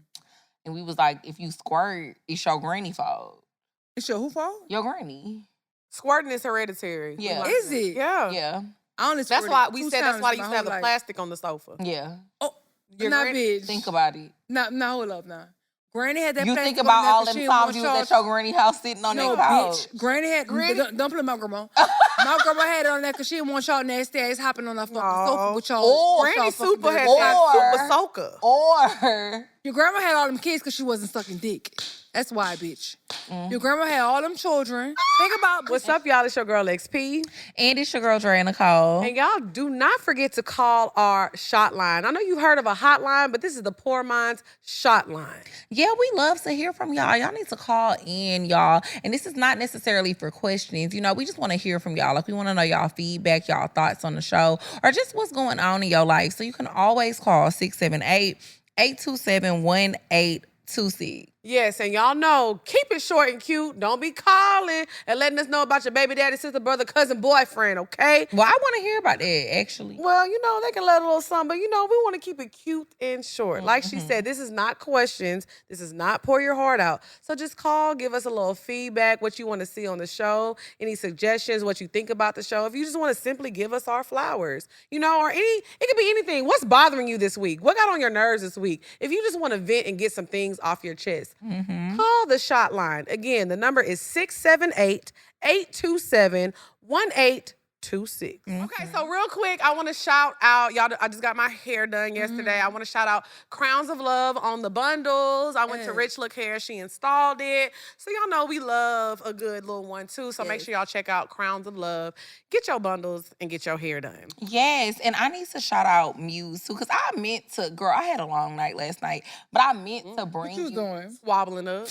and we was like, if you squirt, it's your granny fault. It's your who fault? Your granny. Squirting is hereditary. We Yeah. learned Is that. it? Yeah. Yeah. I only That's squirted why we 2 said that's times why in you my used to have whole the life. plastic on the sofa. Yeah. Oh, Your nah, granny- bitch. Think about it. Nah, hold up, nah. Granny had that You plastic think on about there all 'cause them she didn't times want you was at y'all- your granny house sitting on No, that couch. bitch. Granny had. Don't play my grandma. My grandma had it on there because she didn't want y'all nasty ass hopping on the fucking sofa with y'all. Or with Granny y'all fucking Supa had dirty that Or- super soaker. Or Your grandma had all them kids because she wasn't sucking dick. That's why, bitch. Your grandma had all them children. Think about What's up, y'all? It's your girl XP. and it's your girl Dre Nicole. And y'all do not forget to call our shot line. I know you've heard of a hotline, but this is the Poor Minds Shot Line. Yeah, we love to hear from y'all. Y'all need to call in, y'all. And this is not necessarily for questions. We just want to hear from y'all. Like, we want to know y'all feedback, y'all thoughts on the show, or just what's going on in your life. So you can always call 678-827-1826. Yes, and y'all know, keep it short and cute. Don't be calling and letting us know about your baby daddy, sister, brother, cousin, boyfriend, okay? Well, I want to hear about that, actually. Well, they can let a little something, but we want to keep it cute and short. Like she said, this is not questions. This is not pour your heart out. So just call, give us a little feedback, what you want to see on the show, any suggestions, what you think about the show. If you just want to simply give us our flowers, or it could be anything. What's bothering you this week? What got on your nerves this week? If you just want to vent and get some things off your chest, call the shot line. Again, the number is 678-827-1826. Okay, so real quick, I want to shout out, y'all, I just got my hair done yesterday. I want to shout out Crowns of Love on the bundles. I went to Rich Look Hair. She installed it. So y'all know we love a good little one too. So make sure y'all check out Crowns of Love. Get your bundles and get your hair done. Yes, and I need to shout out Muse too, because I meant to, girl, I had a long night last night, but I meant to bring What you you. doing? Wobbling up.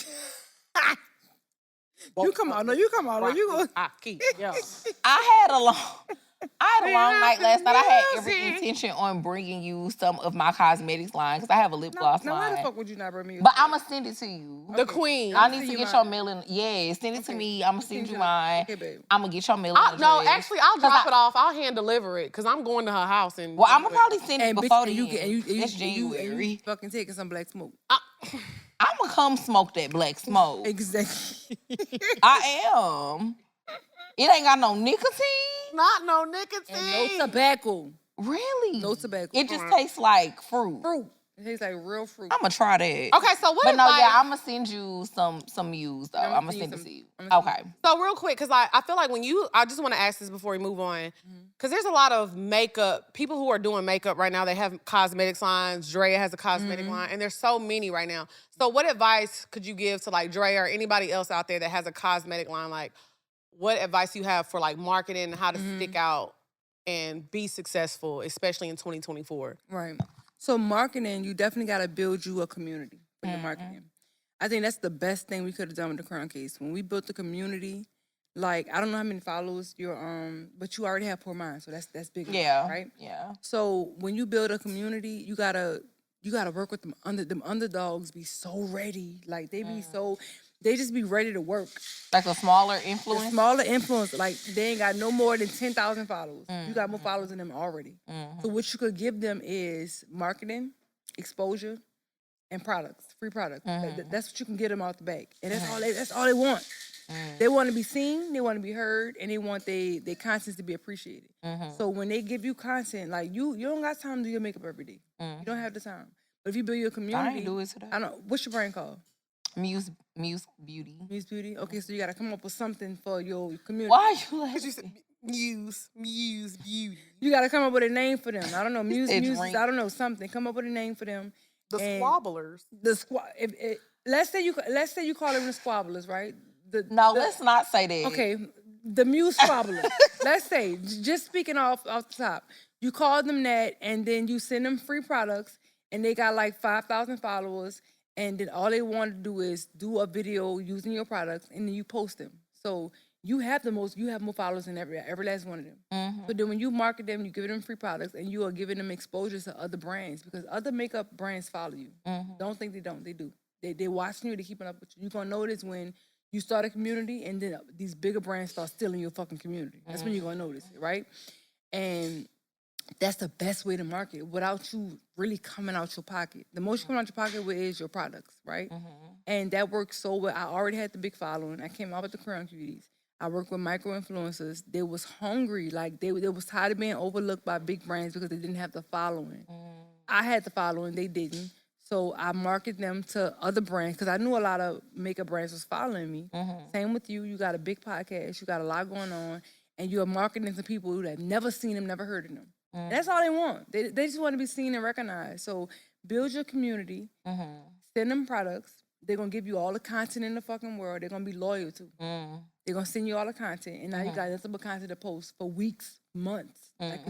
You come on, no, you come on, no, you go. I keep, yo. I had a long night last night. I had every intention on bringing you some of my cosmetics line because I have a lip gloss Now, why the line. fuck would you not bring me? But I'ma send it to you. The queen. I need to you get mine. your mailing. Yeah, send it to me. I'ma send you you- mine. Okay, babe. I'ma get your mailing No, address. actually, I'll drop it off. I'll hand deliver it because I'm going to her house. And Well, I'ma probably send it And bitch, before and then. you get and you That's and you January. fucking taking some black smoke. I'ma come smoke that black smoke. Exactly. I am. It ain't got no nicotine. Not no nicotine. And no tobacco. Really? No tobacco. It just tastes like fruit. Fruit. It tastes like real fruit. I'm gonna try that. Okay, so what But no, advice? yeah, I'm gonna send you some Muse though. I'm gonna send it to you. Okay. So real quick, because I feel like I just want to ask this before we move on, because there's a lot of makeup, people who are doing makeup right now, they have cosmetics lines, Drea has a cosmetic line, and there's so many right now. So what advice could you give to like Drea or anybody else out there that has a cosmetic line? Like, what advice you have for like marketing and how to stick out and be successful, especially in 2024? Right. So marketing, you definitely got to build you a community for your marketing. I think that's the best thing we could have done with the Crown Case. When we built the community, like, I don't know how many followers you're but you already have Poor Mind, so that's big. Yeah. Right? Yeah. So when you build a community, you gotta work with them underdogs be so ready. Like they just be ready to work. Like a smaller influence? A smaller influence, like they ain't got no more than 10,000 followers. You got more followers than them already. So what you could give them is marketing, exposure, and products, free products. That's what you can get them out the bag. And that's all they want. They want to be seen, they want to be heard, and they want their content to be appreciated. So when they give you content, like you don't got time to do your makeup every day. You don't have the time. But if you build your community, I ain't do it today. I don't. What's your brand called? Muse Beauty. Muse Beauty. Okay, so you got to come up with something for your community. Why are you like? You said Muse Beauty. You got to come up with a name for them. I don't know, Muse. It's I don't know, something. Come up with a name for them. The Squabblers. Let's say you call them the Squabblers, right? Let's not say that. Okay, the Muse Squabblers. Let's say, just speaking off the top, you call them that, and then you send them free products, and they got like 5,000 followers, and then all they want to do is do a video using your products, and then you post them. So you have more followers than every last one of them. So then when you market them, you give them free products, and you are giving them exposure to other brands, because other makeup brands follow you. Don't think they don't. They do. They watching you. They keeping up with you. You're going to notice when you start a community and then these bigger brands start stealing your fucking community. That's when you're going to notice it, right? And that's the best way to market without you really coming out your pocket. The most you come out your pocket with is your products, right? And that works so well. I already had the big following. I came out with the Crown Cuties. I worked with micro-influencers. They was hungry. Like, they was tired of being overlooked by big brands because they didn't have the following. I had the following. They didn't. So I market them to other brands because I knew a lot of makeup brands was following me. Same with you. You got a big podcast. You got a lot going on. And you're marketing to people who have never seen them, never heard of them. And that's all they want. They just want to be seen and recognized. So build your community. Send them products. They're going to give you all the content in the fucking world. They're going to be loyal to. They're going to send you all the content. And now you got nothing but content to post for weeks, months. Like,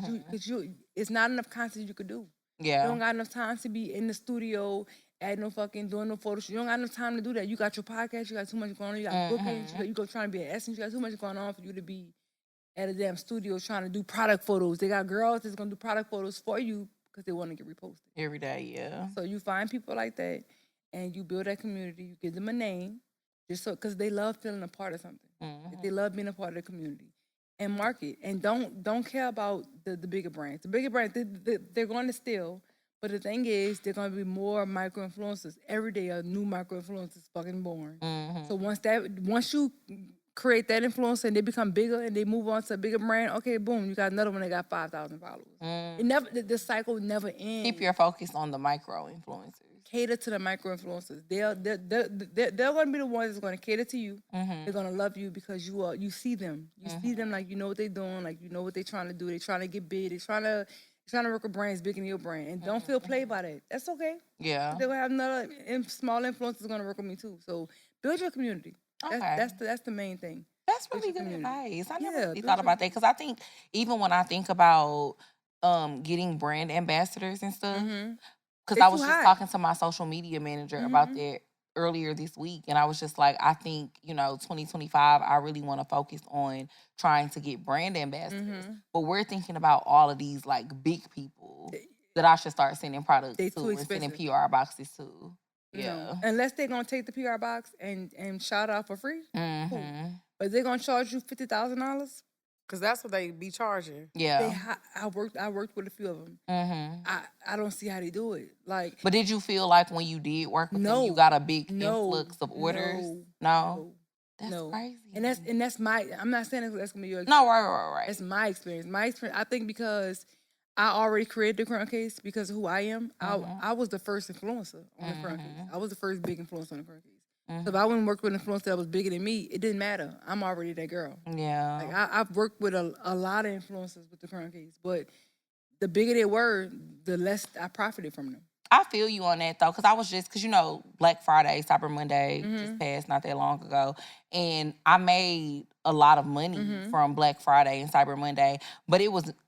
it's not enough content you could do. Yeah. You don't got enough time to be in the studio, doing no photo shoot. You don't got enough time to do that. You got your podcast, you got too much going on, you got bookings, you go trying to be at Essence, you got too much going on for you to be at a damn studio trying to do product photos. They got girls that's gonna do product photos for you because they want to get reposted. Every day, yeah. So you find people like that and you build that community, you give them a name, just so because they love feeling a part of something. They love being a part of the community. And market. And don't care about the bigger brands. The bigger brands, they're going to steal. But the thing is, they're going to be more micro-influencers. Every day, a new micro-influencer is fucking born. So once you create that influencer and they become bigger and they move on to a bigger brand, okay, boom, you got another one that got 5,000 followers. The cycle never ends. Keep your focus on the micro-influencers. Cater to the micro-influencers. They're going to be the ones that's going to cater to you. They're going to love you because you see them. You see them like you know what they're doing, like you know what they're trying to do. They're trying to get big. They're trying to work with brands bigger than your brand. And don't feel played by that. That's okay. Yeah. They're going to have another small influencers going to work with me too. So build your community. Okay. That's the main thing. That's really good advice. I never really thought about that because I think even when I think about getting brand ambassadors and stuff, because I was just talking to my social media manager about that earlier this week, and I was just like, I think, 2025, I really want to focus on trying to get brand ambassadors. But we're thinking about all of these like big people that I should start sending products to and sending PR boxes to. Yeah. Unless they're gonna take the PR box and shout out for free. Cool. But they're gonna charge you $50,000. Cause that's what they be charging. Yeah. I worked with a few of them. I don't see how they do it. Like, but did you feel like when you did work with them, you got a big influx of orders? No. That's crazy. And that's my. I'm not saying that's gonna be your. No, right. It's my experience. I think because I already created the crown case because of who I am. I was the first influencer on the crown case. I was the first big influencer on the crown case. So if I wouldn't work with an influencer that was bigger than me, it didn't matter. I'm already that girl. Yeah. Like I've worked with a lot of influencers with the crown case, but the bigger they were, the less I profited from them. I feel you on that though, because you know, Black Friday, Cyber Monday just passed not that long ago, and I made a lot of money from Black Friday and Cyber Monday, but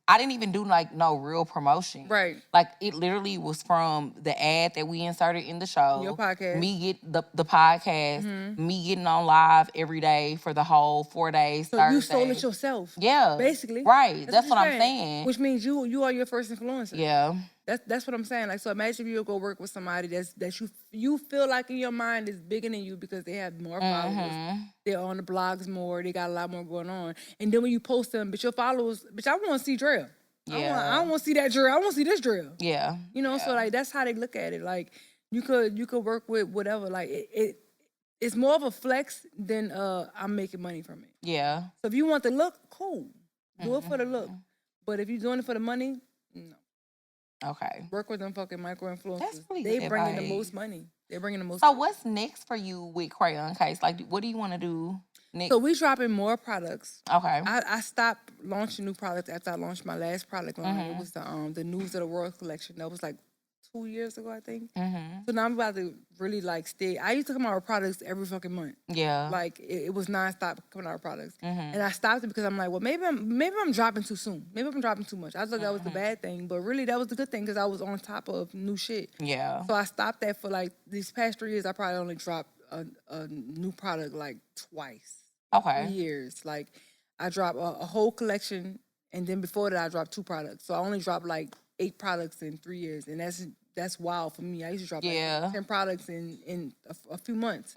I didn't even do like no real promotion. Right. Like it literally was from the ad that we inserted in the show. Your podcast. Me get the podcast, me getting on live every day for the whole 4 days. So Thursday. you sold it yourself. Yeah. Basically. Right. That's what I'm saying. Which means you are your first influencer. Yeah. That's what I'm saying. Like, so imagine if you go work with somebody that you feel like in your mind is bigger than you because they have more followers. They're on the blogs more. They got a lot more going on. And then when you post them, but your followers, bitch, I want to see drill. Yeah. I don't want to see that drill. I want to see this drill. Yeah. You know, so like that's how they look at it. Like you could work with whatever. Like it's more of a flex than I'm making money from it. Yeah. So if you want the look, cool. Do it for the look. But if you're doing it for the money, no. Okay. Work with them fucking micro influencers. That's really they good bringing the advice. most money. They're bringing the most. So what's next for you with Crayon Case? Like, what do you want to do next? So we dropping more products. Okay. I stopped launching new products after I launched my last product line. It was the News of the World collection. That was like 2 years ago, I think. So now I'm about to really like stay. I used to come out with products every fucking month. Yeah. Like it was nonstop coming out with products, and I stopped it because I'm like, well, maybe I'm dropping too soon. Maybe I'm dropping too much. I thought that was the bad thing, but really that was the good thing because I was on top of new shit. Yeah. So I stopped that for like these past 3 years. I probably only dropped a new product like twice. Okay. 3 years. Like I dropped a whole collection, and then before that I dropped 2 products. So I only dropped like 8 products in 3 years, and that's wild for me. I used to drop like 10 products in a few months.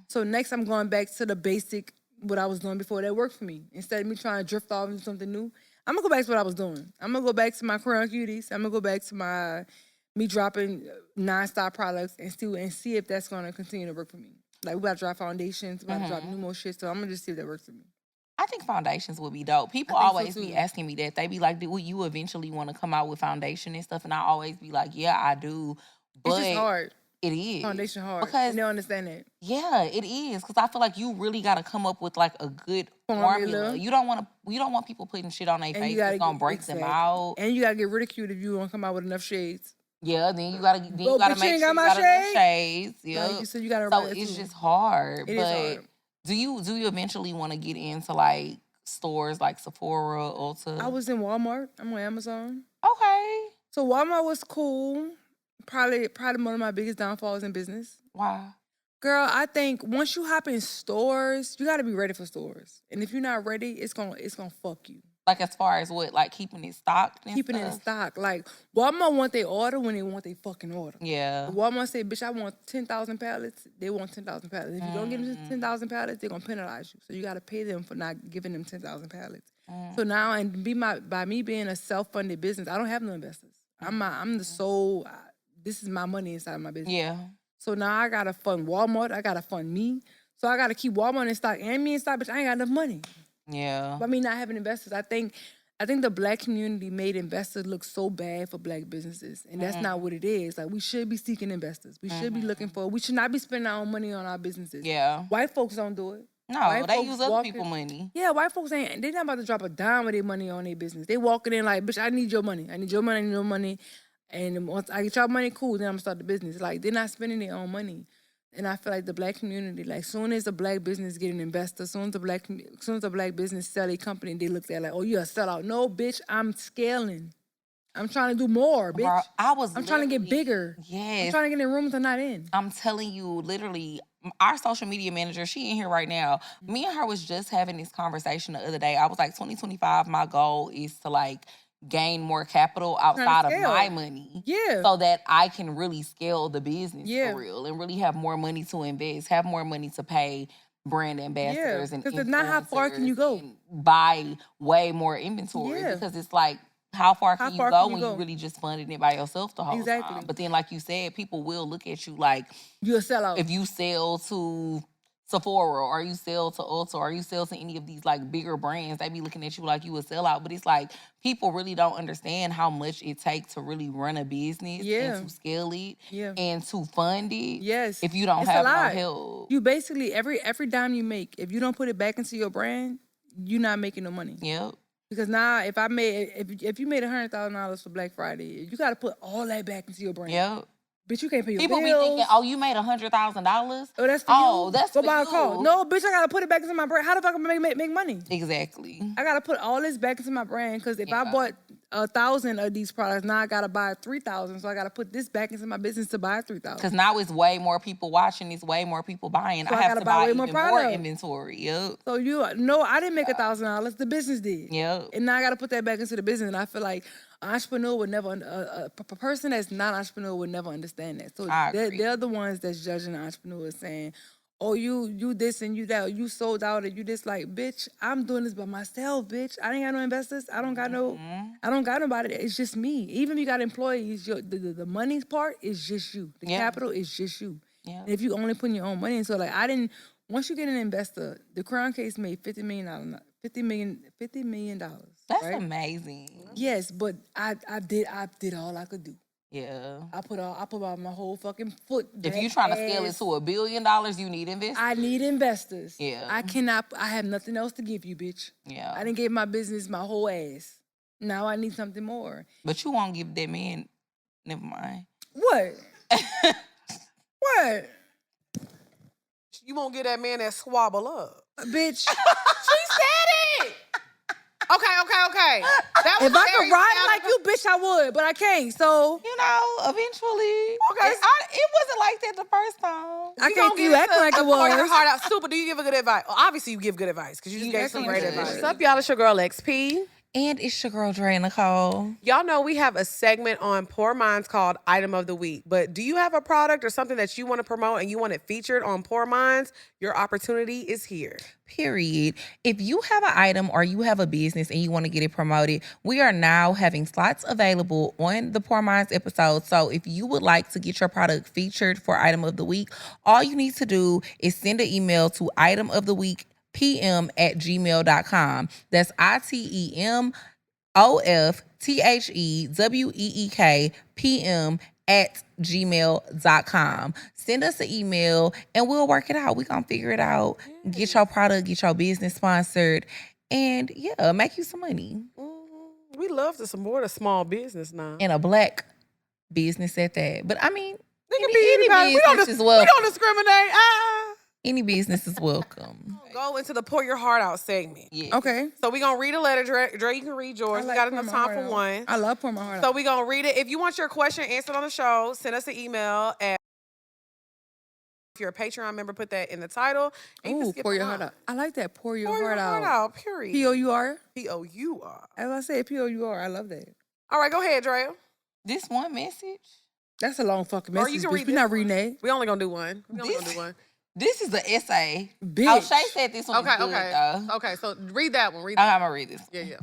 So next I'm going back to the basic, what I was doing before. That worked for me. Instead of me trying to drift off into something new, I'm going to go back to what I was doing. I'm going to go back to my Crown Cuties. I'm going to go back to me dropping nonstop products and see if that's going to continue to work for me. Like we about to drop foundations, we about to drop new more shit. So I'm going to just see if that works for me. I think foundations would be dope. People always be asking me that. They be like, will you eventually want to come out with foundation and stuff? And I always be like, yeah, I do. But it's just hard. It is. Foundation hard. Because they don't understand that. Yeah, it is. Because I feel like you really got to come up with like a good formula. You don't want people putting shit on their face that's going to break them out. And you got to get ridiculed if you don't come out with enough shades. Yeah, then you gotta make sure you got enough shades. Yeah. Like, so you gotta. So it's just hard. It is hard. Do you eventually want to get into like stores like Sephora, Ulta? I was in Walmart. I'm on Amazon. Okay. So Walmart was cool. Probably one of my biggest downfalls in business. Why? Girl, I think once you hop in stores, you gotta be ready for stores. And if you're not ready, it's gonna fuck you. Like as far as what, like keeping it stocked and keeping stuff? It in stock. Like Walmart want their order when they want their fucking order. Yeah. Walmart say, bitch, I want 10,000 pallets. They want 10,000 pallets. If you don't give them 10,000 pallets, they're gonna penalize you. So you gotta pay them for not giving them 10,000 pallets. So now, and by me being a self-funded business, I don't have no investors. I'm the sole. This is my money inside of my business. Yeah. So now I gotta fund Walmart. I gotta fund me. So I gotta keep Walmart in stock and me in stock, bitch. I ain't got enough money. Yeah. But me not having investors, I think the Black community made investors look so bad for Black businesses. And that's not what it is. Like, we should be seeking investors. We should be looking for, we should not be spending our own money on our businesses. Yeah. White folks don't do it. No, white they use other people's money. Yeah, white folks they're not about to drop a dime of their money on their business. They walking in like, bitch, I need your money. I need your money, I need your money. And once I get your money, cool, then I'm gonna start the business. Like, they're not spending their own money. And I feel like the Black community, like, soon as a Black business get an investor, soon as a Black business sell a company, they look at like, oh, you're a sellout. No, bitch, I'm scaling. I'm trying to do more, bitch. Bro, I'm trying to get bigger. Yes. I'm trying to get in rooms I'm not in. I'm telling you, literally, our social media manager, she in here right now. Me and her was just having this conversation the other day. I was like, 2025, my goal is to like gain more capital outside of my money. Yeah. So that I can really scale the business for real and really have more money to invest, have more money to pay brand ambassadors and because it's not how far can you go. Buy way more inventory because it's like, how far can you go when you really just funding it by yourself the whole time? But then, like you said, people will look at you like you're a sellout. If you sell to Sephora, or you sell to Ulta, or you sell to any of these like bigger brands, they be looking at you like you a sellout. But it's like people really don't understand how much it takes to really run a business and to scale it and to fund it. Yes. If you don't have no help. You basically every dime you make, if you don't put it back into your brand, you're not making no money. Yep. Because now if you made $100,000 for Black Friday, you gotta put all that back into your brand. Yep. Bitch, you can't pay your People bills. be thinking, oh, you made $100,000? Oh, that's for you? That's Go for buy you. a car. No, bitch, I gotta put it back into my brand. How the fuck am I make money? Exactly. I gotta put all this back into my brand because if I bought 1,000 of these products, now I gotta buy 3,000. So I gotta put this back into my business to buy 3,000. Because now it's way more people watching, it's way more people buying. So I have to buy way even more inventory. Yep. So I didn't make $1,000. The business did. Yep. And now I gotta put that back into the business. And I feel like an entrepreneur would never, a person that's not an entrepreneur would never understand that. So they're the ones that's judging the entrepreneurs, saying, oh, you this and you that, you sold out and you this. Like, bitch, I'm doing this by myself, bitch. I ain't got no investors. I don't got nobody. It's just me. Even if you got employees, the money part is just you. The capital is just you. Yeah. And if you only putting your own money in, so like once you get an investor, the Crown case made $50 million. $50 million. That's amazing. Yes, but I did all I could do. Yeah. I put out my whole fucking foot. If you're trying to scale it to $1 billion, you need investors. I need investors. Yeah. I have nothing else to give you, bitch. Yeah. I didn't give my business my whole ass. Now I need something more. But you won't give that man, never mind. What? What? You won't get that man that Squabble up. Bitch. She said it. Okay. That was if I could ride like you, bitch, I would, but I can't. So eventually. Okay. It wasn't like that the first time. I can't see you acting like it was. Pour your heart out. Supa, do you give a good advice? Well, obviously, you give good advice because you just gave some great advice. What's up, y'all? It's your girl XP. And it's your girl, Dre Nicole. Y'all know we have a segment on Poor Minds called Item of the Week. But do you have a product or something that you want to promote and you want it featured on Poor Minds? Your opportunity is here. Period. If you have an item or you have a business and you want to get it promoted, we are now having slots available on the Poor Minds episode. So if you would like to get your product featured for Item of the Week, all you need to do is send an email to itemoftheweekpm@gmail.com. That's itemoftheweekpm@gmail.com. Send us an email and we'll work it out. We're going to figure it out. Get your product, get your business sponsored, and make you some money. Mm-hmm. We love to support a small business now. And a Black business at that. But I mean, any business is welcome. We don't discriminate. Any business is welcome. Go into the Pour Your Heart Out segment. Yeah. Okay. So we're going to read a letter. Dre, you can read yours. We got enough time for one. I love Pour My Heart Out. So we're going to read it. If you want your question answered on the show, send us an email at, if you're a Patreon member, put that in the title. Ooh, Pour Your Heart Out. I like that. Pour Your Heart Out. Pour Your Heart Out, period. P-O-U-R? P-O-U-R. As I said, P-O-U-R. I love that. All right, go ahead, Dre. This one message? That's a long fucking message. Or you can read We're not reading that. We only going to do one. This is an essay. Bitch. Oh, Shay said this one was good, though. Okay, so read that one. I'm going to read this. Yeah.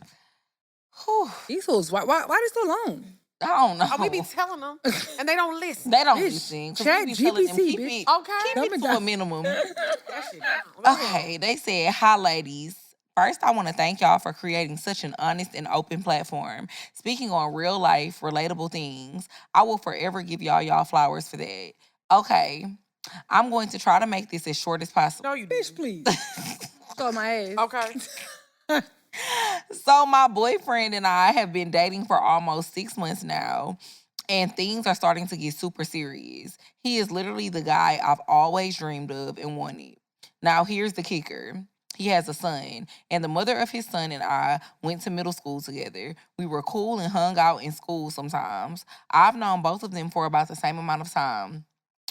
Whew. These hoes, why they so long? I don't know. Oh, we be telling them, and they don't listen. They don't listen. Chat GPT, keep bitch. Keep it to a minimum. Okay, they said, hi, ladies. First, I want to thank y'all for creating such an honest and open platform. Speaking on real life, relatable things, I will forever give y'all flowers for that. Okay, I'm going to try to make this as short as possible. No, you bitch, please. Stole my ass. Okay. So my boyfriend and I have been dating for almost 6 months now, and things are starting to get super serious. He is literally the guy I've always dreamed of and wanted. Now, here's the kicker. He has a son, and the mother of his son and I went to middle school together. We were cool and hung out in school sometimes. I've known both of them for about the same amount of time,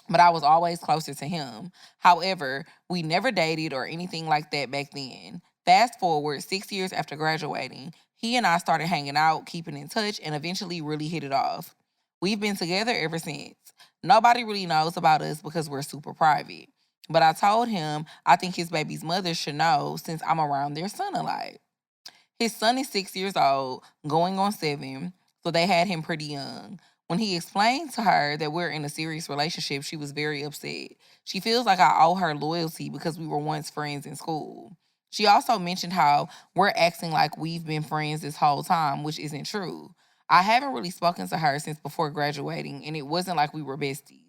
but I was always closer to him. However, we never dated or anything like that back then. Fast forward 6 years after graduating, he and I started hanging out, keeping in touch, and eventually really hit it off. We've been together ever since. Nobody really knows about us because we're super private. But I told him I think his baby's mother should know since I'm around their son a lot. His son is 6 years old, going on 7, so they had him pretty young. When he explained to her that we're in a serious relationship, she was very upset. She feels like I owe her loyalty because we were once friends in school. She also mentioned how we're acting like we've been friends this whole time, which isn't true. I haven't really spoken to her since before graduating, and it wasn't like we were besties.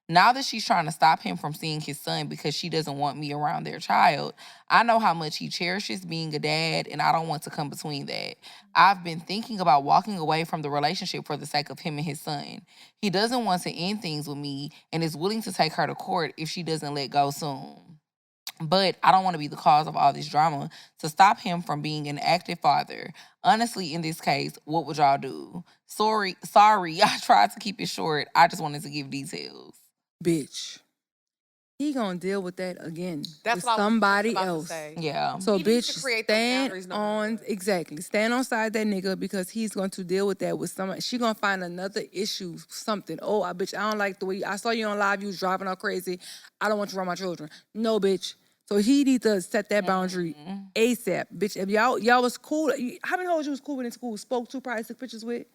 Now that she's trying to stop him from seeing his son because she doesn't want me around their child, I know how much he cherishes being a dad, and I don't want to come between that. I've been thinking about walking away from the relationship for the sake of him and his son. He doesn't want to end things with me and is willing to take her to court if she doesn't let go soon. But I don't want to be the cause of all this drama to stop him from being an active father. Honestly, in this case, what would y'all do? Sorry, I tried to keep it short. I just wanted to give details. Bitch. He gonna deal with that again. That's with what somebody I was else. just about to say. Yeah. So He needs bitch, to create those stand boundaries, no on matter what. exactly. Stand on side that nigga because he's going to deal with that with somebody. She gonna find another issue, something. Oh, I don't like the way I saw you on live. You was driving all crazy. I don't want you around my children. No, bitch. So he need to set that boundary ASAP, bitch. If y'all was cool, how many hoes you was cool with in school? Spoke to, probably took pictures with.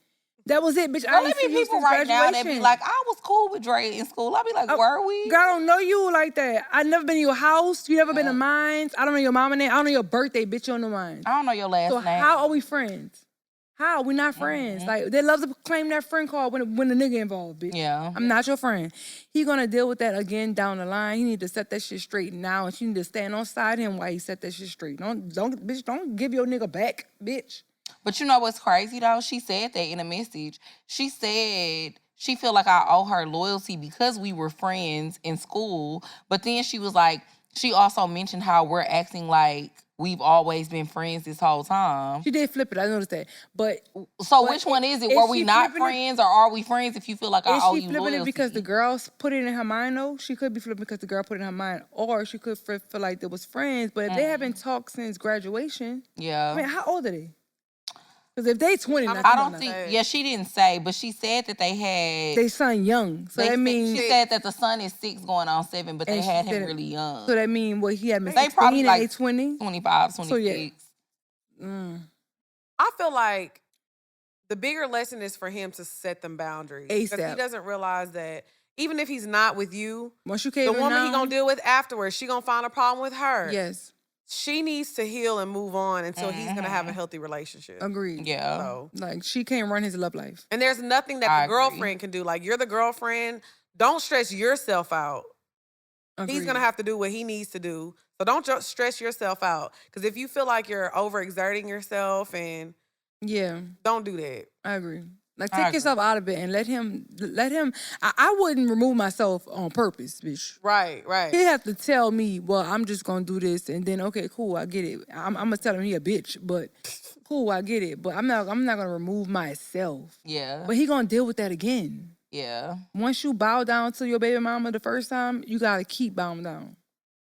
That was it, bitch. Well, I there ain't be seen you people since right now that be graduation. like, I was cool with Dre in school. I be like, were we? Girl, I don't know you like that. I never been in your house. You never been to mine. I don't know your mama name. I don't know your birthday, bitch. You don't know mine. I don't know your last So name. how are we friends? How? We're not friends. Like, they love to claim that friend card when the nigga involved, bitch. Yeah. I'm not your friend. He gonna deal with that again down the line. He need to set that shit straight now, and she need to stand on side him while he set that shit straight. Don't give your nigga back, bitch. But you know what's crazy though? She said that in a message. She said she feel like I owe her loyalty because we were friends in school. But then she was like, she also mentioned how we're acting like we've always been friends this whole time. She did flip it. I noticed that. But Which one is it? is Were we she not flipping it? friends or are we friends if you feel like I Is owe she you flipping loyalty? it because the girls put it in her mind, though? She could be flipping because the girl put it in her mind. Or she could feel like they was friends. But if they haven't talked since graduation, Yeah. I mean, how old are they? Because if they 20, I don't think, she didn't say, but she said that they had... They son young. So that means... She said that the son is 6 going on 7, but they And she had said him it- really young. So that means what he had been They 16 probably and like they 20? 25, 26. So yeah. I feel like the bigger lesson is for him to set them boundaries. Because ASAP. he doesn't realize that even if he's not with you, Once you the came woman down, he gonna deal with afterwards, she gonna find a problem with her. Yes. She needs to heal and move on until he's gonna have a healthy relationship. Agreed. Yeah. So, Like, she can't run his love life. and there's nothing that I the agree. girlfriend can do. Like, you're the girlfriend. Don't stress yourself out. Agreed. He's gonna have to do what he needs to do. So don't just stress yourself out. Because if you feel like you're overexerting yourself, and Yeah, don't do that. I agree. Like, I take agree. yourself out of it and let him. I wouldn't remove myself on purpose, bitch. Right, right. He have to tell me, well, I'm just gonna do this, and then okay, cool, I get it. I'm gonna tell him he a bitch, but cool, I get it. But I'm not gonna remove myself. Yeah. But he gonna deal with that again. Yeah. Once you bow down to your baby mama the first time, you gotta keep bowing down.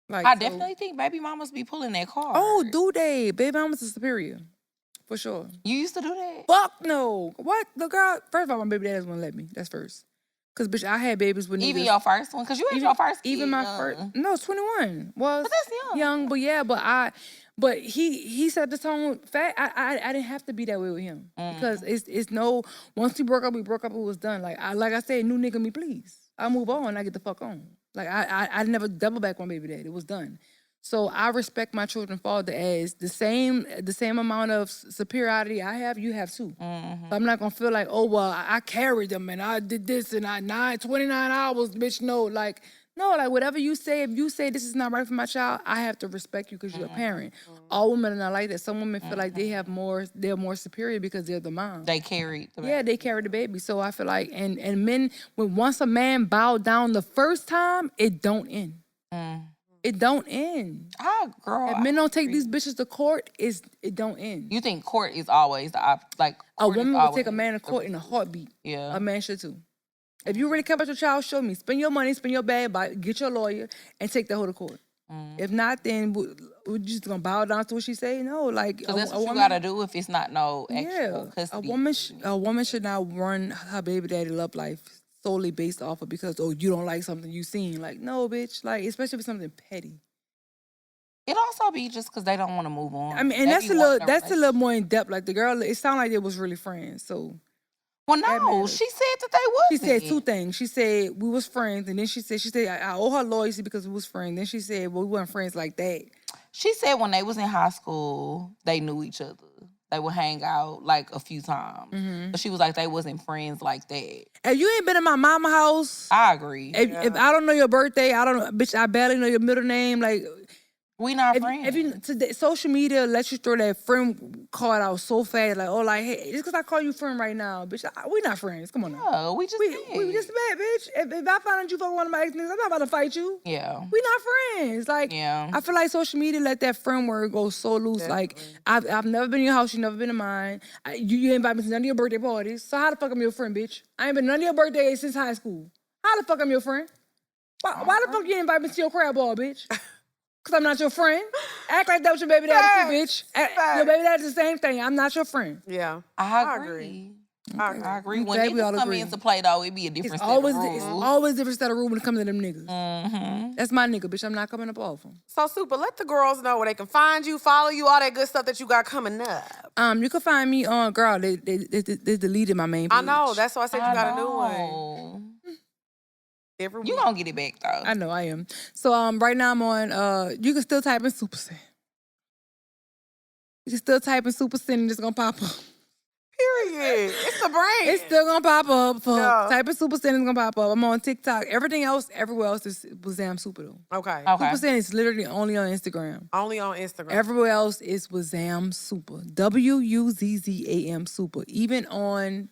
Like, I so- definitely think baby mamas be pulling that card. Oh, do they? Baby mamas are superior, for sure. You used to do that? Fuck no. What? The girl, first of all, my baby daddy doesn't want to let me. That's first. Because, bitch, I had babies with Even niggas. your first one? Because you had your first kid Even my young. first. No, it's 21. Was But that's young. Young, but yeah, but he set the tone. I didn't have to be that way with him. Because it's no, once we broke up, it was done. Like I said, new nigga me, please. I move on, I get the fuck on. Like, I never double back on baby daddy. It was done. So I respect my children's father as the same amount of superiority I have, you have too. So I'm not gonna feel like, oh well, I carried them and I did this and 29 hours, bitch. No, like whatever you say, if you say this is not right for my child, I have to respect you because you're a parent. All women are not like that. Some women feel like they're more superior because they're the mom. They carried the baby. Yeah, they carry the baby. So I feel like, and men, once a man bow down the first time, it don't end. It don't end. Girl. If men don't take these bitches to court, it don't end. You think court is always the A court is woman will take a always man to court in a heartbeat. Yeah. A man should too. If you really care about your child, show me. Spend your money, spend your bag, get your lawyer, and take that hoe to court. If not, then we're just gonna bow down to what she say. No, like Because that's a what woman, you gotta do if it's not no actual yeah, custody. a woman should not run her baby daddy love life solely based off of because you don't like something you seen. Like, no, bitch. Like, especially if it's something petty. It also be just because they don't want to move on. I mean, and They that's be a wanting little more in depth. Like the girl, it sounded like they was really friends. So Well, no, she said that they She wasn't. said two things. She said we was friends, and then she said I owe her loyalty because we was friends. Then she said, well, we weren't friends like that. She said when they was in high school, they knew each other. They would hang out like a few times. But she was like, they wasn't friends like that. If you ain't been in my mama house, I agree. if I don't know your birthday, I don't know, bitch, I barely know your middle name. Like, we not friends. If you today, social media lets you throw that friend card out so fast, like, oh, like, hey, just because I call you friend right now, bitch, we not friends. Come on now. No, we just met, bitch. If I find out you fucking one of my ex niggas, I'm not about to fight you. Yeah. We not friends. Like, I feel like social media let that friend word go so loose. Definitely. Like, I've never been in your house, you never been in mine. You invite me to none of your birthday parties. So how the fuck I'm your friend, bitch? I ain't been to none of your birthdays since high school. How the fuck I'm your friend? Why the fuck you invite me to your crab ball, bitch? Because I'm not your friend. Act like that was your baby daddy too, bitch. Your baby daddy's the same thing. I'm not your friend. Yeah. I agree. I agree. When niggas come into play, though, it be a different set of rules. It's always a different set of rules when it comes to them niggas. That's my nigga, bitch. I'm not coming up off him. So, Supa, let the girls know where they can find you, follow you, all that good stuff that you got coming up. You can find me on, girl, they deleted my main page. I know. That's why I said you got a new one. You gonna get it back, though. I know, I am. So, right now I'm on, you can still type in Supa Sin. You can still type in Supa Sin and it's gonna pop up. Period. It's the brand. It's still gonna pop up. Type in Supa Sin, it's gonna pop up. I'm on TikTok. Everything else, everywhere else is Wazam Supa though. Okay. Supa Sin is literally only on Instagram. Only on Instagram. Everywhere else is Wazam Supa. WUZZAM Supa. Even on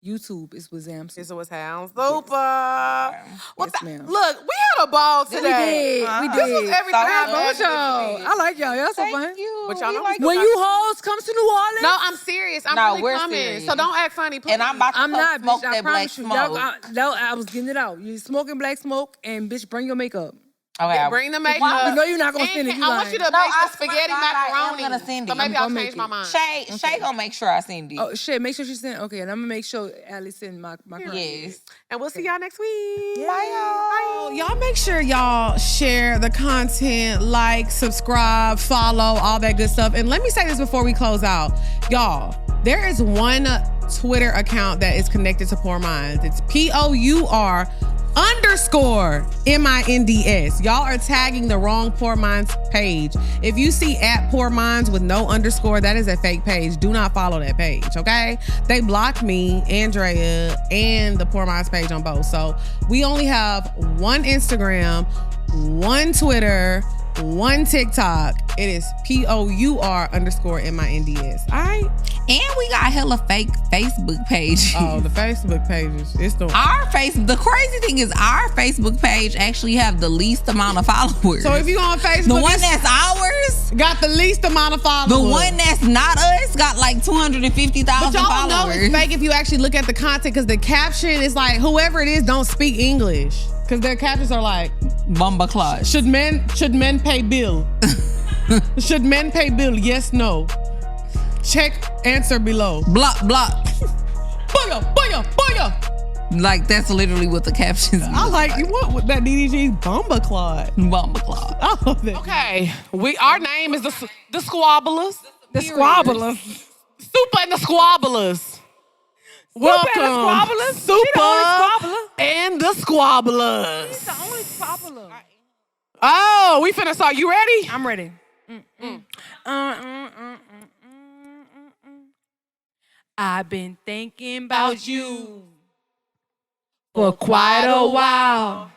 YouTube is Wazam Supa. It's Wazam Supa. Yes, ma'am. Look, we had a ball today. We did. This was everything I imagined. I like y'all. Y'all so fun. Thank you. But y'all know when you hoes come to New Orleans. No, I'm serious. I'm really coming. Serious. So don't act funny, please. And I'm about to smoke that black smoke. I was getting it out. You smoking black smoke and bitch, bring your makeup. Okay. Bring the makeup. You know you're not gonna send it. I want you to make the spaghetti macaroni. I'm gonna send it. So maybe I'll change my mind. Shay gonna make sure I send it. Oh shit, make sure she send. Okay, and I'm gonna make sure Allie send my Yes. And we'll see y'all next week. Bye, y'all. Y'all make sure y'all share the content, like, subscribe, follow, all that good stuff. And let me say this before we close out. Y'all, there is one Twitter account that is connected to Poor Minds. It's POUR_MINDS. Y'all are tagging the wrong Poor Minds page. If you see @Poor Minds with no underscore, that is a fake page. Do not follow that page, okay? They blocked me, Andrea, and the Poor Minds page on both. So we only have one Instagram, one Twitter, one TikTok. It is POUR_MINDS. All right? And we got hella fake Facebook pages. Oh, the Facebook pages. It's the The crazy thing is our Facebook page actually have the least amount of followers. So if you on Facebook, the one that's ours got the least amount of followers. The one that's not us got like 250,000 followers. But y'all know it's fake if you actually look at the content, because the caption is like, whoever it is don't speak English. Because their captions are like, Bumba Clot. Should men pay bill? Should men pay bill? Yes, no. Check answer below. Block. Booyah. Like, that's literally what the captions I like you want with that DDG Bumba Clot. I love it. Okay. Our name is the Squabblers. The Squabblers. Supa and the Squabblers. Welcome. Supa and the Squabblers. She's the only Squabbler. Oh, we finna start. You ready? I'm ready. I've been thinking about you for quite a while.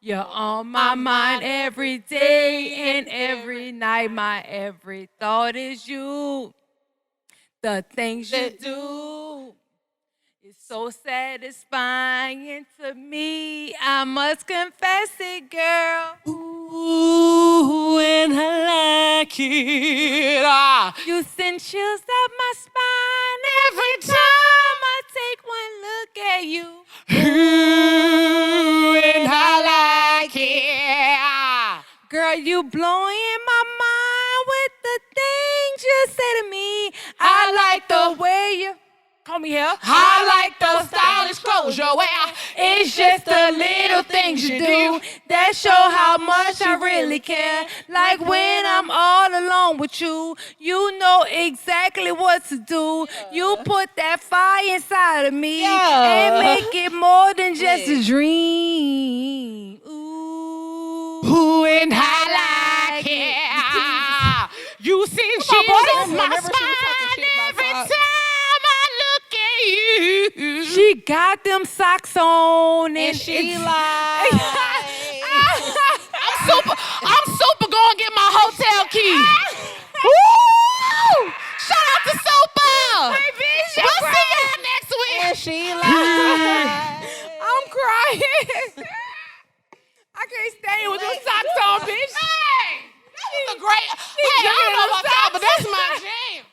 You're on my mind every day and every night. My every thought is you. The things you do is so satisfying to me. I must confess it, girl. Ooh, and I like it. You send chills up my spine every time I take one look at you. Ooh, and I like it. Girl, you blowing my mind with the things you say to me. I like the way you call me here. I like the stylish clothes you wear. It's just the little things you do that show how much I really care. Like when I'm all alone with you, you know exactly what to do. You put that fire inside of me and make it more than just a dream. Ooh, and I like it. You see, she's on my spine every time I look at you. She got them socks on and she like. I'm super gonna get my hotel key. Woo! Shout out to Supa. We'll see y'all next week. And she like. I'm crying. I can't stay with them socks on, bitch. Hey! That was a great. Hey, I don't know about y'all, but that's my jam.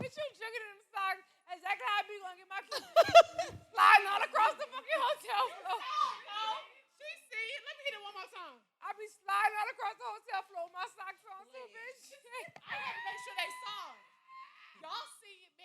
Bitch, you jugging in them socks. Exactly how I be gonna get my sliding all across the fucking hotel floor. No. She see it. Let me hit it one more time. I be sliding all across the hotel floor with my socks on too, bitch. I gotta make sure they saw it. Y'all see it.